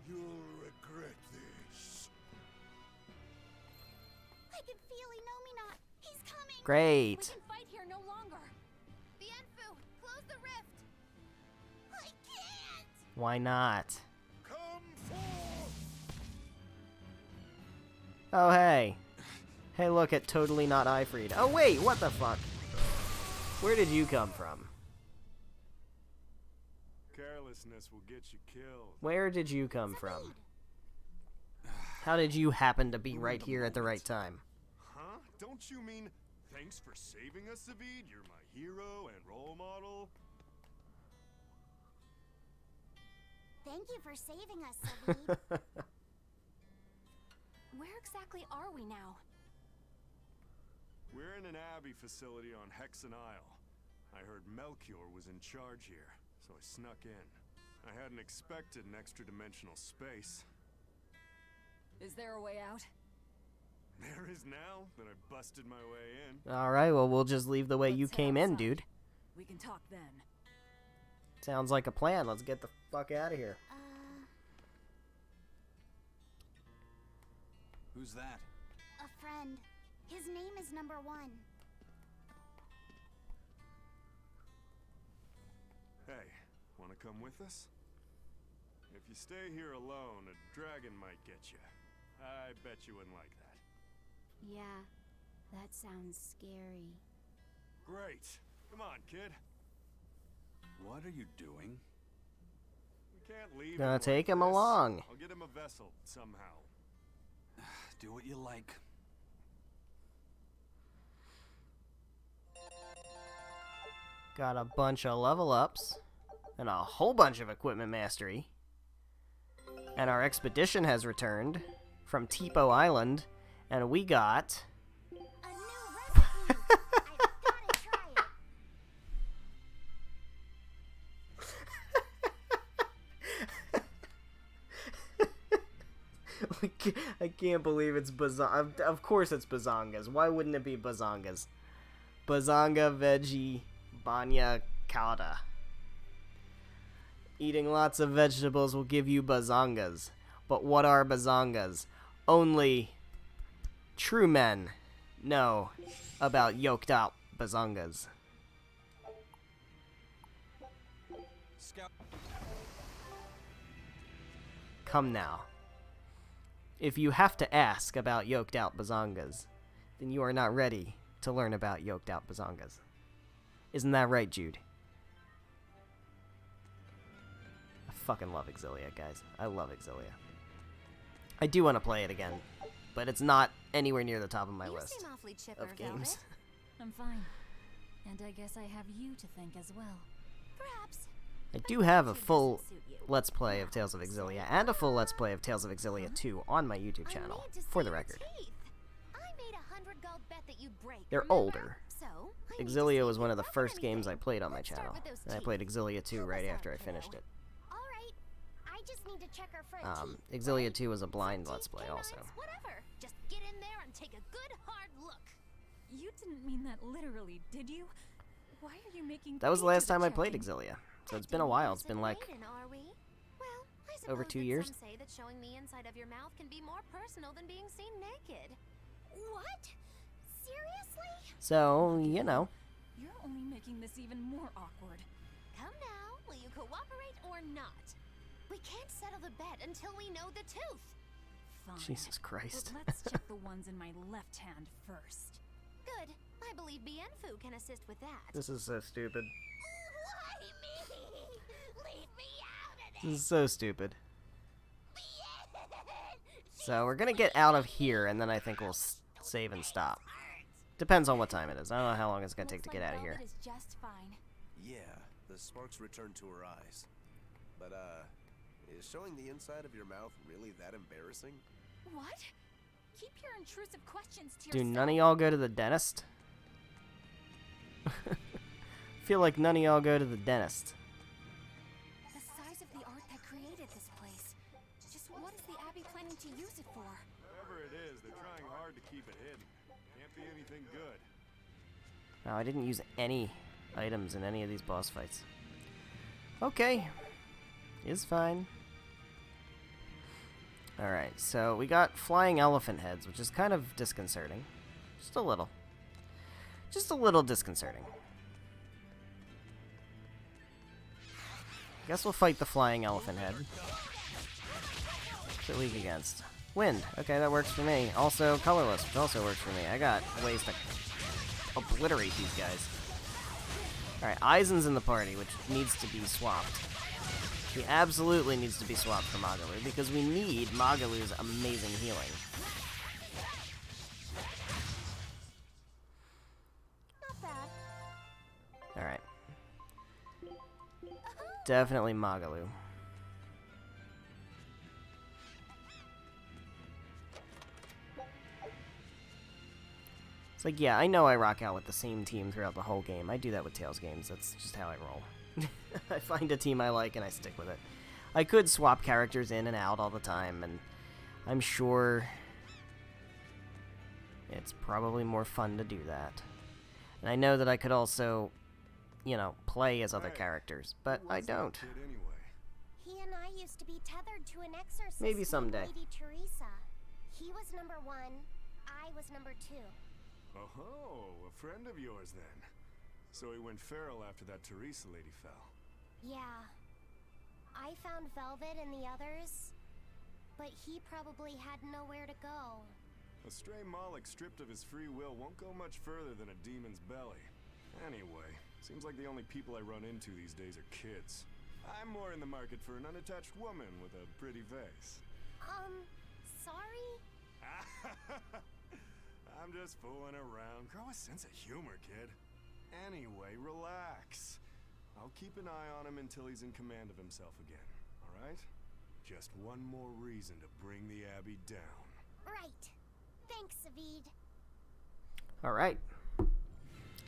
You'll regret this. I can feel Inominet. He's coming. Great. We can fight here no longer. The Enfu, close the Why not? Come forth! Oh, hey. Hey, look at totally not Ifreed. Oh, wait, what the fuck? Where did you come from? Carelessness will get you killed. Where did you come from? How did you happen to be right here at the right time? Huh? Don't you mean thanks for saving us, Zavid? You're my hero and role model. Thank you for saving us, Zavid. Where exactly are we now? We're in an Abbey facility on Hexen Isle. I heard Melchior was in charge here, so I snuck in. I hadn't expected an extra-dimensional space. Is there a way out? There is now that I busted my way in. Alright, well, we'll just leave the way you Let's head came in, outside. dude. We can talk then. Sounds like a plan. Let's get the fuck out of here. Who's that? A friend. His name is Number 1. Hey, wanna come with us? If you stay here alone, a dragon might get you. I bet you wouldn't like that. Yeah, that sounds scary. Great. Come on, kid. What are you doing? We can't leave Gonna him take like him this. along. I'll get him a vessel somehow. Do what you like. Got a bunch of level ups and a whole bunch of equipment mastery. And our expedition has returned from Tipo Island, and we got A new recipe. I've gotta try it. I can't believe it's Bazonga. Of course it's Bazongas. Why wouldn't it be Bazongas? Bazonga veggie banya calda. Eating lots of vegetables will give you Bazongas. But what are Bazongas? Only true men know about yoked out Bazongas. Scout. Come now. If you have to ask about yoked out Bazongas, then you are not ready to learn about yoked out Bazongas. Isn't that right, Jude? I fucking love Exilia, guys. I love Exilia. I do want to play it again, but it's not anywhere near the top of my You list seem awfully chipper, of games. Velvet. I'm fine. And I guess I have you to thank as well. Perhaps. I do have a Attitude full doesn't suit you. Let's Play of Tales of Exilia and a full Let's Play of Tales of Exilia 2 on my YouTube channel, I need to for see the your record. teeth. I made a 100 gold bet that you'd break. They're remember? older. So, I need to Exilia see was if one you of the learn first games I anything. played on my Let's start channel, with those and I teeth. played Exilia 2 Help right us after out, I kiddo. finished it. All right. I just need to check our front teeth. Exilia right? 2 was a blind Front Let's teeth, Play also. canines, Whatever. Just get in there and take a good hard look. You didn't mean that literally, did you? Why are you making That was the pages last time I of played checking? Exilia, so it's been a while. It's been like Maiden, are we? Well, I over suppose 2 that years. Some say that showing the inside of your mouth can be more personal than being seen naked. What? Seriously? So, you know. You're only making this even more awkward. Come now, will you cooperate or not? We can't settle the bet until we know the tooth. Fine. Jesus Christ. But let's check the ones in my left hand first. Good. I believe Bienfu can assist with that. This is so stupid. Why me? Leave me out of This this. is so stupid. So we're gonna get out of here, and then I think we'll save and stop. Depends on what time it is. I don't know how long it's gonna take to Looks get like out of here. Velvet is just fine. Yeah, the sparks returned to her eyes. But, is showing the inside of your mouth really that embarrassing? What? Keep your intrusive questions to Do yourself. none of y'all go to the dentist? Feel like none of y'all go to the dentist. The size of the art that created this place. Just what is the Abbey planning to use it for? Whatever it is, they're trying hard to keep it hidden. Can't be anything good. No, I didn't use any items in any of these boss fights. Okay. Is fine. Alright, so we got flying elephant heads, which is kind of disconcerting. Just a little. Just a little disconcerting. Guess we'll fight the flying elephant head. What's it weak against? Wind. Okay, that works for me. Also, colorless, which also works for me. I got ways to obliterate these guys. Alright, Aizen's in the party, which needs to be swapped. He absolutely needs to be swapped for Magalu, because we need Magalu's amazing healing. Not bad. Alright. Definitely Magalu. It's like, yeah, I know I rock out with the same team throughout the whole game. I do that with Tales games. That's just how I roll. I find a team I like and I stick with it. I could swap characters in and out all the time, and I'm sure it's probably more fun to do that. And I know that I could also, you know, play as other characters, but I don't. He and I used to be tethered to an exorcist. Maybe someday. named Lady Teresa. He was number 1. I was number 2. Oh, a friend of yours then. So he went feral after that Teresa lady fell. Yeah. I found Velvet and the others, but he probably had nowhere to go. A stray Moloch stripped of his free will won't go much further than a demon's belly. Anyway, seems like the only people I run into these days are kids. I'm more in the market for an unattached woman with a pretty face. Sorry? I'm just fooling around. Grow a sense of humor, kid. Anyway, relax. I'll keep an eye on him until he's in command of himself again, alright? Just one more reason to bring the Abbey down. Right. Thanks, Zavid. Alright.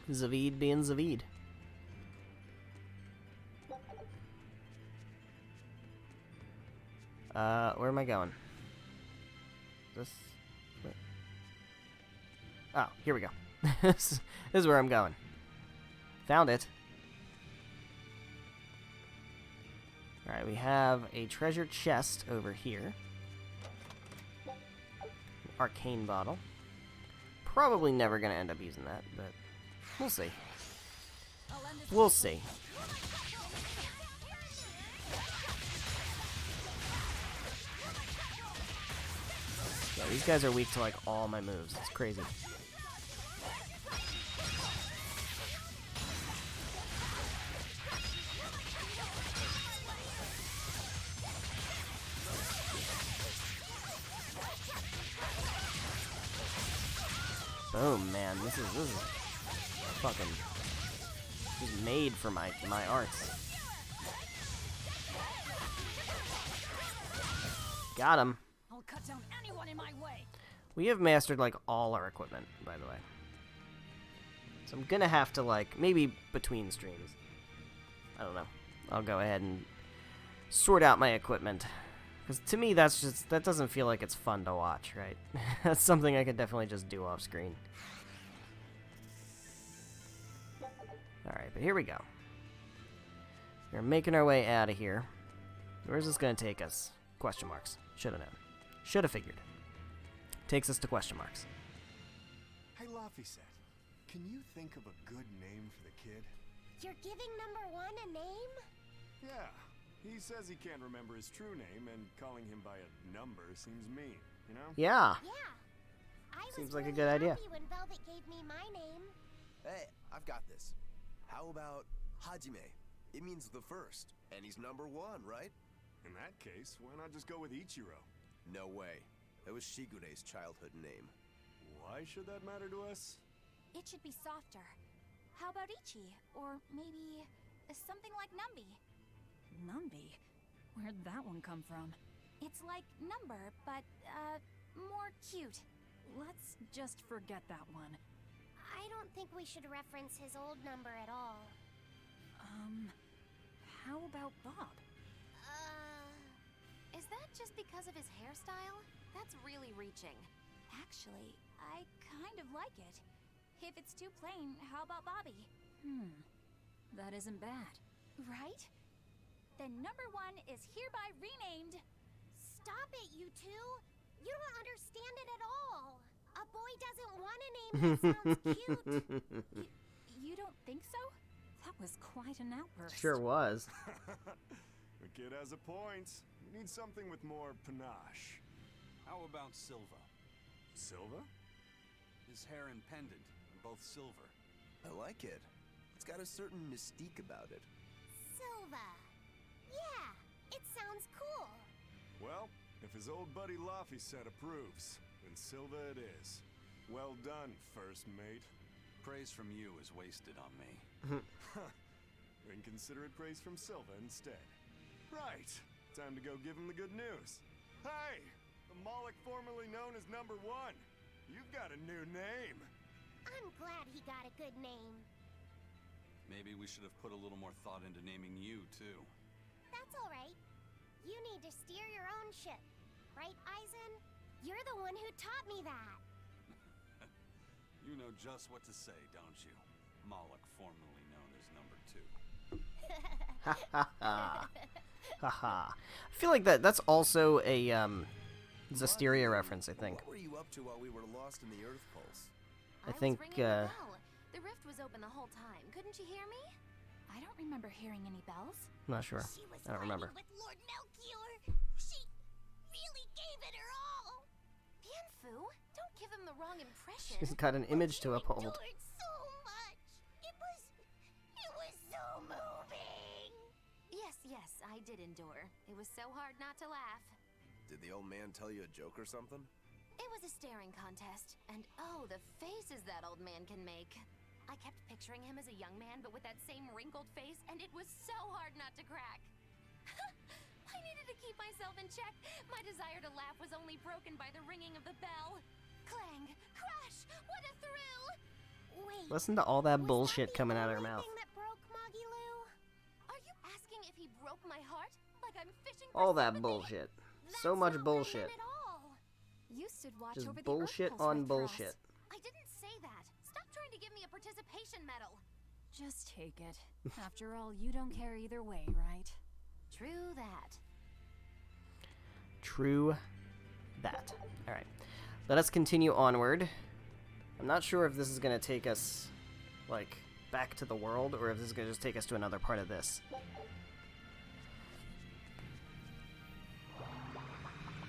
Zavid being Zavid. Where am I going? This... Oh, here we go. This is where I'm going. Found it. Alright, we have a treasure chest over here. Arcane bottle. Probably never gonna end up using that, but we'll see. We'll see. Yeah, these guys are weak to like all my moves. It's crazy. Boom, man. This is fucking just made for my arts. Got him. I'll cut down anyone in my way. We have mastered like all our equipment, by the way. So I'm gonna have to like maybe between streams. I don't know. I'll go ahead and sort out my equipment. Because to me, that doesn't feel like it's fun to watch, right? That's something I could definitely just do off screen. Alright, but here we go. We're making our way out of here. Where's this going to take us? Question marks. Should have known. Should have figured. Takes us to question marks. Hey, Laphicet, can you think of a good name for the kid? You're giving number 1 a name? Yeah. He says he can't remember his true name, and calling him by a number seems mean, you know? Yeah. Yeah. Seems like a good idea. When Velvet gave me my name. Hey, I've got this. How about Hajime? It means the first, and he's number 1, right? In that case, why not just go with Ichiro? No way. That was Shigune's childhood name. Why should that matter to us? It should be softer. How about Ichi? Or maybe something like Numby? Numby? Where'd that one come from? It's like number, but, more cute. Let's just forget that one. I don't think we should reference his old number at all. How about Bob? Is that just because of his hairstyle? That's really reaching. Actually, I kind of like it. If it's too plain, how about Bobby? That isn't bad. Right? Then number 1 is hereby renamed... Stop it, you two! You don't understand it at all! A boy doesn't want a name that sounds cute! You don't think so? That was quite an outburst. Sure was. The kid has a point. You need something with more panache. How about Silva? Silva? His hair and pendant are both silver. I like it. It's got a certain mystique about it. Silva. Yeah, it sounds cool. Well, if his old buddy Laffy said approves, then Silva it is. Well done, first mate. Praise from you is wasted on me. Inconsiderate praise from Silva instead. Right. Time to go give him the good news. Hey! The Moloch formerly known as Number 1. You've got a new name. I'm glad he got a good name. Maybe we should have put a little more thought into naming you, too. That's all right. You need to steer your own ship. Right, Eisen? You're the one who taught me that. You know just what to say, don't you? Moloch, formerly known as Number 2. Ha ha ha. Haha. I feel like that's also a Berseria reference, I think. What were you up to while we were lost in the Earth Pulse? I think was ringing the bell. The rift was open the whole time. Couldn't you hear me? I don't remember hearing any bells. I'm not sure. She was I don't remember. fighting with Lord Melchior. She really gave it her all. Bienfu, don't give him the wrong impression. She's got an image to uphold. Endured so much. It was so moving. Yes, I did endure. It was so hard not to laugh. Did the old man tell you a joke or something? It was a staring contest, and oh, the faces that old man can make. I kept picturing him as a young man, but with that same wrinkled face, and it was so hard not to crack. I needed to keep myself in check. My desire to laugh was only broken by the ringing of the bell. Clang! Crash! What a thrill! Wait. Listen to all that was bullshit that the coming out of her only mouth. thing that broke Magilou? Are you asking if he broke my heart? Like I'm fishing for All that sympathy? bullshit. That's So much not what I bullshit. meant at all. You stood watch Just over bullshit the Earth Pulse on rift for us. bullshit. I didn't say that. Stop trying to give me a participation medal. Just take it. After all, you don't care either way, right? True that. True that. Alright. Let us continue onward. I'm not sure if this is going to take us, like, back to the world, or if this is going to just take us to another part of this.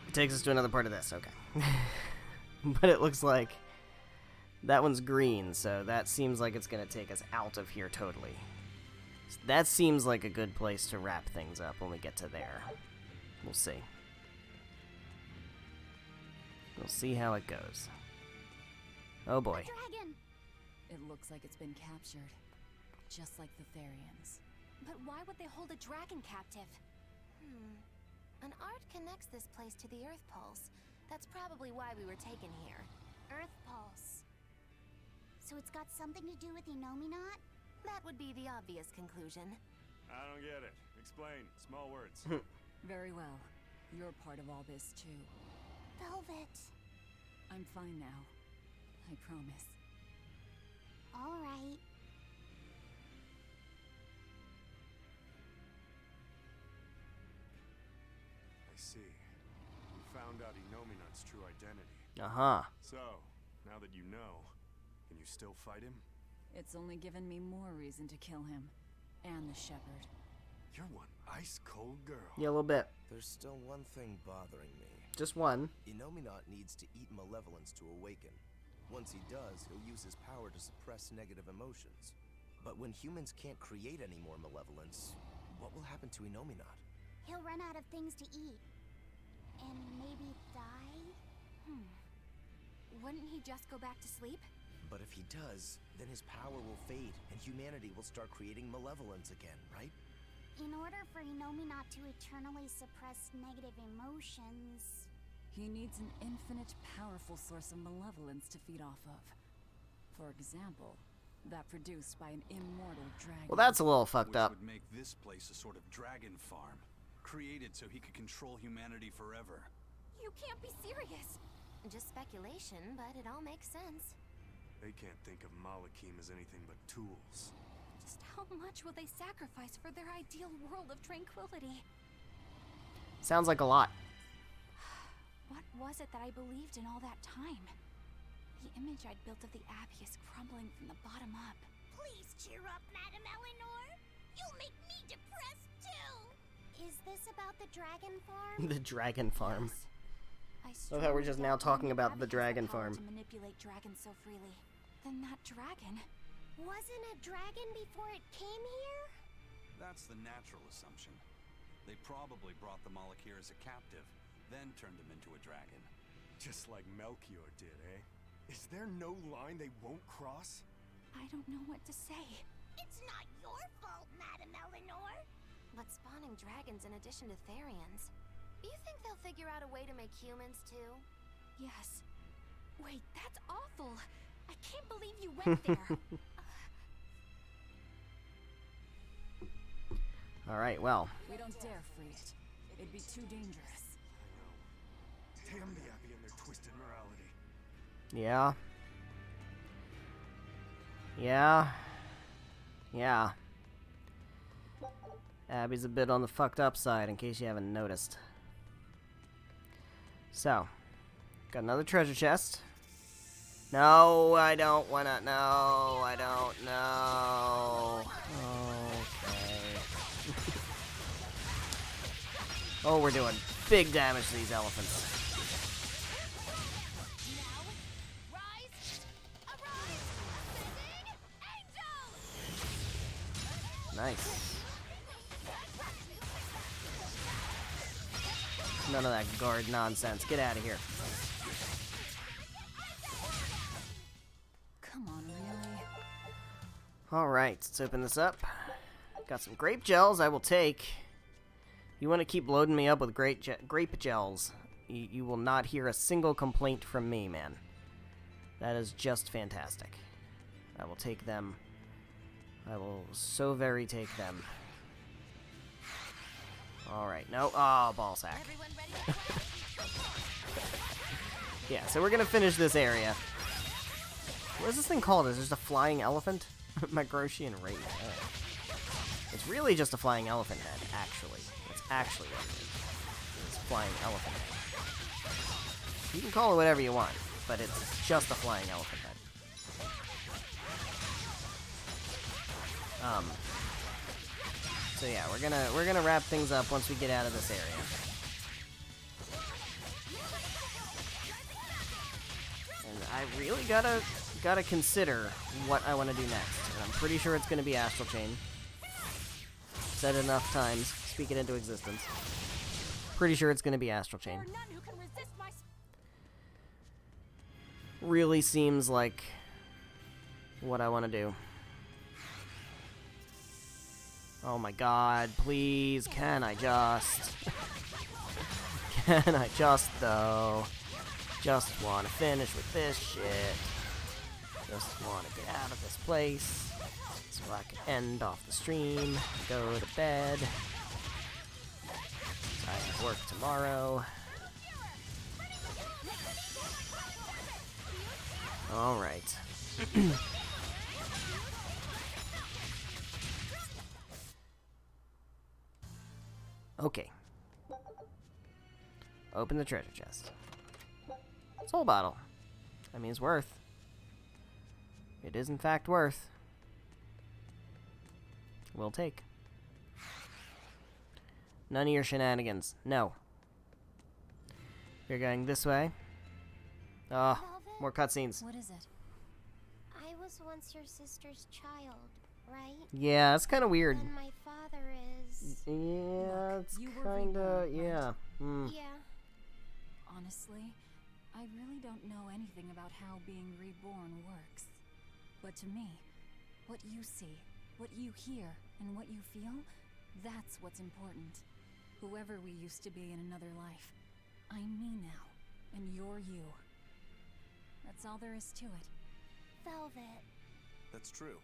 It takes us to another part of this, okay. But it looks like that one's green, so that seems like it's going to take us out of here totally. So that seems like a good place to wrap things up when we get to there. We'll see. We'll see how it goes. Oh boy. Dragon. It looks like it's been captured. Just like the Therians. But why would they hold a dragon captive? An art connects this place to the Earth Pulse. That's probably why we were taken here. Earth Pulse. So it's got something to do with Inominat? That would be the obvious conclusion. I don't get it. Explain. Small words. Very well. You're part of all this, too. Velvet. I'm fine now. I promise. All right. I see. You found out Inominat's true identity. Uh-huh. So, now that you know, can you still fight him? It's only given me more reason to kill him. And the shepherd. You're one ice-cold girl. Yeah, a little bit. There's still one thing bothering me. Just one. Inominat needs to eat malevolence to awaken. Once he does, he'll use his power to suppress negative emotions. But when humans can't create any more malevolence, what will happen to Inominat? He'll run out of things to eat. And maybe die? Wouldn't he just go back to sleep? But if he does, then his power will fade, and humanity will start creating malevolence again, right? In order for Inominat to eternally suppress negative emotions... He needs an infinite, powerful source of malevolence to feed off of. For example, that produced by an immortal dragon. Well, that's a little fucked Which up. would make this place a sort of dragon farm, created so he could control humanity forever. You can't be serious. Just speculation, but it all makes sense. They can't think of Malakim as anything but tools. Just how much will they sacrifice for their ideal world of tranquility? Sounds like a lot. What was it that I believed in all that time? The image I'd built of the Abbey is crumbling from the bottom up. Please cheer up, Madame Eleanor. You'll make me depressed, too. Is this about the dragon farm? The dragon farm. Yes. Love how we're just now talking about the dragon farm. To manipulate dragons so freely. Then that dragon wasn't a dragon before it came here? That's the natural assumption. They probably brought the Moloch here as a captive, then turned him into a dragon. Just like Melchior did, eh? Is there no line they won't cross? I don't know what to say. It's not your fault, Madam Eleanor. But spawning dragons in addition to Therians. You think they'll figure out a way to make humans too? Yes. Wait, that's awful. I can't believe you went there. Alright, well. We don't dare free it. It'd be too dangerous. I know. Damn the Abbey and their twisted morality. Yeah. Yeah. Yeah. Abby's a bit on the fucked up side, in case you haven't noticed. So. Got another treasure chest. No, I don't wanna. No, I don't know. Okay. Oh, we're doing big damage to these elephants. Nice. None of that guard nonsense. Get out of here. Come on, really? Alright, let's open this up. Got some grape gels I will take. You want to keep loading me up with grape gels. You will not hear a single complaint from me, man. That is just fantastic. I will take them. I will so very take them. Alright, no. Oh, ball sack. Yeah, so we're gonna finish this area. What is this thing called? Is it just a flying elephant? Microtian rate. Oh. It's really just a flying elephant head, actually. It's actually what it is. It's a flying elephant head. You can call it whatever you want, but it's just a flying elephant head. So yeah, we're gonna wrap things up once we get out of this area. And I really gotta consider what I want to do next. And I'm pretty sure it's gonna be Astral Chain. Said it enough times, speak it into existence. Pretty sure it's gonna be Astral Chain. Really seems like what I want to do. Oh my god, please, can I just... Can I just, though? Just want to finish with this shit. Just want to get out of this place. So I can end off the stream, go to bed. I have work tomorrow. Alright. Okay. Open the treasure chest. Soul bottle. That means worth. It is in fact worth. We'll take. None of your shenanigans. No. You're going this way. Oh, more cutscenes. What is it? I was once your sister's child, right? Yeah, it's kind of weird. And my father is... Yeah, Look, it's you were kind of... reborn, Yeah. right? Mm. Yeah. Honestly, I really don't know anything about how being reborn works. But to me, what you see, what you hear, and what you feel, that's what's important. Whoever we used to be in another life, I'm me now, and you're you. That's all there is to it. Velvet. That's true.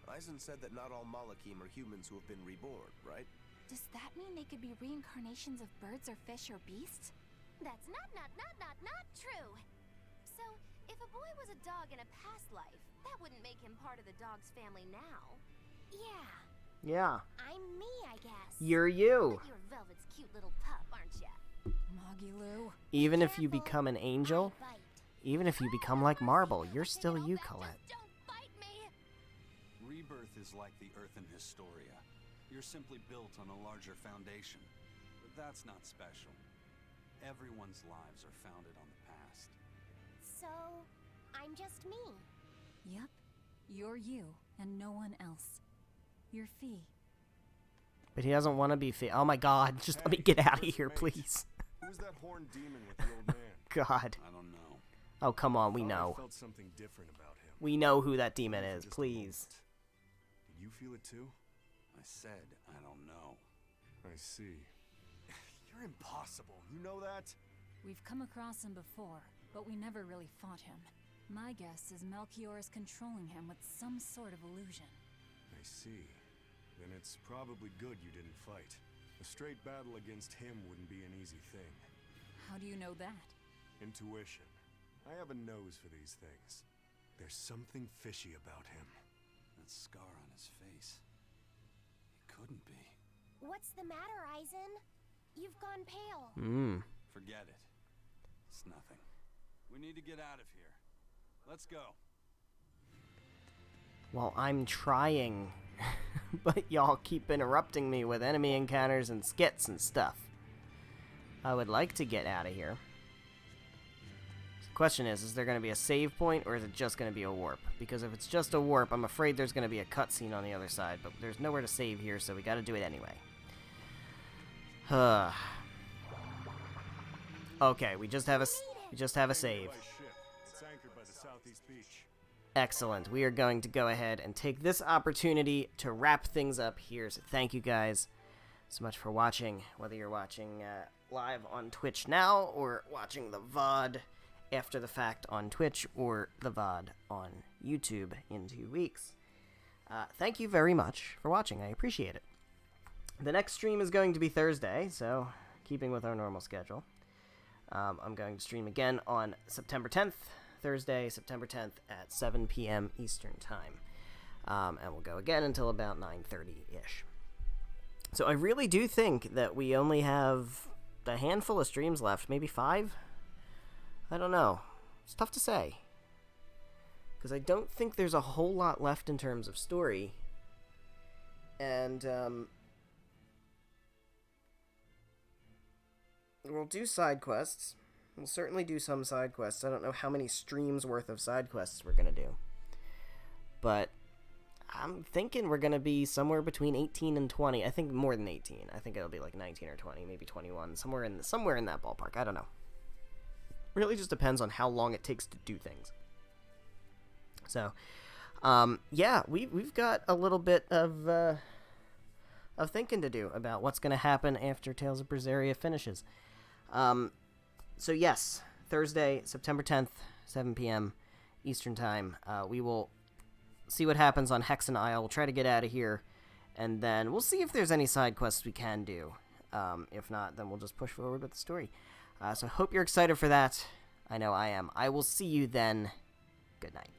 Eisen said that not all Malachim are humans who have been reborn, right? Does that mean they could be reincarnations of birds or fish or beasts? That's not true. So, if a boy was a dog in a past life, that wouldn't make him part of the dog's family now. Yeah. Yeah. I'm me, I guess. You're you. But you're Velvet's cute little pup, aren't ya? Magilu. Even if you become an angel, even if you become like Marble, you're still you, Colette. Don't bite me! Rebirth is like the Earth in Historia. You're simply built on a larger foundation. That's not special. Everyone's lives are founded on the past. So, I'm just me. Yep. You're you, and no one else. You're Fee. But he doesn't want to be Fee. Oh my god, just let me get out of here, please. Who's that horned demon with the old man? God. I don't know. Oh, come on, we know. I felt something different about him. We know who that demon is, please. Did you feel it too? I said I don't know. I see. You're impossible, you know that? We've come across him before, but we never really fought him. My guess is Melchior is controlling him with some sort of illusion. I see. Then it's probably good you didn't fight. A straight battle against him wouldn't be an easy thing. How do you know that? Intuition. I have a nose for these things. There's something fishy about him. That scar on his face. It couldn't be. What's the matter, Eisen? You've gone pale. Forget it. It's nothing. We need to get out of here. Let's go. Well, I'm trying, but y'all keep interrupting me with enemy encounters and skits and stuff. I would like to get out of here. The question is there going to be a save point, or is it just going to be a warp? Because if it's just a warp, I'm afraid there's going to be a cutscene on the other side, but there's nowhere to save here, so we got to do it anyway. Okay, we just have a save. It's anchored by the southeast beach. Excellent. We are going to go ahead and take this opportunity to wrap things up here. So thank you guys so much for watching, whether you're watching live on Twitch now or watching the VOD after the fact on Twitch or the VOD on YouTube in 2 weeks. Thank you very much for watching. I appreciate it. The next stream is going to be Thursday, so keeping with our normal schedule. I'm going to stream again on September 10th, Thursday, September 10th at 7 p.m. Eastern Time. And we'll go again until about 9:30-ish. So I really do think that we only have a handful of streams left, maybe 5? I don't know. It's tough to say. Because I don't think there's a whole lot left in terms of story. And, we'll do side quests. We'll certainly do some side quests. I don't know how many streams worth of side quests we're going to do. But I'm thinking we're going to be somewhere between 18 and 20. I think more than 18. I think it'll be like 19 or 20, maybe 21. Somewhere in that ballpark. I don't know. Really just depends on how long it takes to do things. So, yeah, we've got a little bit of thinking to do about what's going to happen after Tales of Berseria finishes. So yes, Thursday, September 10th, 7 p.m. Eastern Time. We will see what happens on Hexen Isle. We'll try to get out of here, and then we'll see if there's any side quests we can do. If not, then we'll just push forward with the story. So I hope you're excited for that. I know I am. I will see you then. Good night.